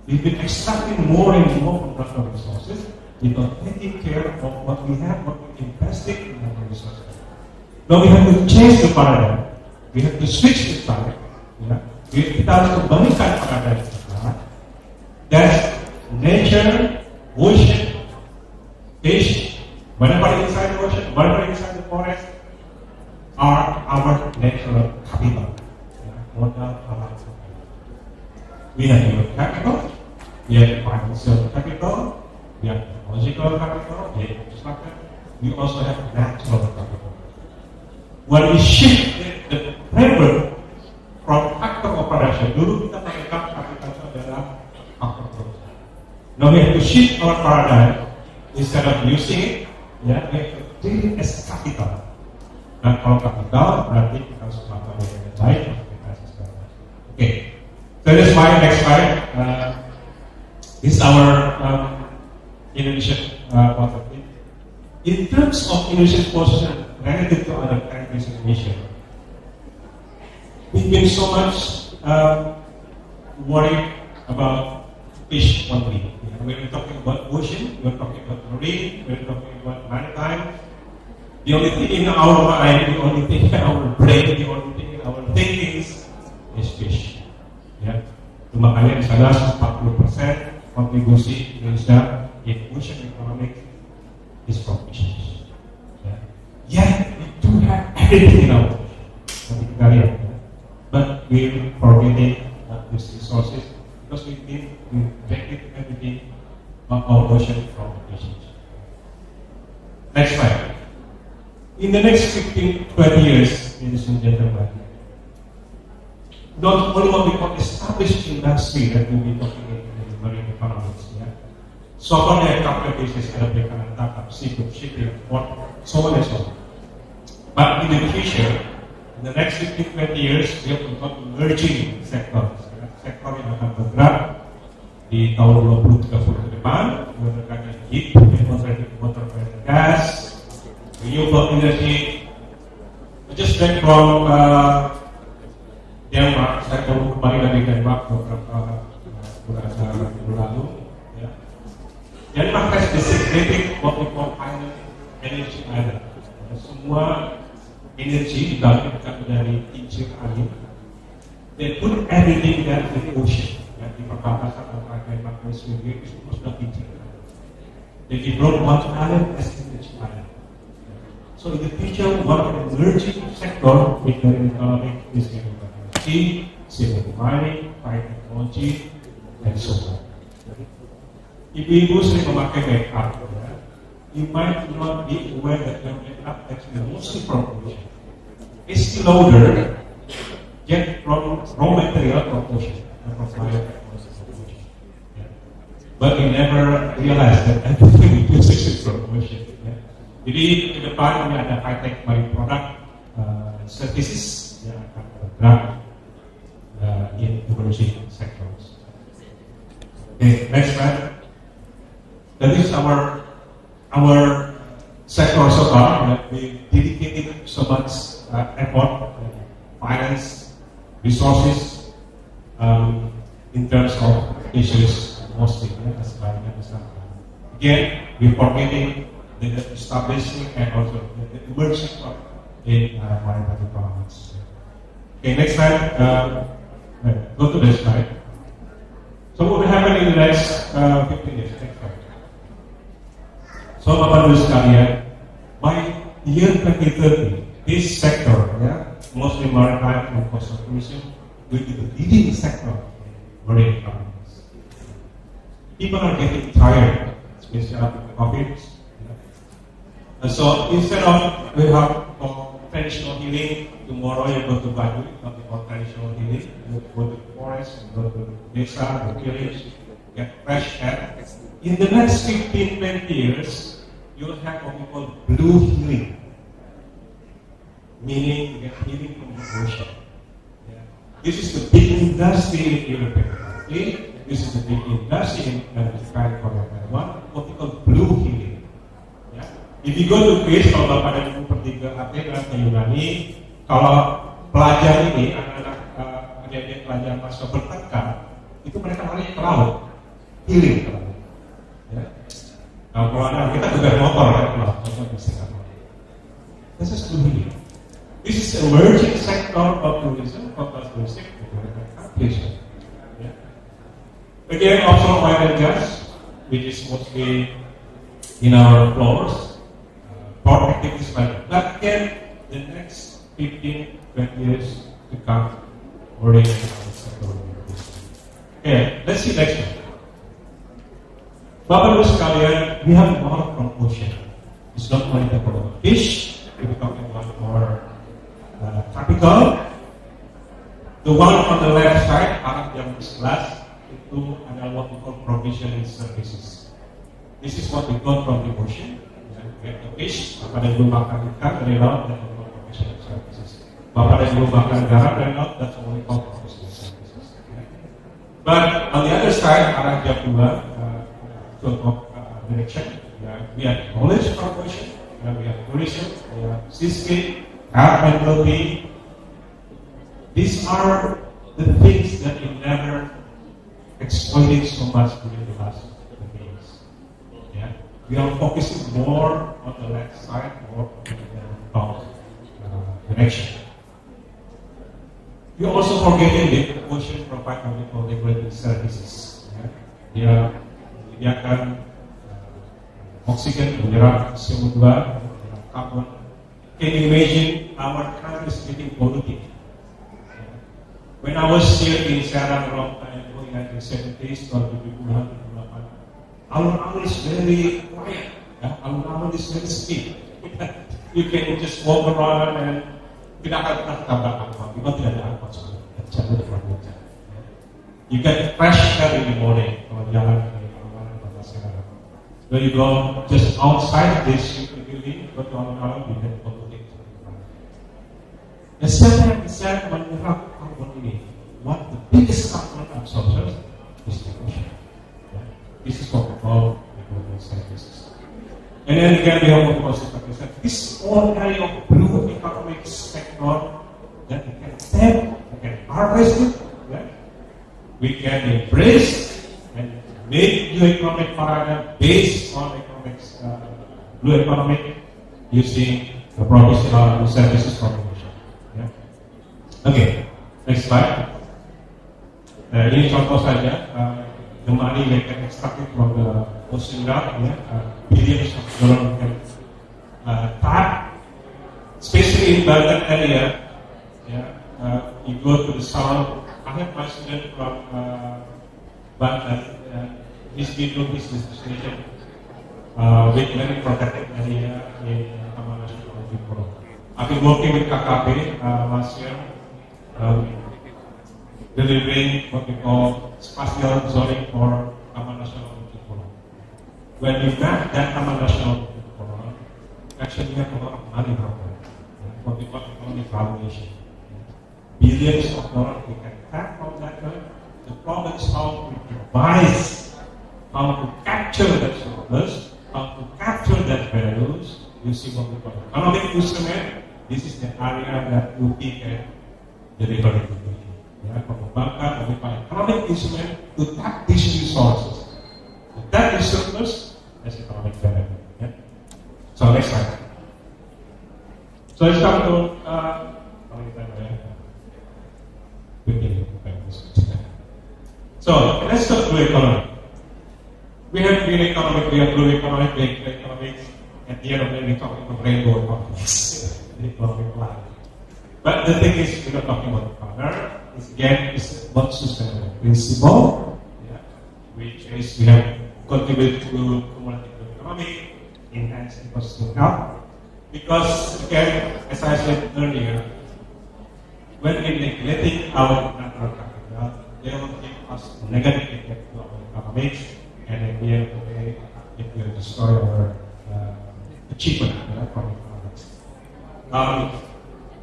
We've been extracting more and more from natural resources without taking care of what we have, what we invested in natural resources. Now we have to change the paradigm. We have to switch the paradigm. Yeah? Kita harus kembalikan paradigm kita. That nature, ocean, fish, whenever inside the ocean, whenever inside the forest, are our natural capital. Modal alam. We have human capital, we have financial capital, we have technological capital, we have infrastructure, we also have natural capital. When we shift the framework from factor operation, dulu kita menganggap capital itu adalah faktor produksi. Now we have to shift our paradigm, instead of using it, yeah, we have to treat it as capital. Dan kalau capital berarti kita harus melakukan dengan baik. Okay, so this is my next slide. This is our Indonesian water. In terms of Indonesian position relative to other countries in Asia, we've been so much worried about fish only. We're talking about ocean, we're talking about marine, we're talking about maritime. The only thing in our mind, the only thing in our brain, the only thing in our thinking is fish. Ya, makanya di sana 40% kontribusi Indonesia in ocean economic is from fish. Yeah, we do have everything in our area. But we forgetting these resources because we need to benefit everything of our ocean from the ocean. Next slide. In the next 15, 20 years, ladies and gentlemen, not only what we call established industry that we'll be talking in the marine economics, so on the capital basis, ada perikanan tangkap, seafood, shipping, port, so on and so on. But in the future, in the next 15, 20 years, we have got emerging sectors. Sektor yang akan bergerak di tahun 2030 ke depan, menggunakan heat, water, gas, renewable energy. I just back from Denmark. Saya baru kembali dari Denmark beberapa bulan lalu. Ya. Denmark has designated what we call island energy island. Semua energi didapatkan dari kincir angin. They put everything there in the ocean. Ya, di perbatasan antara Denmark dan Sweden itu sudah kincir. They develop one island as energy island. So in the future, one of the emerging sector in the economic is energy, civil mining, technology, and so on. Ibu-ibu sering memakai makeup. You might not be aware that your makeup actually mostly from ocean. It's loader get from raw material from ocean, from fire from ocean. But we never realize that everything we use is from ocean. Jadi ke depan ini ada high-tech marine product services yang akan bergerak in emerging sectors. Okay, next slide. That is our sector so far. We dedicated so much effort, finance, resources in terms of issues mostly as again, we're forgetting the establishing and also the emerging in maritime economics. Okay, next slide. Go to this slide. So what will happen in the next 15 years? Next slide. So, Bapak Ibu sekalian, by year 2030, this sector, mostly maritime and coastal tourism, will be the leading sector in marine economics. People are getting tired, especially after COVID. And so instead of we have traditional healing, tomorrow you go to Badu, not traditional healing, you go to the forest, you go to the desa, the village, get fresh air. In the next 15, 20 years, you'll have what we call blue healing, meaning you get healing from the ocean. This is the big industry in European country. This is the big industry in Japan, Korea, Taiwan, what we call blue healing. If you go to Greece, kalau Bapak dan Ibu pergi ke Athena, ke Yunani, kalau pelajar ini, anak-anak adik-adik pelajar mahasiswa bertekad, itu mereka lari ke laut, healing. Ya. Nah, kalau anak kita juga motor ya, ke laut, this is blue healing. This is emerging sector of tourism, coastal tourism, application. Yeah. Again, offshore oil and gas, which is mostly in our floors. Port activities like that. Again, the next 15, 20 years to come, already in our sector. Okay, let's see next one. Bapak Ibu sekalian, we have a lot from ocean. It's not only about fish, we're talking about more capital. The one on the left side, arah yang sebelah, itu adalah what we call provisioning services. This is what we got from the ocean. Get the fish, Bapak dan Ibu makan ikan dari laut dan provisioning services. Bapak dan Ibu makan garam dari laut, that's what we call provisioning services. But on the other side, arah jam 2, direction, we have knowledge from ocean, we have tourism, we have seascape, carpentry. These are the things that we never exploited so much during the last decades. Yeah? We are focusing more on the left side, more on the south direction. We are also forgetting the ocean provide for regulated services. Yeah? Dia akan oksigen, menyerap CO2, menyerap karbon, can you imagine our country is getting polluted? When I was here in Serang around 1970s or 2008, alun-alun is very quiet. Alun-alun is very still. You can just walk around and tidak akan pernah tabrak angkot. Because tidak ada angkot sebenarnya. You get fresh air in the morning kalau jalan dari alun-alun ke Serang. When you go just outside this building, go to alun-alun, you get polluted. Dan siapa yang bisa menyerap karbon ini? What the biggest carbon absorber is the ocean. This is what we call ecological services. And then again, we have of course this whole area of blue economic sector that we can tap, we can harvest it, we can embrace and make new economic paradigm based on economics, blue economic using the professional services combination. Okay, next slide. Ini contoh saja, the money we can extract it from the ocean ground, billions of dollars we can tap, especially in Banten area. You go to the south. I have my student from Banten, he's been doing his destination with very protected area in Internasional. I've been working with KKP last year, delivering what we call spatial zoning for Internasional. When we map that Internasional, actually we have a lot of money from that, what we call economic valuation. Billions of dollars we can tap from that. The problem is how to devise, how to capture that surplus, how to capture that values using what we call economic instrument. This is the area that UP can deliver it. From the bank, we call economic instrument to tap these resources. So that is surplus as economic value. So next slide. So let's come to so let's talk blue economy. We have green economic, we have blue economic, we have economics. At the end of the day, we're talking about rainbow economics, the economic life. But the thing is, we're not talking about the color. It's again, it's about sustainable principle, which is we have contributed to cumulative economy, enhance ecosystem health. Because again, as I said earlier, when we're neglecting our natural capital, they will give us negative effect to our economics, and at the end of the day, it will destroy our achievement from economics.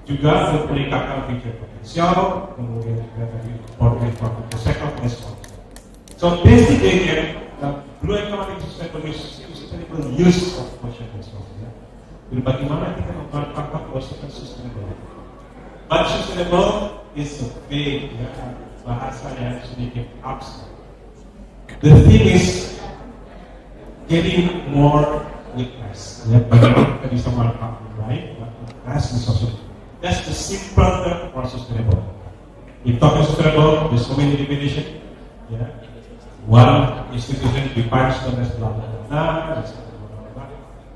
Juga untuk meningkatkan future potensial, kemudian juga tadi for the sector response. So basically, blue economic sustainable use of ocean resources. Bagaimana kita memanfaatkan ocean sustainable? But sustainable is a vague bahasa yang sedikit abstrak. The thing is getting more with less. Bagaimana kita bisa memanfaatkan baik, less resources. That's the simple term for sustainable. If talking sustainable, there's so many definitions. One institution defines them as blah blah blah.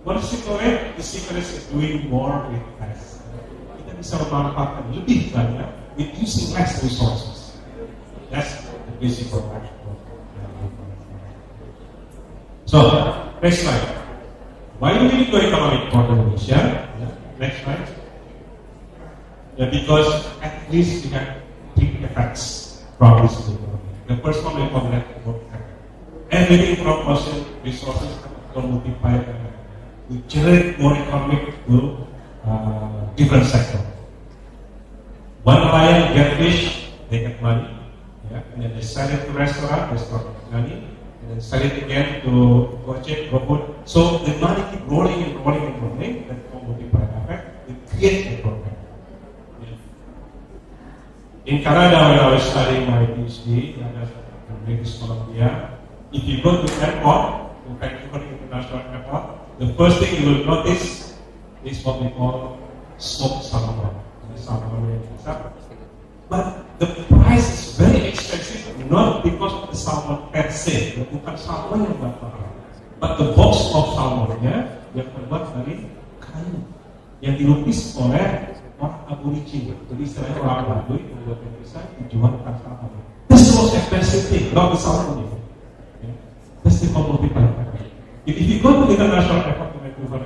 What is secret? The secret is doing more with less. Kita bisa memanfaatkan lebih banyak with using less resources. That's the basic for action. So, next slide. Why do we need to economic for Indonesia? Next slide. Because at least we have three effects from this economy. The first one we call network effect. Everything from ocean resources will multiply to generate more economic to different sector. One buyer get fish, they get money, and then they sell it to restaurant get money, and then sell it again to Gojek, GoFood. So the money keep rolling and rolling and rolling. That will multiply effect. It creates a problem. In Canada, when I was studying my PhD in British Columbia, if you go to airport, to Vancouver International Airport, the first thing you will notice is what we call smoked salmon. But the price is very expensive, not because of the salmon per se, bukan salmon yang mahal, but the box of salmon, yang terbuat dari kayu. yang dilukis oleh orang aborigin, jadi istilahnya orang Baduy membuat lukisan dijual ke masyarakat. This is the most expensive thing, not the salmon. That's the common people. If you go to the International Airport to Vancouver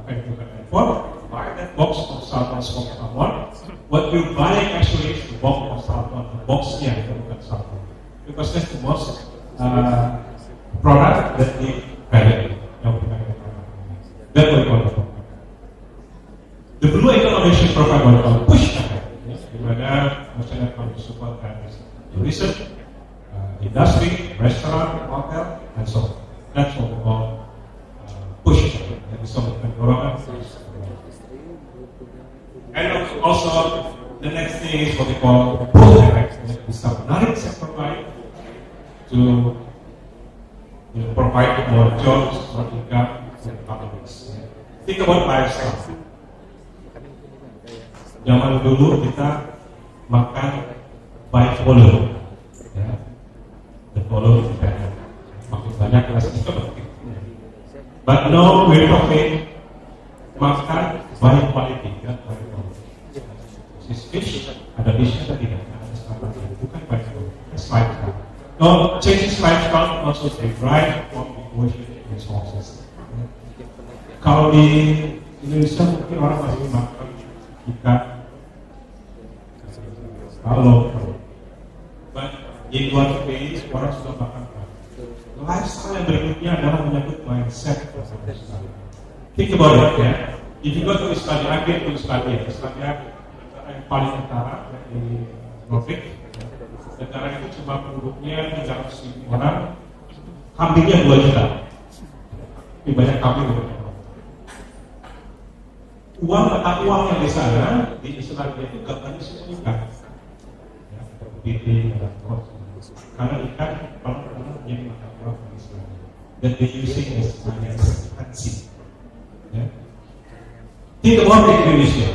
Airport, buy that box of salmon from someone. What you're buying actually is the box of salmon, the box yang bukan salmon, because that's the most product that they value. That's what we call it. The Blue Economic Program what we call push di mana masyarakat support tourism, industry, restaurant, hotel, and so on. That's what we call push. Jadi sobat dorongan. And also the next thing is what we call pull effect. Bisa menarik sektor lain to provide more jobs, more income to the families. Think about lifestyle. Zaman dulu kita makan by volume, ya. The volume makin banyak rasanya makin. But now we're talking makan by quality, ya. Fish, ada fish ada tidak, ada standar, bukan by volume. That's lifestyle. No, changing lifestyle also derive from the ocean resources. Kalau di Indonesia mungkin orang masih makan ikan. Kalau, but in one way orang sudah makan. Lifestyle yang berikutnya adalah menyangkut mindset. Think about it, ya. If you go to Islandia, I've been to Islandia. Islandia yang paling utara di Nordic. Negara itu cuma penduduknya 300.000 orang, kambingnya 2 juta. Lebih banyak kambing. Mata uang yang di sana di Islandia itu gambarnya ikan. Karena ikan paling menjadi mata uang di Islandia. Dan they using as currency. Think about Indonesia.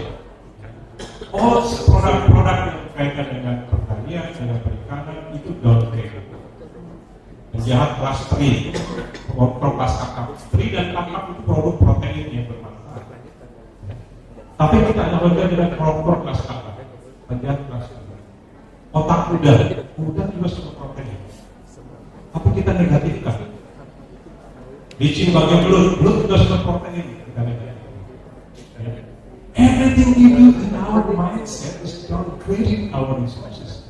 All produk-produk yang berkaitan dengan pertanian, dengan perikanan itu downgrade. Penjahat kelas 3, kelas kakap 3 dan kakap itu produk protein yang bermanfaat. Tapi kita analogikan dengan produk kelas kakap, penjahat kelas 3. Otak udang juga semua protein. Tapi kita negatifkan. Licin bagian belut juga semua protein. Kita negatifkan. Everything we do in our mindset is downgrading our resources.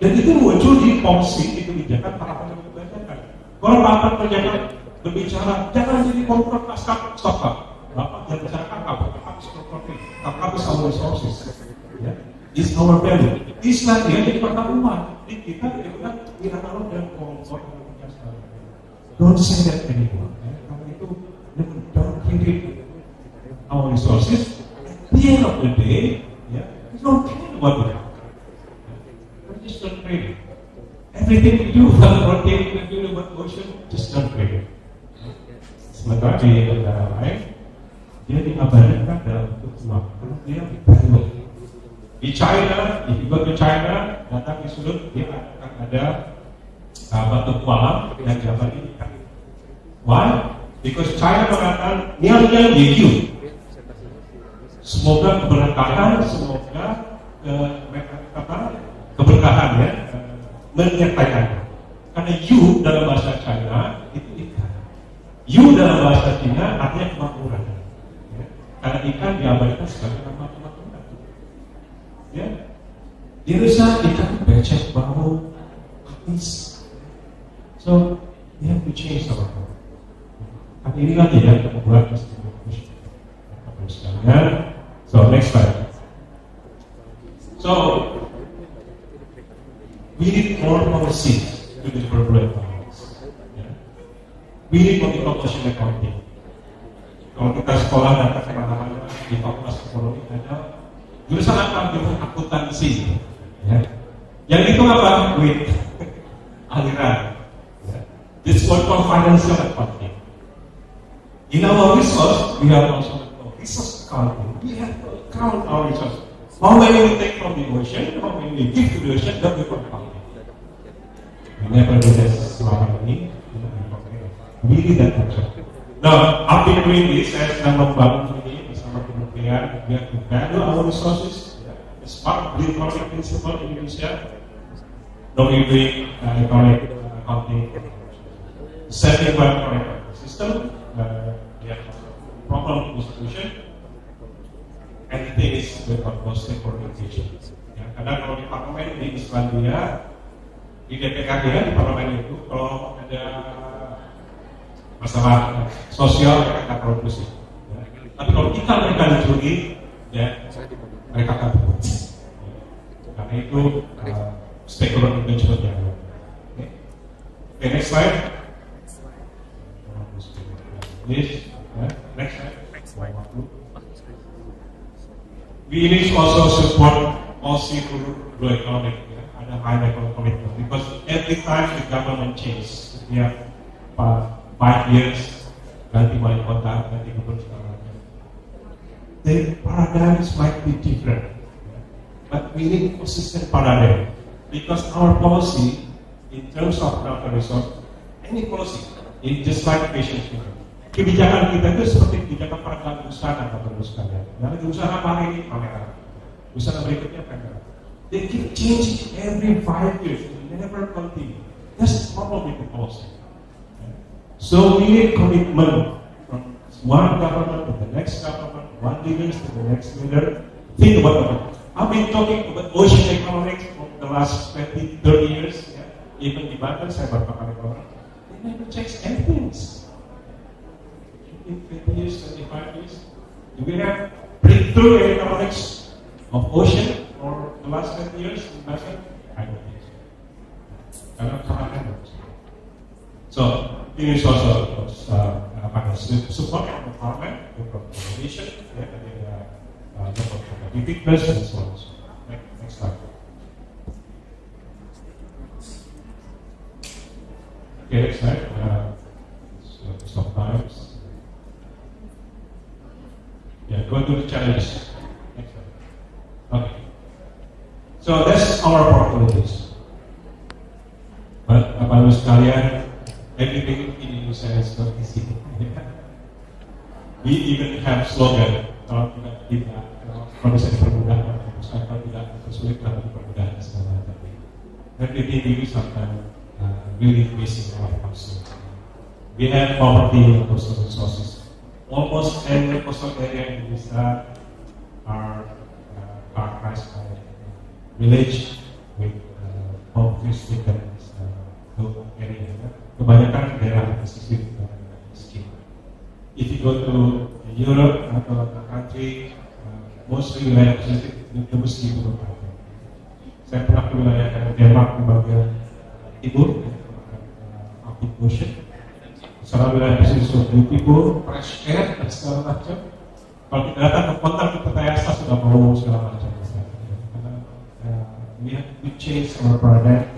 Dan itu muncul di policy, di kebijakan para penegak kebijakan. Kalau Bapak penjabat berbicara, jangan jadi koruptor pasca stop Pak. Bapak jangan bicara kakap harus protein. Kakap is our resources. Is our value. Islamnya jadi mata uang. Di kita kan Iran dan koruptor. Don't say that anymore. Karena itu downgrading our resources. At the end of the day, we don't care about it. We just don't trade. Everything we do about rotating and doing about ocean, just don't trade. Sementara di negara lain, dia diabadikan dalam bentuk uang. Karena dia valuable. Di China, if you go to China, datang di sudut dia akan ada batu kuala yang diabadi ikan. Why? Because China mengatakan niang-niang yeyu. Semoga keberkahan, semoga keberkahan ya menyertaikan. Karena yu dalam bahasa China itu ikan. Yu dalam bahasa Cina artinya kemakmuran. Ya. Karena ikan diabadikan sebagai nama kemakmuran. Ya. Di Indonesia ikan becek, bau, habis. So we have to change our life. Tapi ini lagi ya kita membuat sekalian. So next slide. So we need more policy to the corporate finance. We need multi-function accounting. Kalau kita sekolah dan kemana-mana di fakultas ekonomi ada jurusan apa? Akuntansi. Yang itu apa? Duit, aliran. This is what called financial accounting. In our resource, we have also resource accounting. We have to count our resources. How many we take from the ocean, how many we give to the ocean, that we can count. We never do this selama ini. We need that action. Now, I've been doing this as membangun ini Korea, we have to value our resources. As part of the economic principle in Indonesia, don't doing economic accounting, setting up economic system, we have problem distribution, anything is without costing for education. Ya, karena kalau di parlemen di Islandia, di DPRD di parlemen itu, kalau ada masalah sosial mereka produksi. Ya. Tapi kalau kita mereka dicuri, ya mereka akan berbuat. Karena itu spekulan itu cepat jalan. Okay, next slide. This, next slide. We need to also support policy for blue economic, ada high level commitment, because every time the government changes, setiap 5 years ganti wali kota, ganti gubernur segala macam, the paradigms might be different, but we need consistent paradigm, because our policy in terms of natural resource, any policy, it's just like patient care. Kebijakan kita itu seperti kebijakan para usaha atau sekalian. Dari usaha hari ini pameran, usaha berikutnya pameran. They keep changing every 5 years. They never continue. That's the problem with the policy. So we need commitment from one government to the next government, one leader to the next leader. Think about it. I've been talking about ocean economics for the last 20, 30 years. Even di Banten saya berpakai ekonomi. They never change anything. In 20 years, 25 years, do we have breakthrough in economics of ocean for the last 20 years in Banten? I don't think so. Karena sangat enak. So, ini is also support of the parliament, the proposition, the competitiveness, and so on. Next slide. Okay, next slide. Stop times. Yeah, go to the challenges. Next slide. Okay. So that's our opportunities. But Bapak Ibu sekalian, everything in Indonesia is not easy. We even have slogan, kalau tidak bisa dipermudah, kalau tidak dipersulit, kalau dipermudah segala macam. Everything we sometimes really missing our concern. We have poverty and coastal resources. Almost every coastal area in Indonesia are characterized by village with poverty-stricken area. Kebanyakan daerah pesisir miskin. If you go to Europe atau other country, mostly wilayah pesisir itu mesti berubah. Saya pernah ke wilayah Denmark di bagian timur, Arctic Ocean. Secara wilayah pesisir beautiful, fresh air dan segala macam. Kalau kita datang ke kota kita terasa sudah bau segala macam. We have to change our paradigm.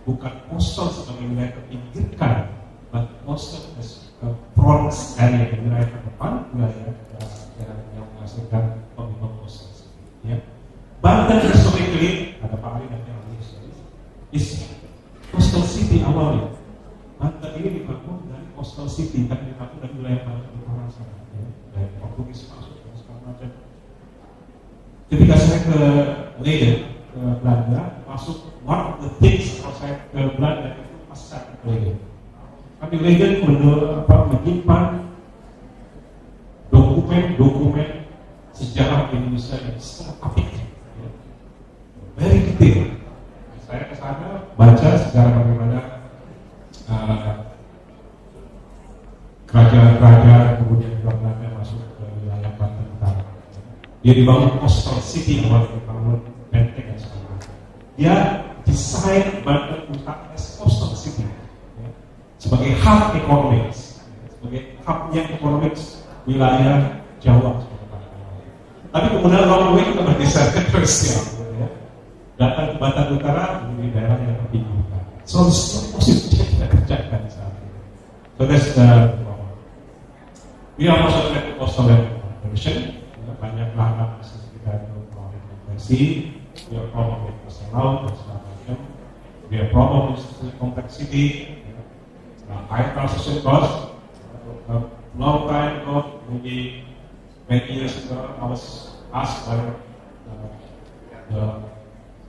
Bukan coastal sebagai wilayah terpinggirkan, but coastal as front area, wilayah terdepan, wilayah yang menghasilkan komitmen coastal. Ya, Banten historically ada Pak Ali dan yang lain is coastal city awalnya. Banten ini dibangun dari coastal city, tapi dibangun dari wilayah Banten utara sana, dari Portugis masuk dan segala macam. Ketika saya ke Leiden, ke Belanda, masuk one of the things kalau saya ke Belanda itu pas saya ke Leiden. Kami Leiden menyimpan dokumen sejarah Indonesia yang sangat apik, very detail. Saya ke sana baca sejarah bagaimana kerajaan-kerajaan kemudian Belanda masuk ke wilayah Banten Utara. Dia dibangun coastal city, awal dibangun benteng dan sebagainya. Dia desain Banten Utara as coastal city, ya, sebagai hub ekonomis, sebagai hubnya ekonomis wilayah Jawa. Tapi kemudian long way kita bergeser ke komersial, ya. Datang ke Banten Utara menjadi daerah yang tertinggi. So this is positif kita kerjakan saat ini. So that's the we are also trying to coastal evolution. Banyak lahan bisnis kita itu konversi. We are problem with coastal laut dan segala macam. We are problem with complexity, high transaction cost, long time cost, maybe many years ago, I was asked by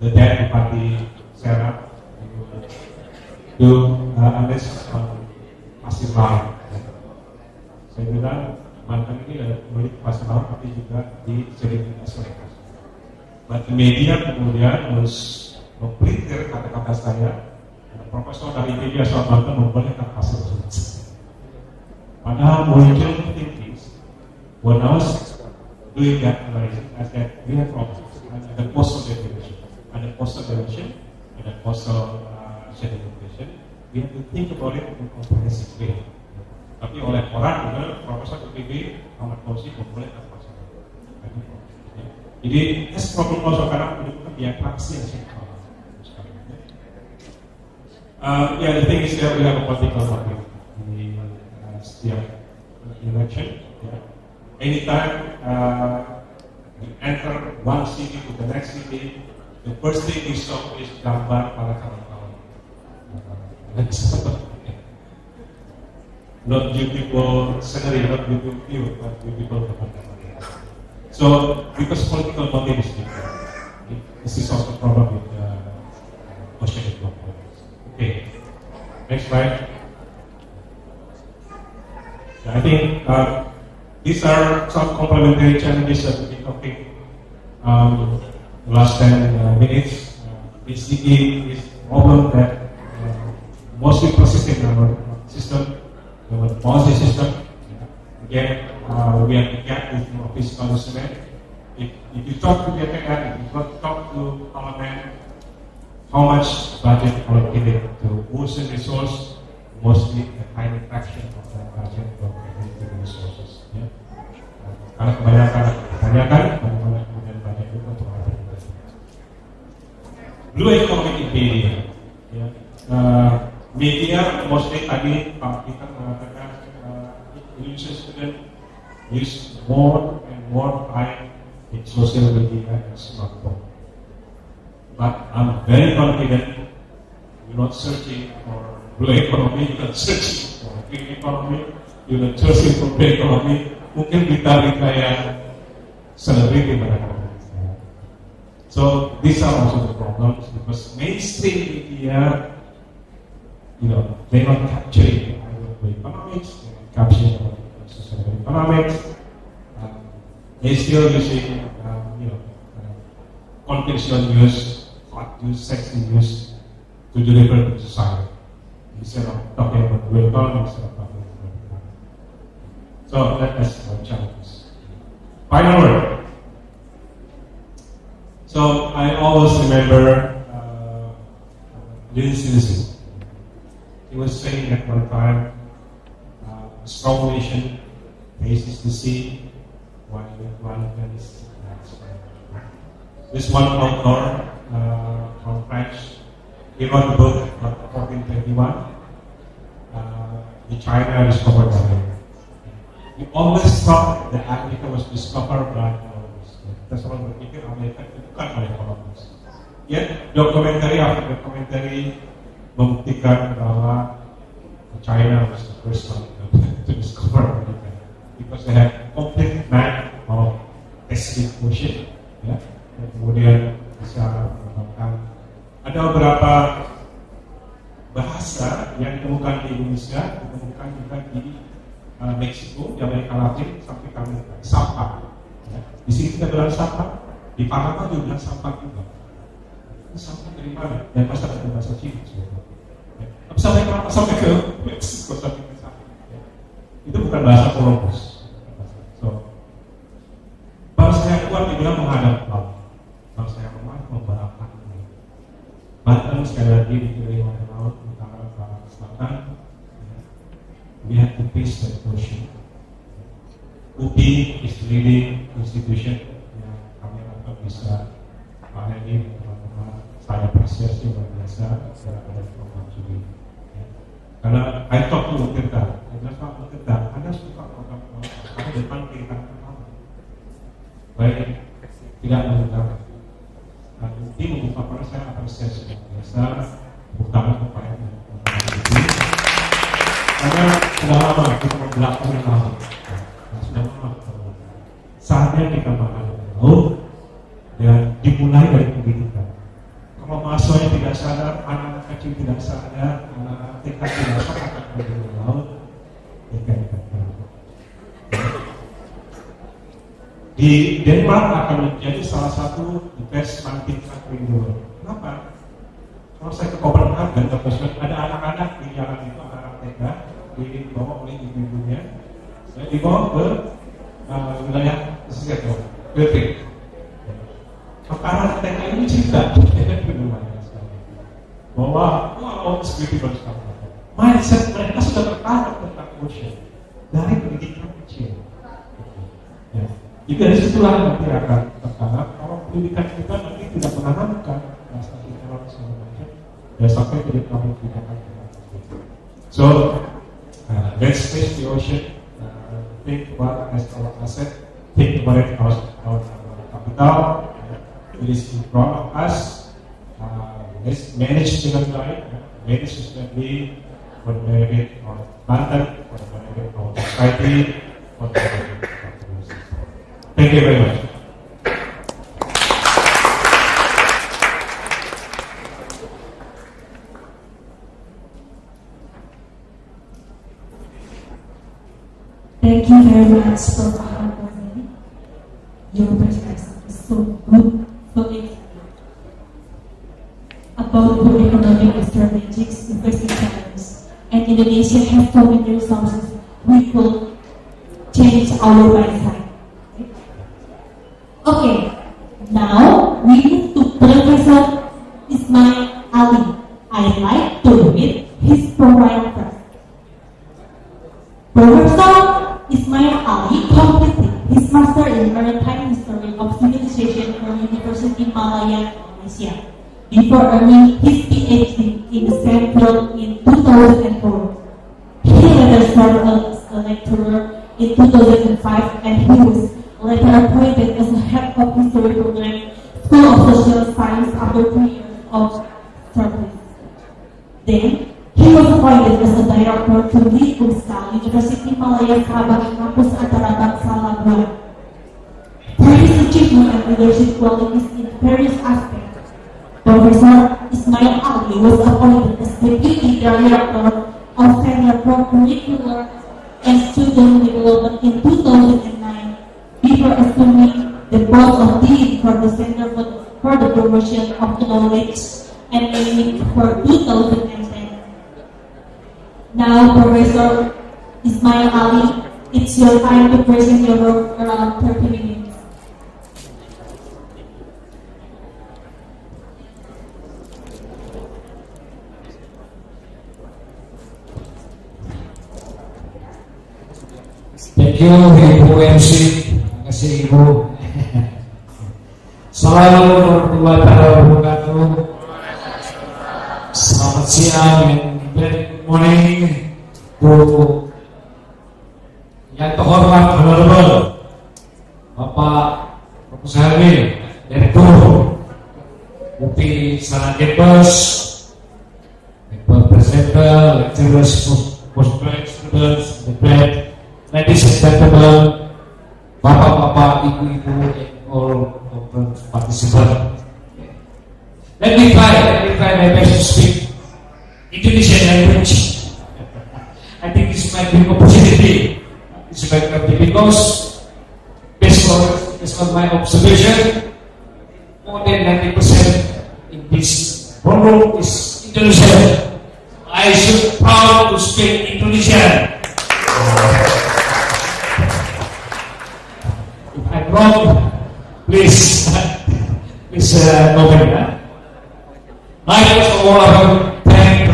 the dead Bupati Serang to analysis on pasir laut. Saya bilang Banten ini ada memiliki pasir laut, tapi juga di sedimentasi mereka. But the media kemudian harus memprintir kata-kata saya. Profesor dari media asal Banten membolehkan pasir laut. Padahal original thinking, when I was doing that analysis, I said we have problems. Ada coastal devolution, ada coastal sedimentation. We have to think about it in a comprehensive way. Tapi oleh orang juga Profesor UPI Ahmad Fauzi membolehkan pasir laut. Jadi es problem also karena menyebutkan biaya praksi yang sentral. Yeah, the thing is that we have a political party in setiap election. Yeah. Anytime you enter one city to the next city, the first thing you saw is gambar para kawan-kawan. Not beautiful scenery, not beautiful view, but beautiful kawan-kawan. So, because political motive is different, this is also a problem with the ocean development. Okay, next slide. I think these are some complementary challenges that we'll be talking the last 10 minutes. Basically, is a problem that mostly persistent in our system, our policy system. Again, we have to get with more fiscal instrument. If you talk to DPR, if you talk to Parliament, how much budget allocated to ocean resource, mostly a tiny fraction of that budget allocated to the resources. Yeah. Karena kebanyakan bagaimana kemudian banyak juga untuk blue economic media. Yeah. Media mostly tadi Pak Peter mengatakan Indonesian student use more and more time in social media and smartphone. But I'm very confident you're not searching for blue economy, you're not searching for green economy, you're not searching for blue economy. Mungkin berita-berita yang celebrity mereka. So these are also the problems because mainstream media, they're not capturing economics, they're not capturing social economics. They're still using, conventional news, hot news, sexy news to deliver to society instead of talking about the economy, instead of talking about the economy. So that's our challenges. Final word. So I always remember Juni. He was saying at one time, a strong nation faces the sea, while one faces the land. This one author from French, he wrote a book about 1421, the China discovered America. He always thought that Africa was discovered by Columbus. That's what berpikir Amerika itu bukan oleh Columbus. Yet documentary after documentary membuktikan bahwa China was the first one to discover America because they had complete map of Pacific Ocean. Ya. Kemudian bisa mengembangkan ada beberapa bahasa yang ditemukan di Indonesia, ditemukan juga di Meksiko, di Amerika Latin sampai ke Amerika. Sapa. Ya. Di sini kita bilang sapa, di Panama juga bilang sapa juga. Sapa dari mana? Dan bahasa Cina. Ya. Sampai ke Meksiko, sampai ke sana. Ya. Itu bukan bahasa Columbus. So, bangsa yang kuat dibilang menghadap laut. Bangsa yang lemah membawa angin. Banten sekali lagi dipilih oleh laut utara barat selatan. We have to face that ocean. UPI is the leading institution yang kami anggap bisa melayani teman-teman. Saya apresiasi luar biasa secara ada program Juni. Karena I talk to Tirta, Anda suka program kami depan kiri kanan pertama. Baik, tidak menggunakan. Nanti membuka pada saya apresiasi luar biasa, utama kepada karena sudah lama kita belakang yang lama, sudah lama. dimulai dari pendidikan. Kalau mahasiswanya tidak sadar, anak kecil tidak sadar, anak TK tidak sadar akan menjadi laut ikan-ikan. Di Denmark akan menjadi salah satu the best hunting country in the world. Kenapa? Kalau saya ke Copenhagen, ada anak-anak di jalan itu, anak-anak TK dibawa oleh ibu-ibunya. Saya dibawa ke wilayah Seattle, Belgium. Maka anak TK ini cerita bahwa wow, security baru sekali. Mindset mereka sudah tertanam tentang ocean dari pendidikan kecil. Ya. Jadi dari situlah nanti akan tertanam. Kalau pendidikan kita nanti tidak menanamkan rasa kita segala macam, ya sampai ke dalam pendidikan kita. So let's face the ocean. Think about it as our asset. Think about it as our capital. It is in front of us. Let's manage dengan baik, manage sustainably for the benefit of Banten, for the benefit of society, for the benefit of the community. Thank you very much. Thank you very much for our presentation. Your presentation is so good, so excellent. About the economic strategies, investing challenges, and Indonesia has so many resources. We could change our mindset. Okay, now we move to Professor Ismail Ali. I'd like to read his profile first. Professor Ismail Ali completed his master in maritime history of civilization from University Malaya, Malaysia, before earning his PhD in the same field in 2004. He later served as a lecturer in 2005, and he was later appointed as the head of history program, School of Social Science, after 3 years of service. Then, he was appointed as a director to the I-CONEMCIL, University Malaya Sabah Kampus Antara Bangsa Labuan. For his achievement and leadership qualities in various aspects, Professor Ismail Ali was appointed as Deputy Director of Center for Curricular and Student Development in 2009, before assuming the post of Dean for the Center for the Promotion of Knowledge and Learning for 2010. Now, Professor Ismail Ali, it's your time to present your work around 30 minutes. Thank you, Ibu MC. Terima kasih, Ibu. Assalamualaikum warahmatullahi wabarakatuh. Selamat siang and good morning to yang terhormat Honorable Bapak Profesor Hermin, Direktur UPI Serang Kampus, presenter, lecturers, postgraduate students, the ladies and gentlemen, bapak-bapak, ibu-ibu, and all conference participants. Let me try my best to speak Indonesian language. I think this might be an opportunity. This might be because based on my observation, more than 90% in this world is Indonesian. I should proud to speak Indonesian. If I'm wrong, please comment. My first of all, I want to thank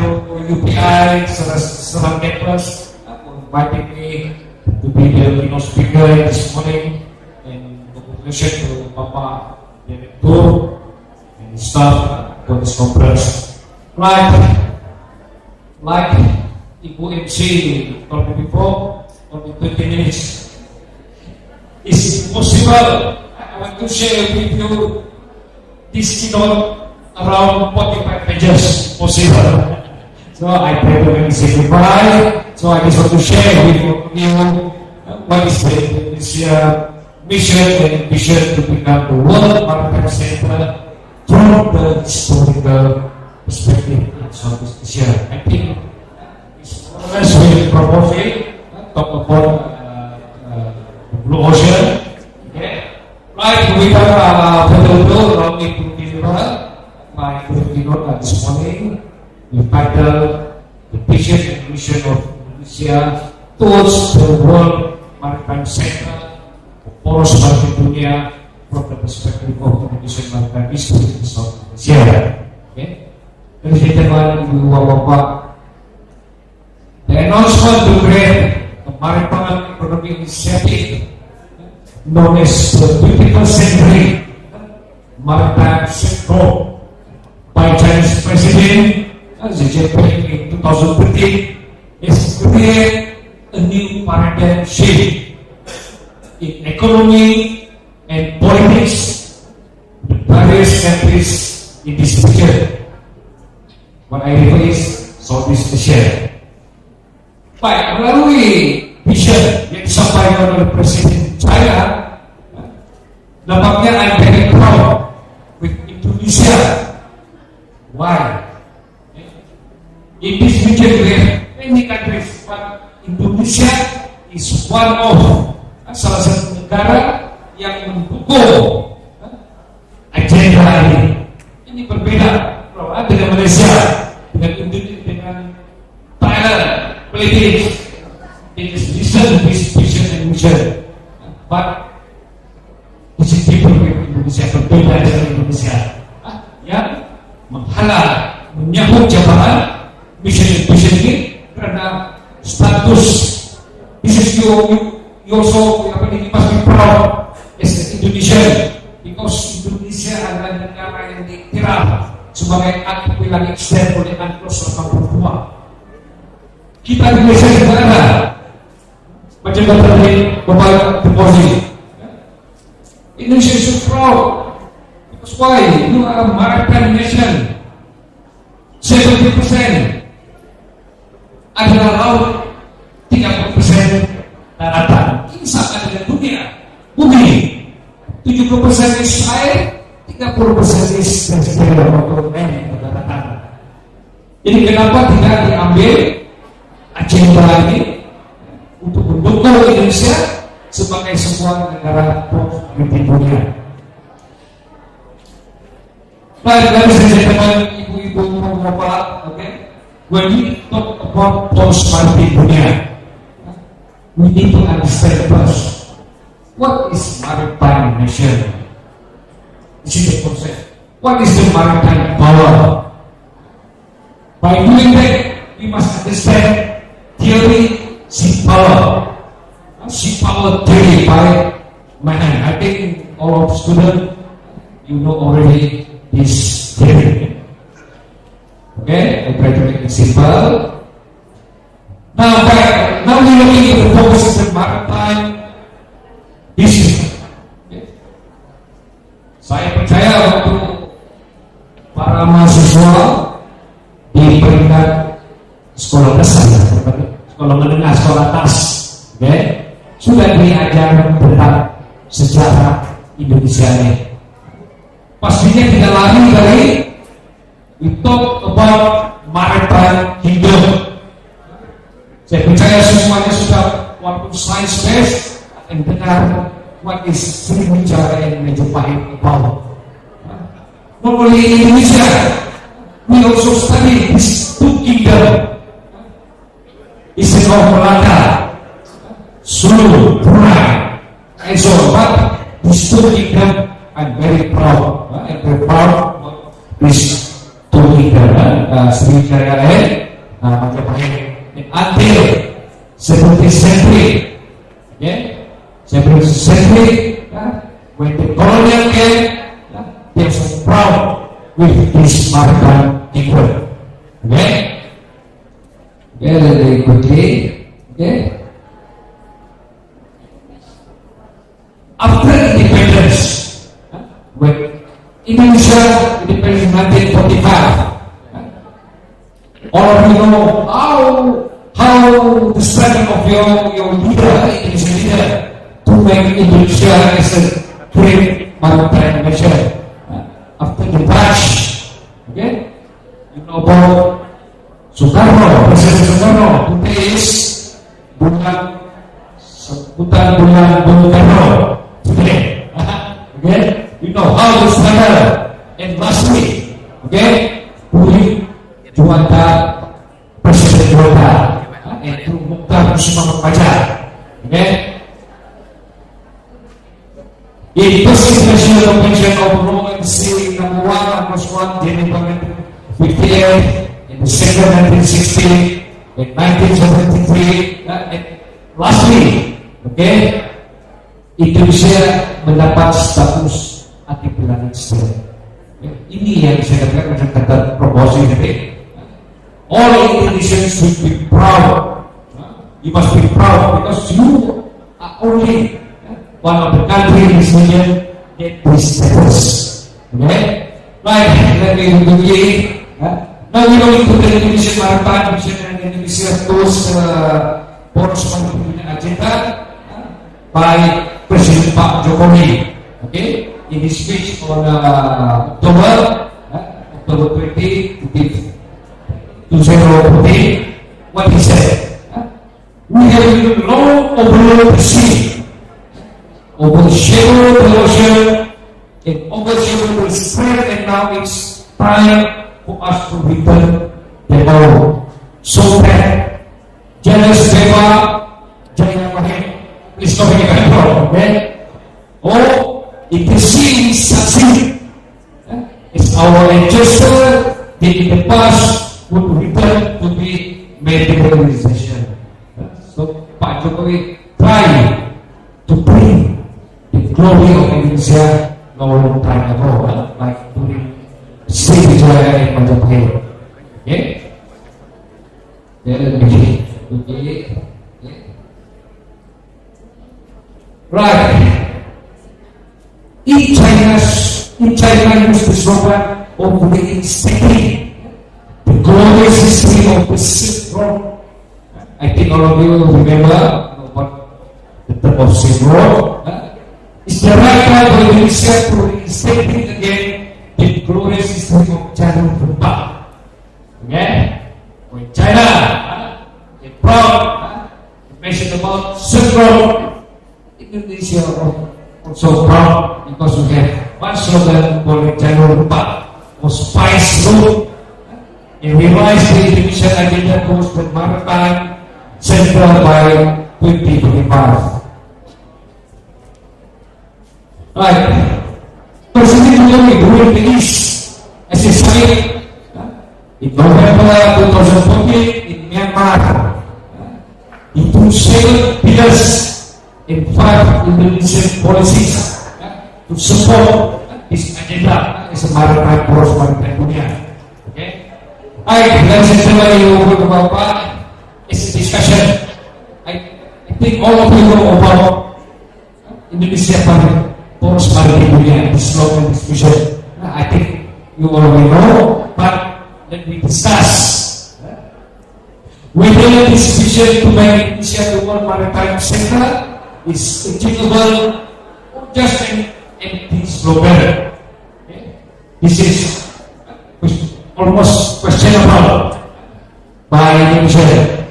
UPI Serang Kampus for inviting me to be the keynote speaker this morning, and congratulations to Bapak Direktur and staff for this conference. Like Ibu MC told me before, only 20 minutes is impossible. I want to share with you this keynote around 45 pages possible. So I try to make simplify. So I just want to share with you what is this mission and vision to become the world maritime center from the historical perspective in Southeast Asia. I think as we propose it, talk about the blue ocean. Okay, like we have betul-betul Romi Putira, my Putira this morning, we titled the vision and mission of Indonesia towards the world maritime center, poros maritim dunia from the perspective of Indonesian maritime history in South Asia. Okay, jadi teman ibu bapak, the announcement to create a maritime economic initiative known as the 21st century maritime sector by Chinese President Xi Jinping in 2013 is create a new paradigm shift in economy and politics in various countries in this region. What I refer is Southeast Asia. Baik, melalui vision yang disampaikan oleh Presiden China, nampaknya I'm very proud with Indonesia. Why? In this region we have many countries, but Indonesia is one of salah satu negara yang mendukung agenda ini. Ini berbeda dengan Malaysia, dengan Indonesia, dengan Thailand, Philippines. It is listen this vision and mission, but this is different with Indonesia, berbeda dengan Indonesia yang menghalang, menyambut jabatan mission and vision ini karena status. This is you also you must be proud as Indonesian because Indonesia adalah negara yang diiktiraf sebagai archipelago extend oleh UNCLOS 82. Kita Indonesia negara macam tadi Bapak Deposit. Indonesia is so proud because why? You are a maritime nation. 70% adalah laut, 30% daratan. Ini sama dengan dunia. Bumi 70% is air, 30% is daratan. Jadi kenapa tidak diambil agenda ini untuk mendukung Indonesia sebagai sebuah negara di dunia? Baik, teman ibu-ibu bapak, okay? When we talk about poros maritim dunia, we need to understand first what is maritime nation. This is the concept. What is the maritime power? By doing that, we must understand theory, sea power. Sea power theory by man. I think all of students, you know already this theory. Okay, I try to make it simple. Now we're looking at the focus of the maritime business. Okay. Saya percaya waktu para mahasiswa di peringkat sekolah dasar, sekolah menengah, sekolah atas, okay, sudah diajar tentang sejarah Indonesia ini. Pastinya tidak lari dari we talk about maritime kingdom. Saya percaya semuanya sudah waktu science based akan dengar what is Sriwijaya and Majapahit about. Not only in Indonesia, we also study these two kingdom. Istilah Melaka, Sulu, Brunei, and so on. But these two kingdom, I'm very proud. I'm very proud of this two kingdom, Sriwijaya and Majapahit. Until 17th century, yeah, 17th century, when the colonial came, they were so proud with this maritime kingdom. Okay, very quickly. Okay, after independence, when Indonesia independence in 1945. All of you know how the strength of your leader, Indonesian leader, to make Indonesia as a great maritime nation. After the Dutch, okay, you know about Soekarno, Presiden Soekarno. Today is bulan Bung Karno. Today, okay, you know how this matter. And lastly, okay, Puri Juwanta, Presiden Juwanta, and Mukhtar Usman Pajar, okay. In this International Convention of Rome and Sea number 1, Geneva 58, in December 1960, in 1973, and lastly, okay, Indonesia mendapat status anti pirated state. Ini yang saya katakan macam kata promosi tadi. All Indonesians should be proud. You must be proud because you are only one of the countries in this region get this status. Okay? Right, let me begin. Now we go into the Indonesian Maritime Mission and Indonesia Coast Poros Maritim Agenda by Presiden Pak Jokowi. Okay? In his speech on October 20, 2014, what he said, we have been long over the sea, overshadowed the ocean, and overshadowed the spread, and now it's time for us to return the home. So that, Janus Deva, Jaya Mahim, please don't make a problem, okay? If the sea is succeed, it's our ancestor that in the past would return to be medialization. So Pak Jokowi try to bring the glory of Indonesia long time ago, like during Sriwijaya and Majapahit. Okay? Okay. Right. In China used the slogan of reinstating the glorious history of the Silk Road. I think all of you remember what the term of Silk Road. It's the right time for Indonesia to reinstate again the glorious history of China from back. Okay? When China is proud to mention about Silk Road, Indonesia also proud because we have one slogan called Janur Rupa for Spice Road, and we realized the Indonesian agenda towards the maritime central by 2025. Right. Presiden Jokowi during the East, as he said, in November 2014 in Myanmar, he took 7 pillars in 5 Indonesian policies to support this agenda as a maritime poros maritime dunia. Okay? Ladies and gentlemen, Bapak, it's a discussion. I think all of you know about Indonesia poros maritime dunia, this slogan, this vision. I think you already know, but let me discuss whether this vision to make Indonesia the world maritime center is achievable or just an empty slogan. Okay? This is almost questionable by Indonesia.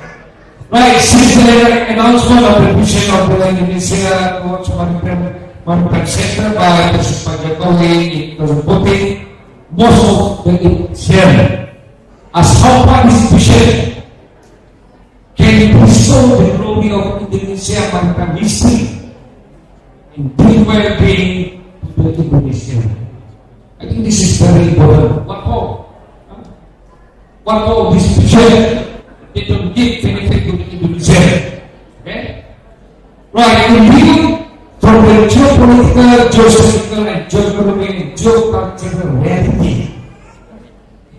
Right, since the announcement of the vision of the Indonesia towards maritime center by Presiden Pak Jokowi in 2014, most of the Indonesian ask how far this vision can restore the glory of Indonesia maritime history and bring well-being to the Indonesian. I think this is very important. What for this vision? They don't give benefit to the Indonesian. Okay? Right, in view from the geopolitical, geopolitical, and geoeconomic and geocultural reality,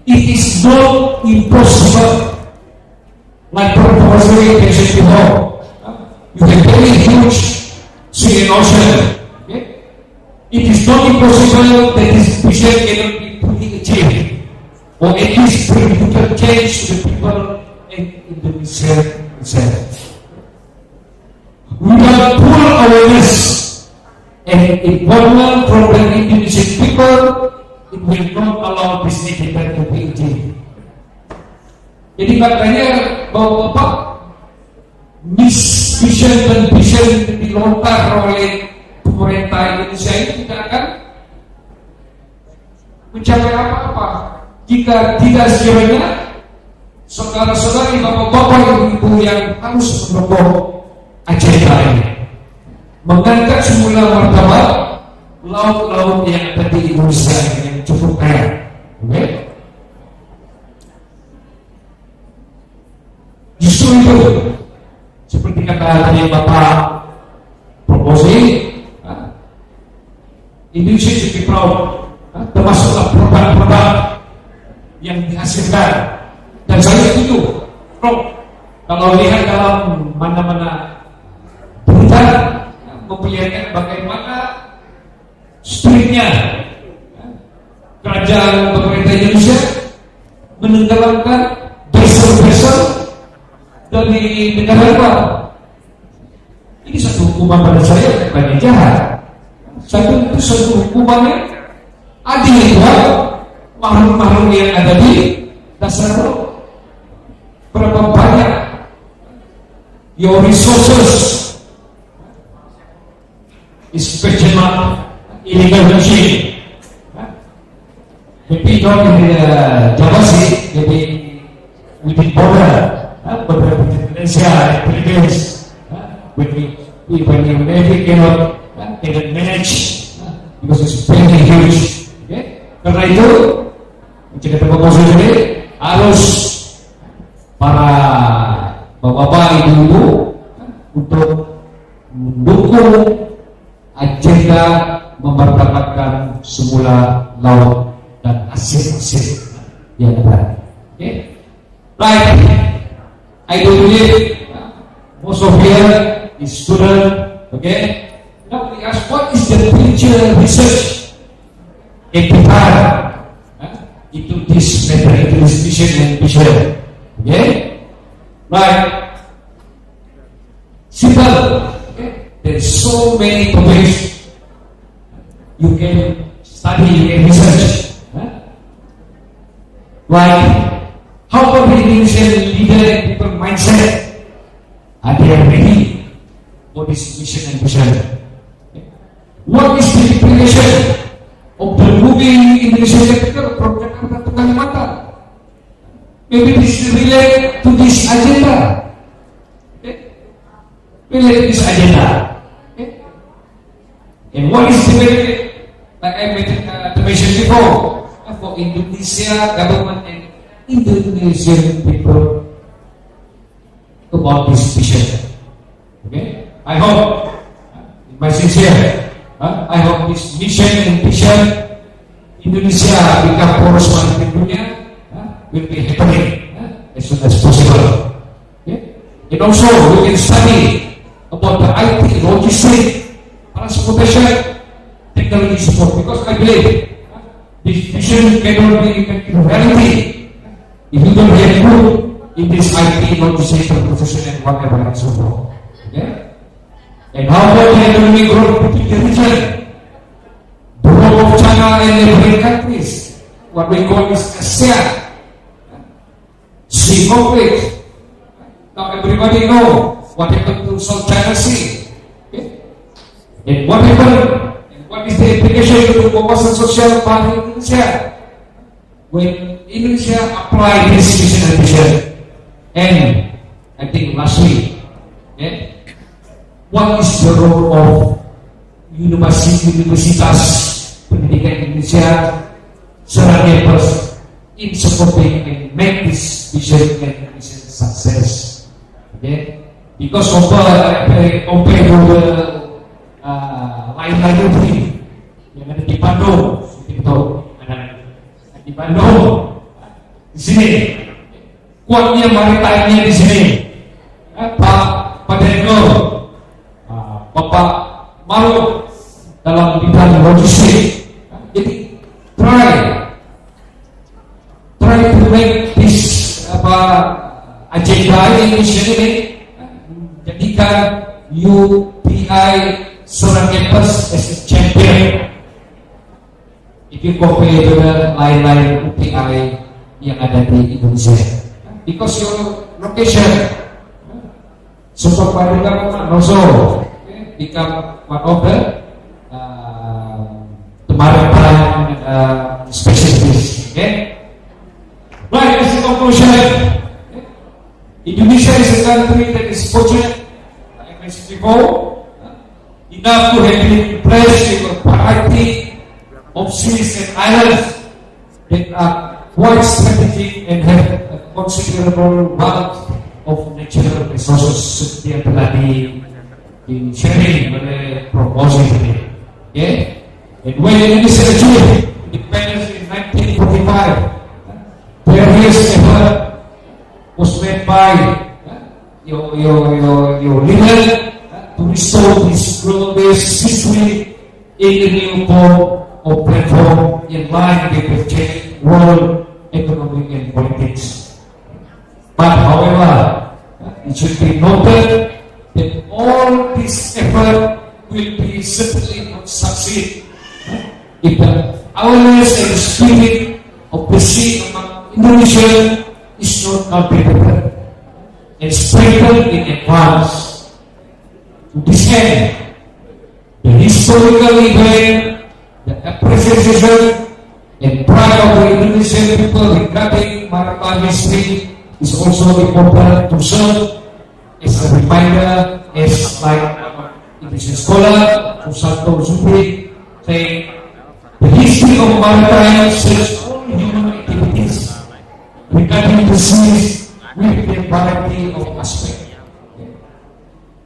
it is not impossible. Like Professor mentioned before, you have very huge sea and ocean. Okay? It is not impossible that this vision cannot be fully achieved, or at least bring little change to the people in Indonesia itself. Without full awareness and involvement from the Indonesian people, it will not allow this agenda to be achieved. Jadi makanya Bapak-bapak, vision dan vision yang dilontar oleh pemerintah Indonesia ini tidak akan mencapai apa-apa jika tidak sekiranya saudara-saudari, bapak-bapak, ibu-ibu yang harus mendukung agenda ini, mengangkat semula martabat laut-laut yang ada di Indonesia yang cukup kaya. Okay? Justru itu, seperti kata tadi Bapak proposi, Indonesia should be proud, termasuklah produk-produk yang dihasilkan. Dan saya setuju, kalau lihat dalam mana-mana berita memperlihatkan bagaimana struknya kerajaan pemerintah Indonesia menenggelamkan vessel-vessel dari negara luar. Ini satu hukuman pada saya bukan yang jahat. Itu satu hukuman yang adil buat makhluk-makhluk yang ada di dasar laut. Berapa banyak your resources, especially illegal fishing. Maybe not in Java Sea, maybe within border. Beberapa Indonesia, Philippines, when the Navy cannot manage because it's very huge. Okay? Karena itu, mencegah proposal ini harus para bapak-bapak, ibu-ibu untuk mendukung agenda memartabatkan semula laut dan aset-aset yang ada. Okay? Right. I do believe most of here is student. Okay. Now we ask, what is the future research into this matter, into this vision and vision? Okay. Right. Simple. Okay. There is so many topics you can study, you can research. Like, how about the Indonesian leader and people mindset? Are they ready for this mission and vision? What is the implication of the moving Indonesian capital from Jakarta to Kalimantan? Maybe this is related to this agenda. Okay? Related to this agenda. Okay? And what is the benefit? Like I mentioned before, for Indonesia government and Indonesian people about this vision. Okay? I hope, in my sincere, I hope this mission and vision Indonesia become poros maritim dunia will be happening as soon as possible. Okay? And also we can study about the IT, logistics, transportation, technology support, because I believe this vision cannot be in reality if you don't get good in this IT, logistics, profession, and whatever and so forth. Okay? And how about the economic growth between the region? The role of China and neighboring countries, what we call is ASEAN, sea conflict. Now everybody know what happened to South China Sea. Okay? And what happened? And what is the implication to the wawasan sosial pada Indonesia when Indonesia apply this vision and vision? And I think lastly, okay, what is the role of universitas pendidikan Indonesia Serang Kampus in supporting and make this vision and vision success? Okay, because compared to the lain-lain negeri yang ada di Bandung, itu ada di Bandung, di sini kuatnya maritimenya di sini, Pak Dengo, Bapak Malu dalam bidang logistik. Jadi try to make this agenda ini jadikan UPI Serang Serang campus as a champion if you compare dengan lain-lain UPI yang ada di Indonesia, because your location support by the government also become one of the maritime specialties. Okay, right, as a conclusion, Indonesia is a country that is fortunate, like I mentioned before, enough to have been blessed with a variety of seas and islands that are quite strategic and have a considerable wealth of natural resources seperti yang telah di sharing oleh Prof. ini. Okay? And when Indonesia achieved independence in 1945, various effort was made by your leader to restore this global-based history in the new form of platform in line with the changing world economic and politics. But however, it should be noted that all this effort will be certainly not succeed if the awareness and spirit of the sea among Indonesians is not cultivated and strengthened in advance. To this end, the historical event, the appreciation and pride of the Indonesian people regarding maritime history is also important to serve as a reminder, as like Indonesian scholar Susanto Juni saying, the history of maritime serves all human activities regarding the seas with a variety of aspects.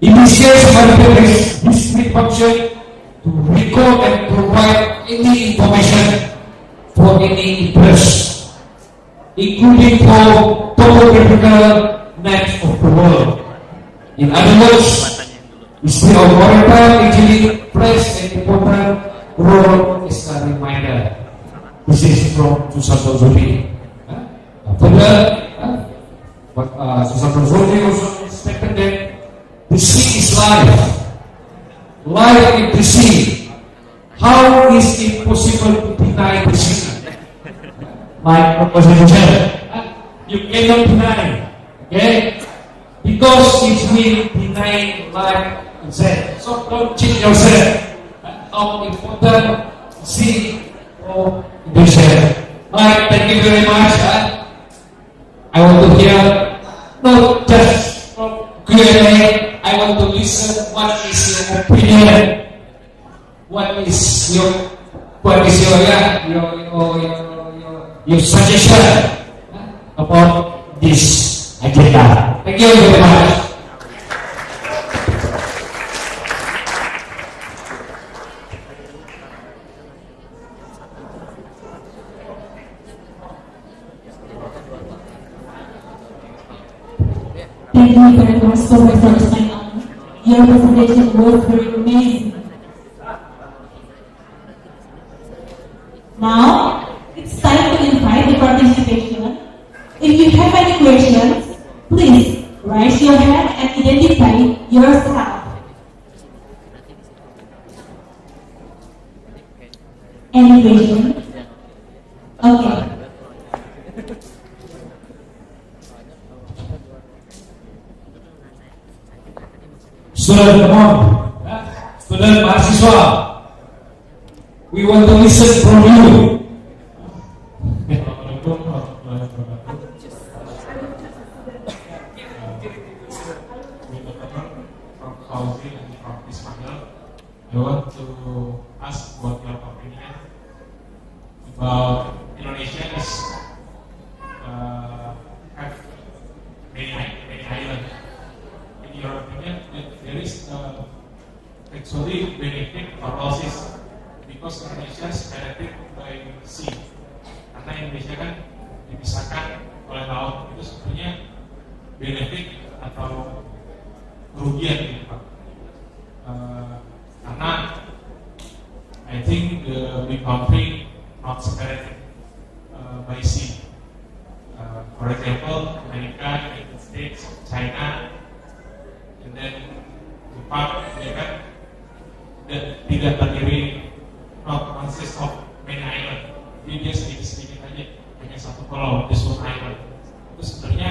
In this case, maritime history function to record and provide any information for any interest, including for topographical maps of the world. In other words, history of maritime actually plays an important role as a reminder. This is from Susanto Juni. Further, Susanto Juni also stated that the sea is life. Life in the sea. How is it possible to deny the sea? Like Professor you cannot deny, okay? Because it will deny life itself. So don't cheat yourself. How important sea of Indonesia. Right, thank you very much. I want to hear not just from Q&A. I want to listen. What is your opinion? What is your suggestion about this agenda? Thank you very much. Thank you very much for my first time. Your presentation was very amazing. Now, it's time to invite the participation. If you have any questions, please raise your hand and identify yourself. Any question? Okay. Student, come on. Student, mahasiswa. We want to listen from you. I want to ask what your opinion about Indonesians have many islands. In your opinion, there is actually benefit or losses because Indonesia is benefit by sea. Karena Indonesia kan dipisahkan oleh laut, itu sebetulnya benefit atau kerugian gitu Pak. Karena I think the big country not separated by sea. For example, America, United States, China, and then Japan, ya kan, the kalau di Smooth Island itu sebenarnya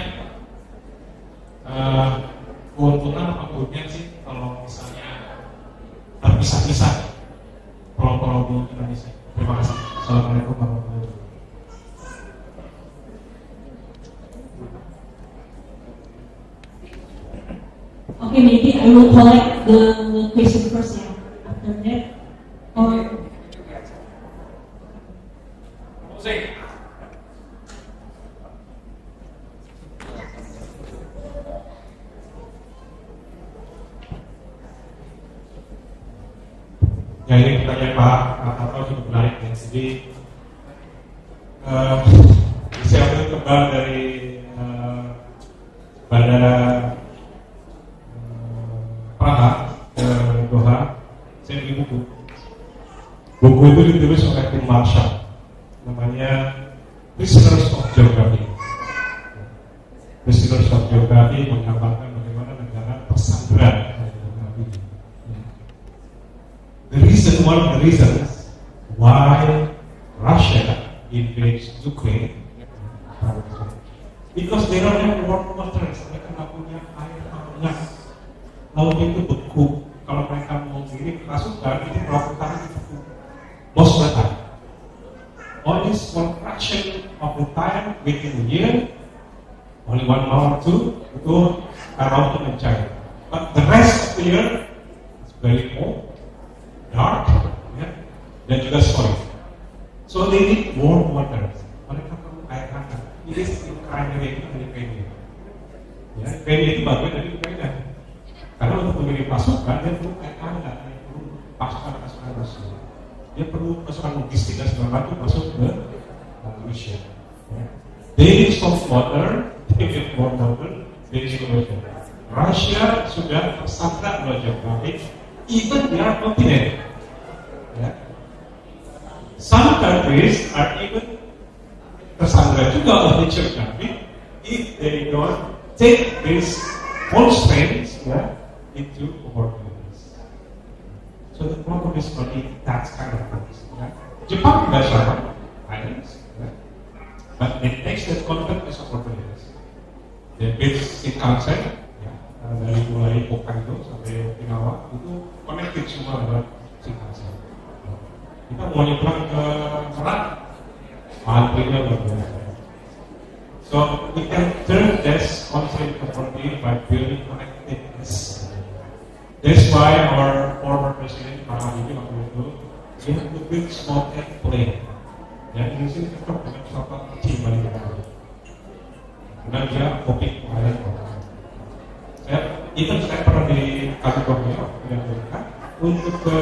keuntungan apa kerugian sih kalau misalnya terpisah-pisah pulau-pulau di Indonesia. Terima kasih. Assalamualaikum warahmatullahi wabarakatuh. Okay, maybe I will collect the question first, yeah. After that, or ya, ini pertanyaan Pak Tato cukup menarik ya. Jadi saya ambil kembali dari bandara Praha ke Doha. Saya beli buku. Buku itu ditulis oleh tim Marshall, namanya Prisoners of Geography. Prisoners of Geography menggambarkan bagaimana negara tersandera. One of the reasons why Russia invades Ukraine, because they don't have warm water, mereka nggak punya air hangat, lautnya itu beku. Kalau mereka mau kirim pasukan, itu pelakukan itu beku. Most of the time, only small fraction of the time within the year, only 1 month or 2, itu laut itu mencair. But the rest of the year, it's very cold, dark, dan juga solid. So they need warm water. Mereka perlu air hangat. Ini Ukraina itu dari Ukraina. Ya, Ukraina itu bagian dari Ukraina. Karena untuk mengirim pasukan dia perlu air hangat, dia perlu pasukan Rusia. Dia perlu pasukan logistik dan segala macam masuk ke Rusia. They need salt water, they need warm water, they need water. Rusia sudah tersandra oleh geografik, even their continent. Ya. Some countries are even tersandra juga oleh geography if they don't take these whole strengths into opportunities. So the problem is only that kind of things. Jepang tidak sama, islands, but it takes that content as opportunities. They build Shinkansen, dari mulai Hokkaido sampai Okinawa itu connected semua dengan Shinkansen. Kita mau nyebrang ke Serang, antrinya luar biasa. So we can turn this concept opportunity by building connectedness. That's why our former president Pak Habibie waktu itu dia have to build small airplane. Ya, ini sih kita dengan pesawat kecil balik ke bawah. Karena dia topik lain. Saya pernah di California yang mereka untuk ke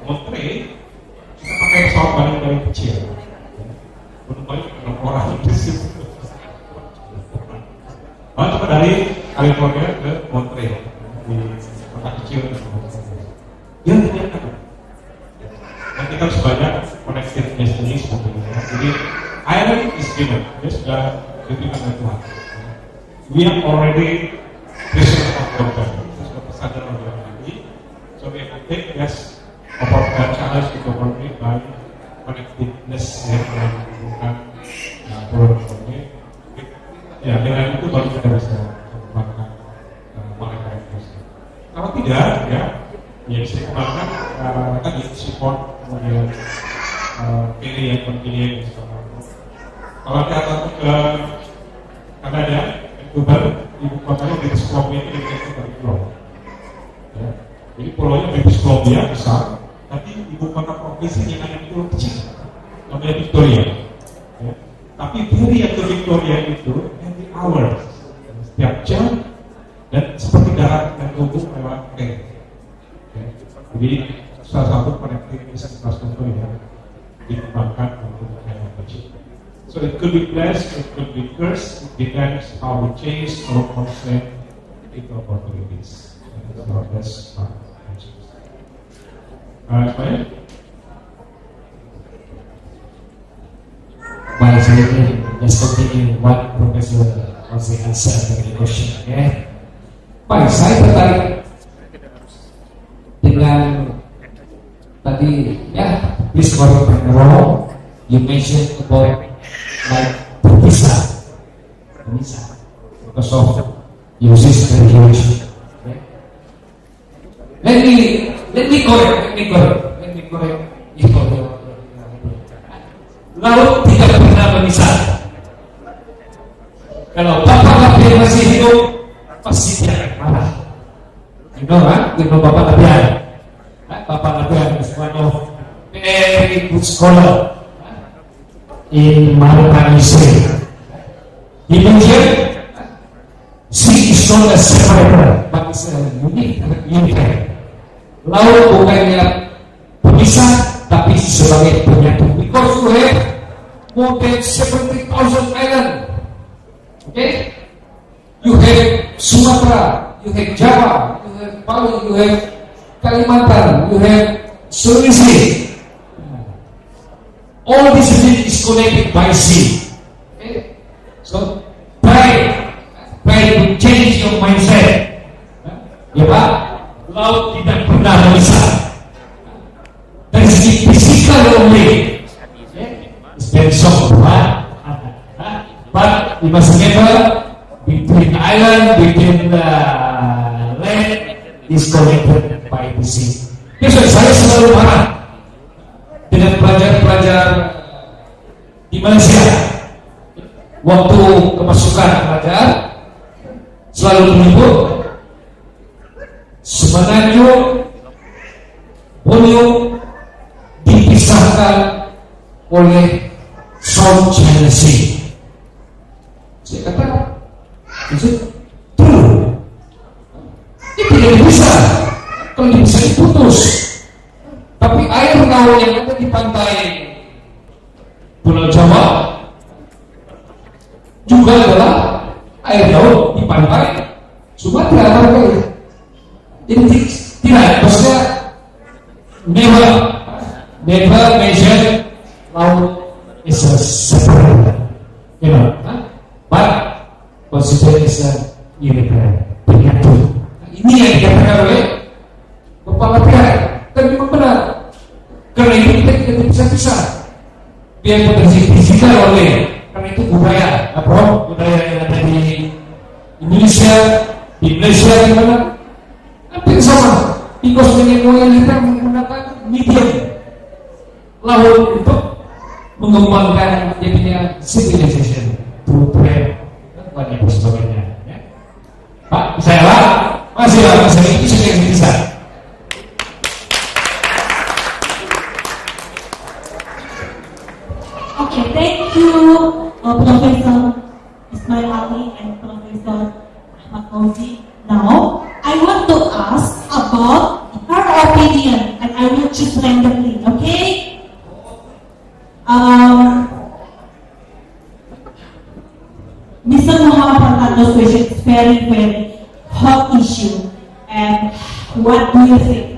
Montreal. Kita pakai pesawat Bandung dari kecil. Penumpangnya 6 orang di situ. Coba dari California ke Montreal di kota kecil. Ya ternyata. Dan kita harus banyak connected destiny seperti ini. Jadi island is given. Dia sudah diberikan oleh Tuhan. We are already prisoners of God. Kita sudah tersadar oleh Tuhan. So we have to take this challenge to overcome by connectedness yang menimbulkan problem. Ya, dengan itu baru kita bisa mengembangkan mereka itu. Kalau tidak, ya bisa dikembangkan tadi support kemudian pilihan dan sebagainya. Kalau kita ke Kanada, Vancouver, ibu kotanya British Columbia itu dari pulau. Ya. Jadi pulaunya British Columbia besar, tapi ibu kota provinsi yang ada di pulau kecil, namanya Victoria. Ya. Tapi dari yang ke Victoria itu every hour, setiap jam, dan seperti darat dan tubuh lewat tank. Ya. Jadi salah satu konektivitas infrastruktur yang dikembangkan untuk daerah kecil. So it could be blessed, it could be cursed, it depends how we change our concept into opportunities. And that's our best part. Baik. Baik, saya ini just continue what Professor Jose answered the question. Okay. Baik, saya tertarik dengan tadi ya, please correct me wrong. You mentioned about like bisa because of uses very huge. Okay? Let me correct. Laut tidak pernah memisah. Kalau Bapak Lapian masih hidup, pasti dia akan marah. You know Bapak Lapian. Bapak Lapian is one of very good scholar in maritime history. He mentioned sea is not a separator, but it's a unique. Laut bukannya pemisah, tapi sebagai penyatu. Because you have more than 70,000 islands. Okay? You have Sumatera, you have Java, you have Bali, you have Kalimantan, you have Sulawesi. All this region is connected by sea. Okay? So try to change your mindset. Ya Pak, laut tidak pernah memisah. Dari segi physical only, it's very soft, but we must remember between island, between the land is connected by the sea. Jadi saya selalu marah dengan pelajar-pelajar di Malaysia. Waktu kemasukan pelajar selalu menyebut Semenanjung, Borneo dipisahkan oleh South China Sea. Saya kata, is it true? Ini tidak bisa. Kalau bisa diputus. Tapi air laut yang ada di pantai Pulau Jawa juga adalah air laut di pantai Sumatera. Jadi tidak, maksudnya never mention laut is a separate, but consider is a unified, penyatu. Ini yang dikatakan oleh Bapak Lapian, dan memang benar. Karena itu kita tidak bisa pisah. Biar potensi oleh, karena itu budaya, budaya yang ada di Indonesia, di Malaysia, di mana hampir sama. Because nenek moyang kita menggunakan medium laut untuk mengembangkan jadinya civilization, to trade dan sebagainya. Ya. Pak, saya lah, masih itu sudah yang bisa. Okay, thank you, Professor Ismail Ali and Professor Ahmad Fauzi. Now, I want to ask about her opinion, and I will choose randomly. Okay? Mr. Muhammad Farhan's question is very, very hot issue. And what do you think?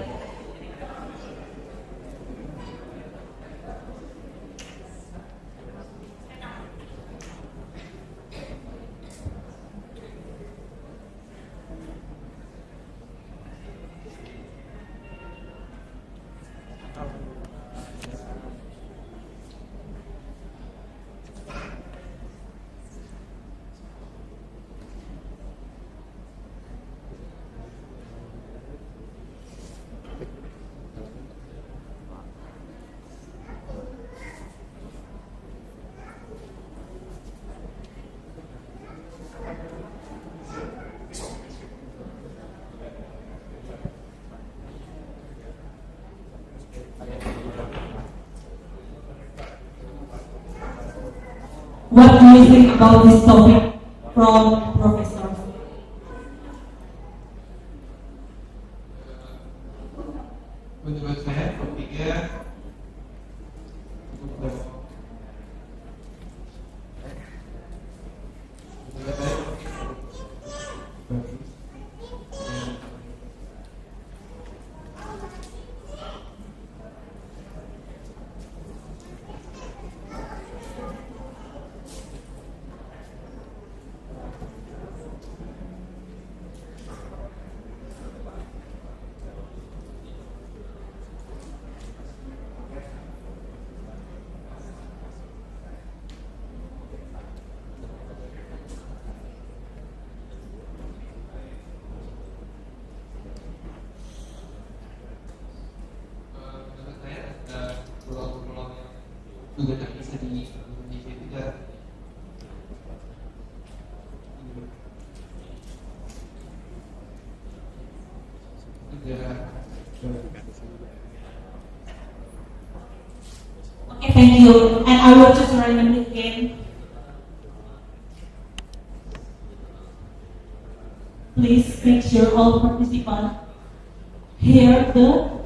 What do you think about this topic from Professor? Menurut saya topiknya thank you. And I will just randomly again. Please make sure all participants hear the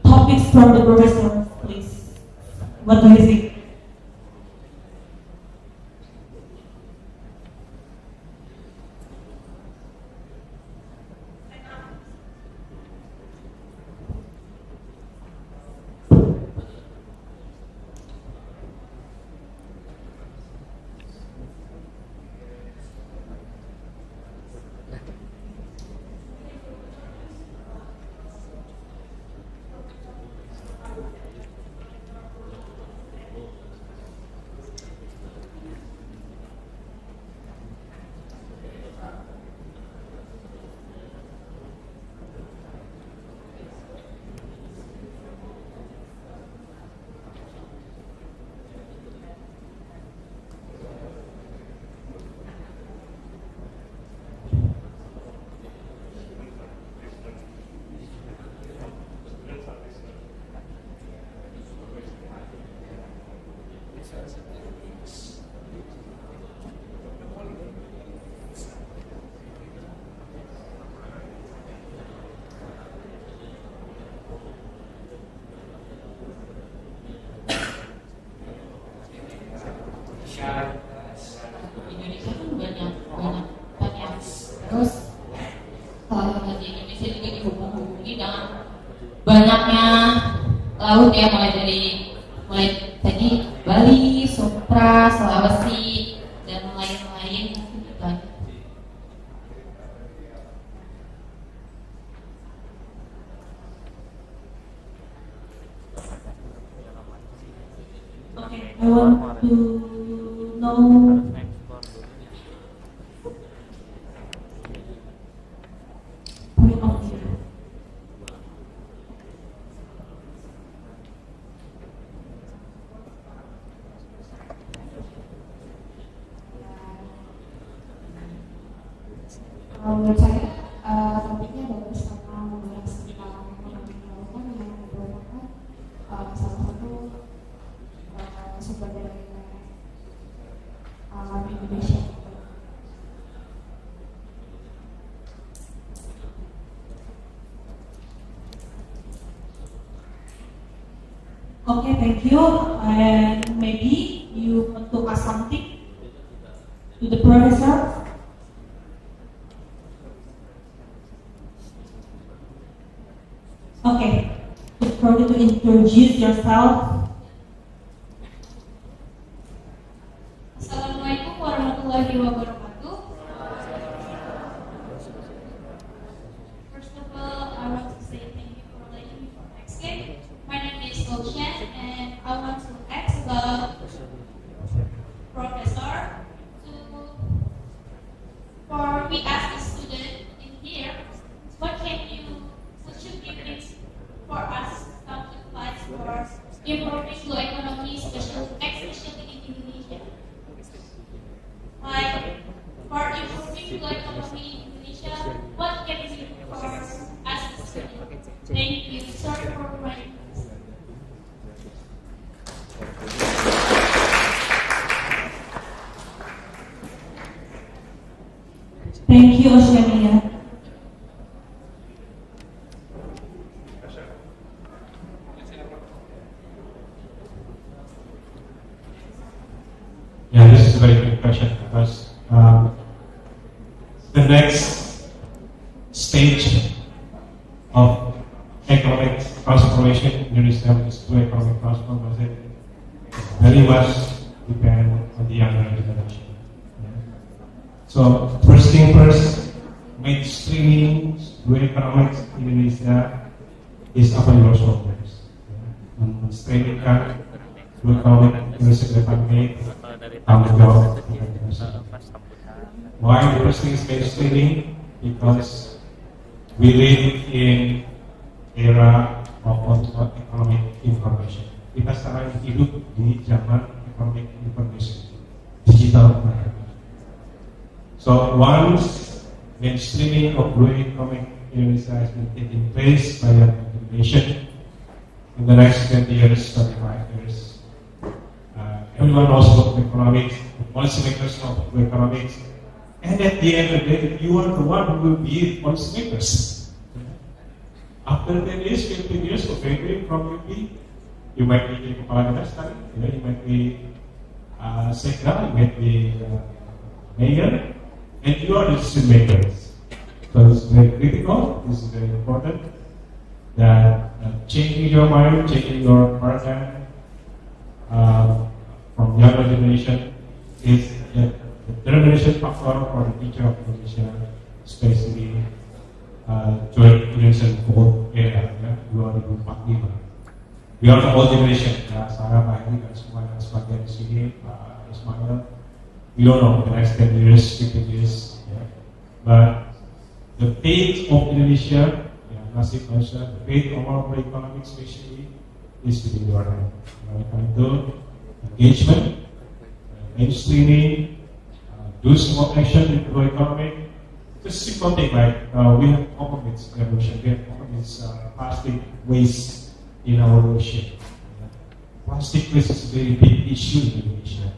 topics from the professor, please. What do you think? Indonesia kan banyak terus kalau di Indonesia juga dihubung-hubungi dengan banyaknya laut ya, mulai tadi Bali, Sumatera, Sulawesi dan lain-lain gitu aja. Okay, I want to know point of view. Menurut saya topiknya bagus karena membahas tentang ekonomi kelautan yang merupakan salah satu sumber daya alam Indonesia. Okay, thank you. And maybe you want to ask something to the professor. Okay, for you to introduce yourself. Assalamualaikum warahmatullahi wabarakatuh. First of all, I want to say thank you for letting me ask it. My name is Ocean, and I want to ask about Professor. For we as a student in here, what should be things for us some advice for improving blue economy, especially in Indonesia? Like for improving blue economy in Indonesia, what can we do for us as a student? Thank you. Sorry for my. Thank you, Oceania. Yeah, this is a very good question because the next stage of economic transformation in Indonesia, which is blue economic transformation, very much depend on the younger generation. So first thing first, mainstreaming blue economics in Indonesia is apa yang harus fokus. Mainstreamingkan blue economic Indonesia ke depan ini tanggung jawab. Why the first thing is mainstreaming? Because we live in era of economic information. Kita sekarang hidup di zaman economic information, digital marketing. So once mainstreaming of blue economic Indonesia has been taking place by the nation, in the next 20 years, 25 years, Everyone knows about economics, policymakers know about economics. And at the end of the day, you are the one who will be policymakers. After 10 years, 15 years of graduating from UP, you might be kepala dinas, you might be sekda, you might be mayor, and you are decision makers. So it's very critical, this is very important, that changing your mind, changing your paradigm from younger generation is the generation factor for the future of Indonesia, especially during Indonesian gold era, 2045. We are the old generation, ya, saya, Pak Hedi, dan semua yang sebagian di sini, Pak Ismail. We don't know the next 10 years, 15 years, ya. But the fate of Indonesia, nasib Indonesia, the fate of our economic especially is within your hand. Oleh karena itu, engagement, mainstreaming, do small action in the economy. Just simple thing like we have common with revolution, we have common with plastic waste in our ocean. Plastic waste is a very big issue in Indonesia.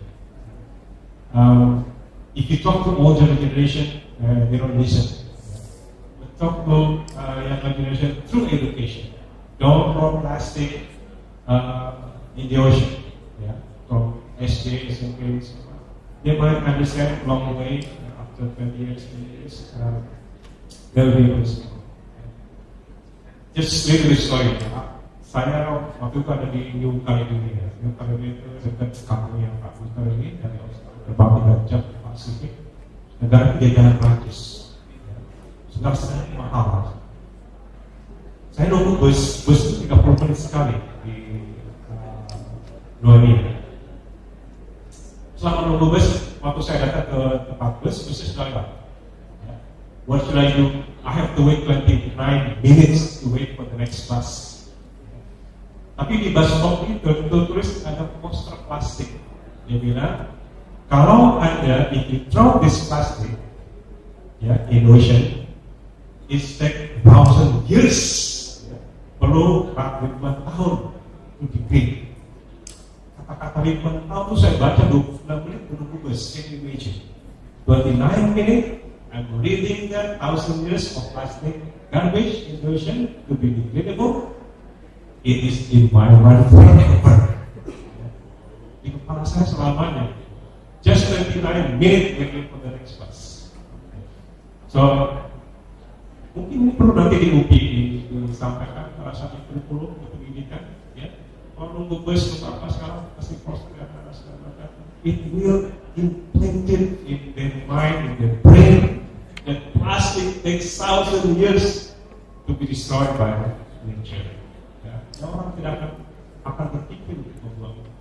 If you talk to older generation, they don't listen. But talk to younger generation through education. Don't throw plastic in the ocean. Yeah? From SD, SMP, they might understand along the way. After 20 years, they'll be able to. Just little story. Saya waktu itu ada di New Caledonia. New Caledonia itu dekat kampungnya Pak Buster ini dari berbagai jam di Pasifik. Negara penjajahan Prancis. Sudah sangat mahal. Saya nunggu bus itu 30 menit sekali di Dunia. Selama nunggu bus, waktu saya datang ke tempat busnya sudah lewat. What should I do? I have to wait 29 minutes to wait for the next bus. Tapi di bus stop itu tulis ada poster plastik. Dia bilang, kalau Anda if you throw this plastic, ya, in ocean, it take 1,000 years, ya, perlu ribuan tahun to degrade. Kata-kata ribuan tahun itu saya baca 29 menit menunggu bus. Can you imagine? 29 minutes, I'm reading that 1,000 years of plastic garbage in the ocean to be degradable. It is in my mind forever. Di kepala saya selamanya. Just 29 minutes waiting for the next bus. So, mungkin ini perlu nanti di UPI disampaikan salah satu kurikulum untuk pendidikan. Ya, kalau nunggu bus untuk apa sekarang pasti proses dan segala. It will implanted in their mind, in their brain, that plastic takes 1,000 years to be destroyed by nature. Orang tidak akan berpikir untuk membuang itu.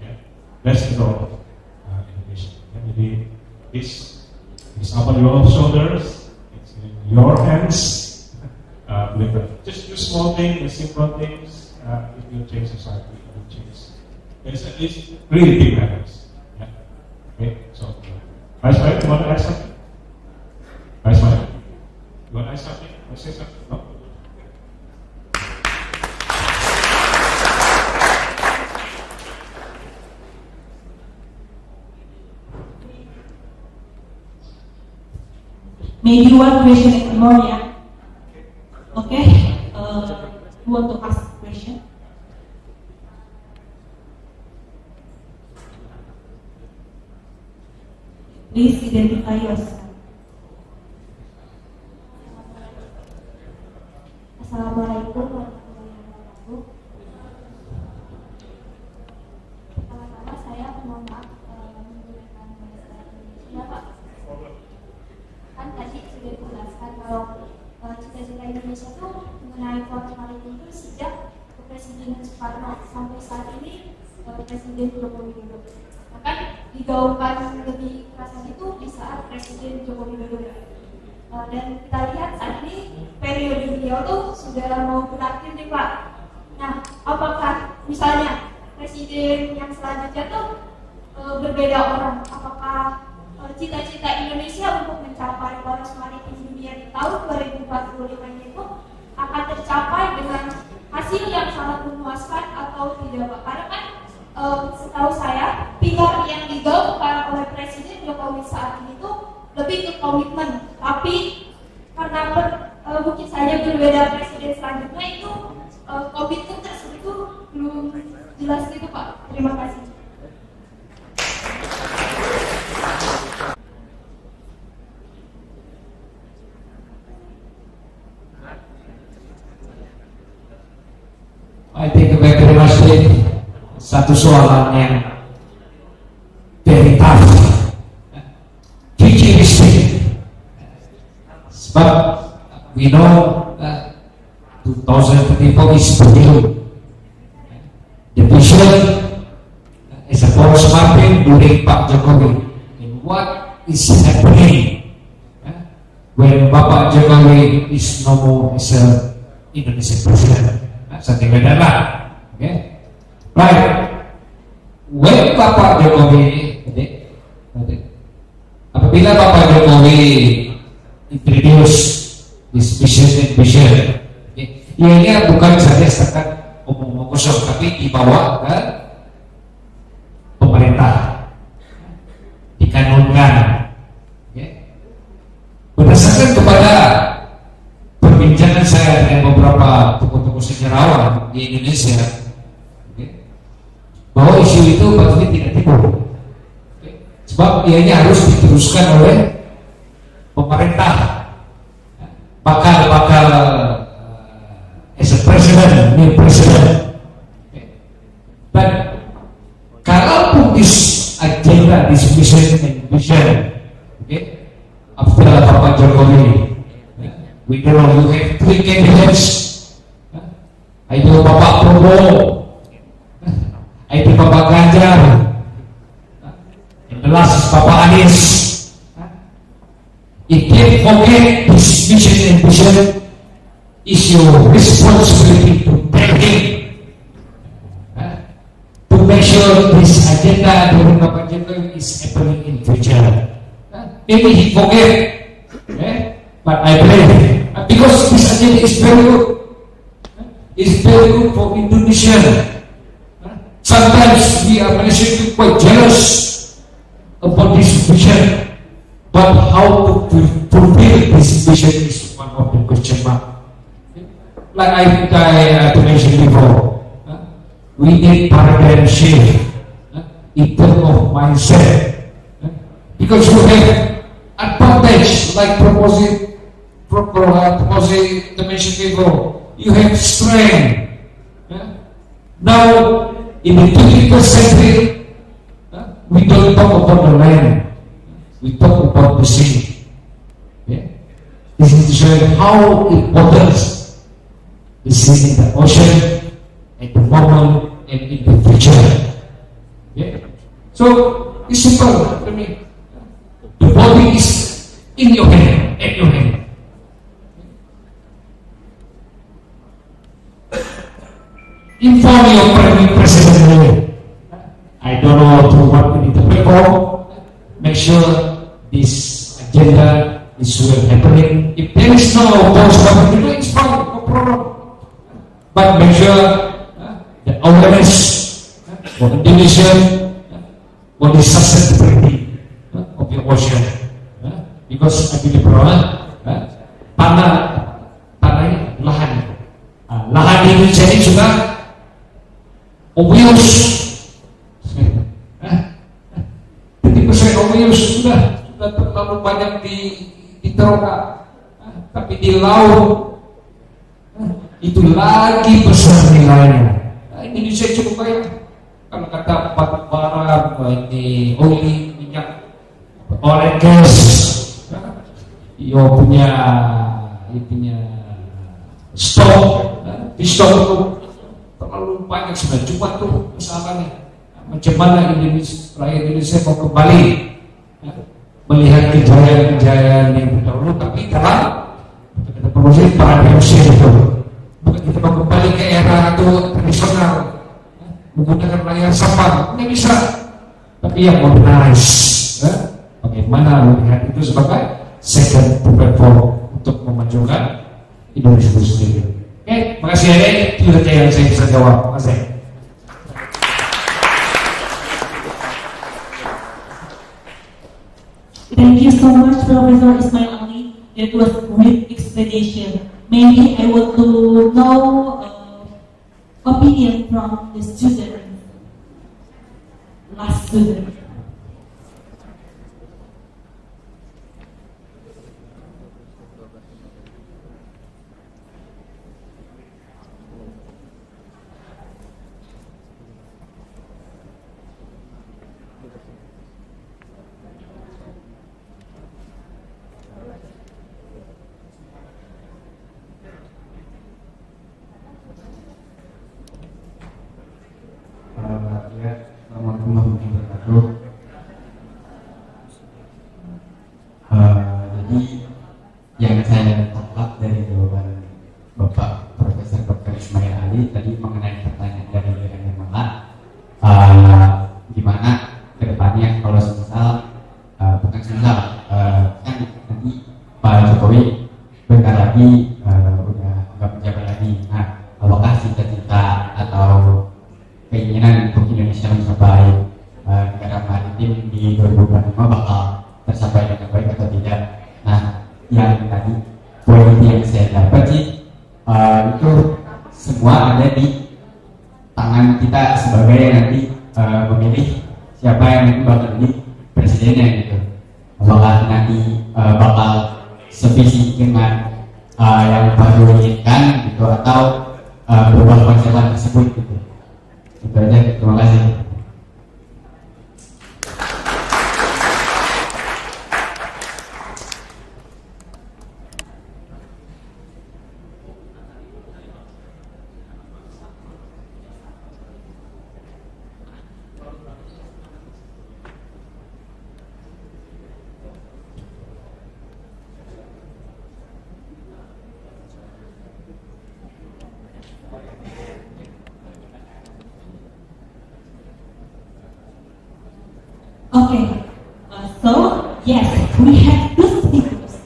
Ya, that's the role Indonesia. Jadi, it's upon your shoulders, it's in your hands. Just do small things, simple things. It will change society. It will change. It's really big matters. Yeah. Okay. So, Vice Mayor, you want to add something? Vice Mayor, you want to add something? Want to say something? No? Maybe one question more, yeah. Okay. You want to ask a question? Please identify yourself. Assalamualaikum warahmatullahi wabarakatuh. Pertama-tama saya mohon maaf menggunakan bahasa Indonesia, Pak. Kan tadi sudah dijelaskan kalau cita-cita Indonesia itu mengenai poros maritim itu sejak Presiden Soekarno sampai saat ini Presiden Joko Widodo. Bahkan digaungkan lebih keras itu di saat Presiden Joko Widodo. Dan kita lihat saat ini periode beliau tuh sudah mau berakhir nih Pak. Nah, apakah misalnya Presiden yang selanjutnya tuh berbeda orang? Apakah cita-cita Indonesia untuk mencapai poros maritim dunia di tahun 2045 itu akan tercapai dengan hasil yang sangat memuaskan atau tidak Pak? Karena kan setahu saya oleh Presiden Jokowi saat ini tuh lebih ke komitmen, tapi karena mungkin saja berbeda presiden selanjutnya itu komitmen tersebut itu belum jelas gitu Pak. Terima kasih. I think very much satu soalan yang very tough, futuristic. Sebab we know 2024 is beginning. The vision is a poros mapping during Pak Jokowi. And what is happening when Bapak Jokowi is no more as a Indonesian president? Something like that lah. Okay, right. When Bapak Jokowi, apabila Bapak Jokowi introduce this vision, okay, ini bukan saja setakat omong kosong, tapi dibawa ke pemerintah, dikanunkan. Okay. Berdasarkan kepada perbincangan saya dengan beberapa tokoh-tokoh sejarawan di Indonesia, okay, bahwa isu itu patutnya tidak timbul, okay, sebab ianya harus diteruskan oleh pemerintah, bakal as a president, new president. Okay. But kalaupun this agenda, this vision and vision, okay, after Bapak Jokowi, we know you have three candidates. Itu Bapak Prabowo, itu Bapak Ganjar, and the last is Bapak Anies. If you forget this vision and vision, is your responsibility to take it, to make sure this agenda during Bapak Jokowi is happening in future. Maybe he forget, but I believe because this agenda is very good. It's very good for Indonesia. Sometimes we are Malaysians quite jealous about this vision, but how to fulfill this vision is one of the question mark. Like I mentioned before, we need paradigm shift in terms of mindset, because we have advantage like proposing to mention before. You have strength. Now, in the 21st century, we don't talk about the land, we talk about the sea. This is to show how important the sea in the ocean, at the moment, and in the future. So, it's simple for me. The body is in your hand, at your hand. Inform your president. I don't know to what we need to prepare. Make sure this agenda is well happening. If there is no possibility, it's fine, no problem. But make sure the awareness for Indonesia, for the susceptibility of your ocean. Because I believe tanah lahan. Lahan Indonesia ini juga obvious, 30% obvious sudah terlalu banyak di terowongan, tapi di laut itu lagi besar nilainya. Indonesia cukup kaya. Kalau kata batu bara, ini oli, minyak, oil and gas, yo punya stok, di stok itu terlalu banyak sudah. Cuma tuh masalahnya macam mana rakyat Indonesia mau kembali melihat kejayaan-kejayaan yang terdahulu, tapi dalam kita perlu paradigm shift itu. Bukan kita mau kembali ke era itu tradisional menggunakan layar sampah, nggak bisa. Tapi yang modernize, bagaimana melihat itu sebagai second platform untuk memajukan Indonesia itu sendiri. Oke, makasih ya. Itu saja yang saya bisa jawab. Terima kasih. Thank you so much, Professor Ismail Ali. That was a great explanation. Maybe I want to know opinion from the student, last student. Jadi yang saya tangkap dari jawaban Bapak Profesor Dr. Ismail Ali tadi mengenai pertanyaan dari yang Mala, gimana kedepannya kalau semisal bukan semisal kan nanti Pak Jokowi bentar lagi udah nggak menjabat lagi. Nah, apakah cita-cita atau keinginan untuk Indonesia mencapai negara maritim di 2025 bakal tercapai dengan baik atau tidak? Nah, yang tadi poin yang saya dapat sih itu semua ada di tangan kita sebagai nanti memilih siapa yang nanti bakal jadi presidennya gitu. Apakah nanti bakal sevisi dengan yang baru inginkan gitu atau berubah konsep tersebut gitu. Itu aja, terima kasih. Okay, so yes, we have two speakers,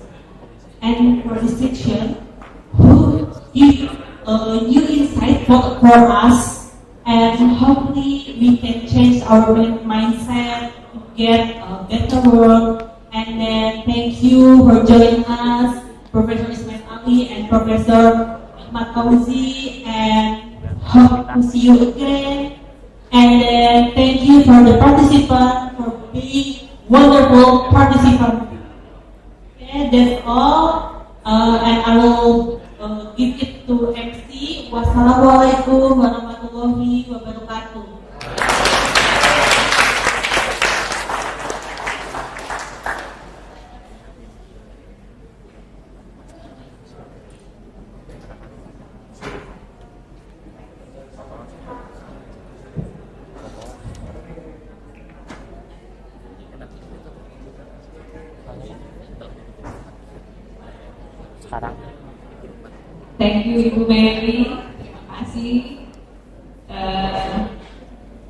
and for this section, who give a new insight for us, and hopefully we can change our mindset to get a better world. And then thank you for joining us, Professor Ismail Ali and Professor Ahmad Fauzi, and hope to see you again. And then thank you for the participants for being wonderful participants. Okay, that's all. And I will give it to MC. Wassalamualaikum warahmatullahi wabarakatuh. Serang. Thank you Ibu Mary, terima kasih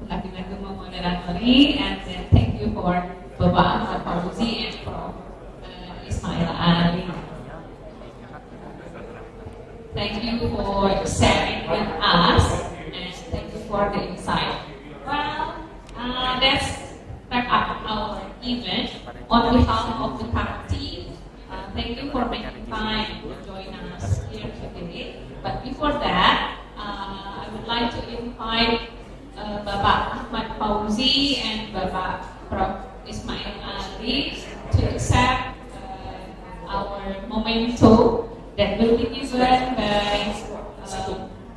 lagi-lagi memoderatori, and then thank you for Bapak Ahmad Fauzi and Prof. Ismail Ali. Thank you for sharing with us, and thank you for the insight. Well, let's wrap up our event on behalf of the party. Thank you for making time to join us here today. But before that, I would like to invite Bapak Ahmad Fauzi and Bapak Prof. Ismail Ali to accept our memento that will be given by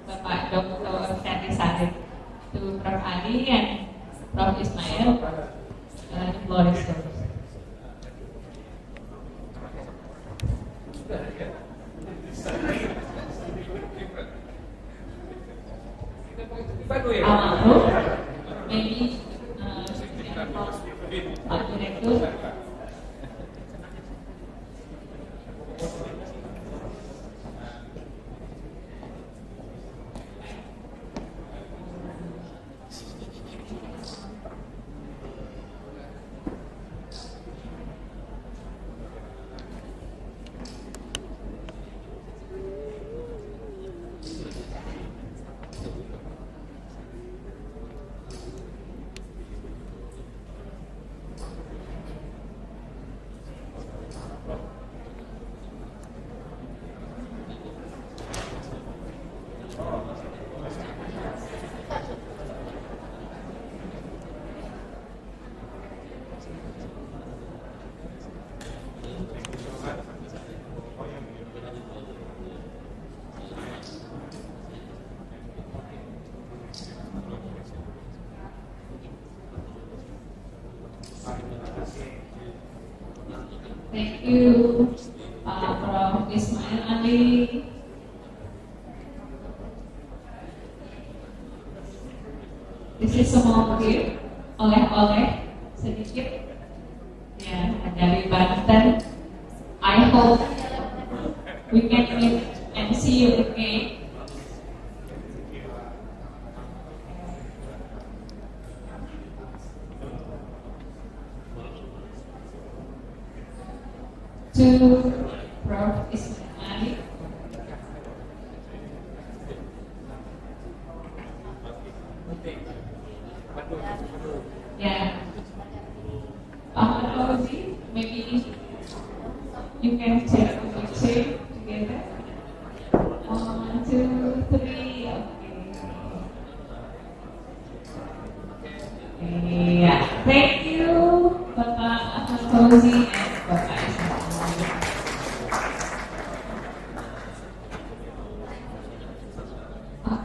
Bapak Dr. Ferry Sadek to Prof. Ali and Prof. Ismail. The floor is yours. Maybe Pak Direktur. Thank you, Prof. Ismail Ali. This is semua gift oleh-oleh sedikit ya dari Banten. I hope we can meet and see you again. To Prof. Ismail Ali. Yeah. Fauzi, maybe you can take a picture together. 1, 2, 3. Okay. Yeah. Thank you, Bapak Fauzi and Bapak Ismail.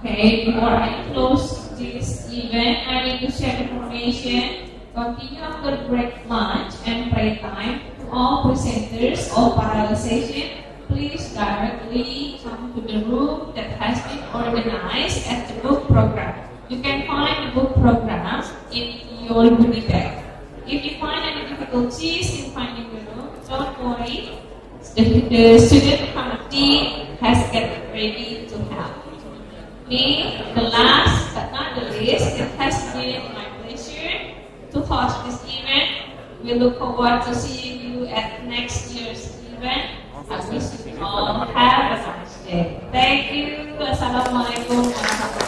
Okay, before I close this event, I need to share information. Continue after break, lunch, and break time. To all presenters or parallel session, please directly come to the room that has been organized at the book program. You can find the book program in your goodie bag. If you find any difficulties in finding the room, don't worry. The student committee has get ready to help. Me, the last but not the least, it has been my pleasure to host this event. We look forward to seeing you at next year's event. I wish you all have a nice day. Thank you. Assalamualaikum warahmatullahi wabarakatuh.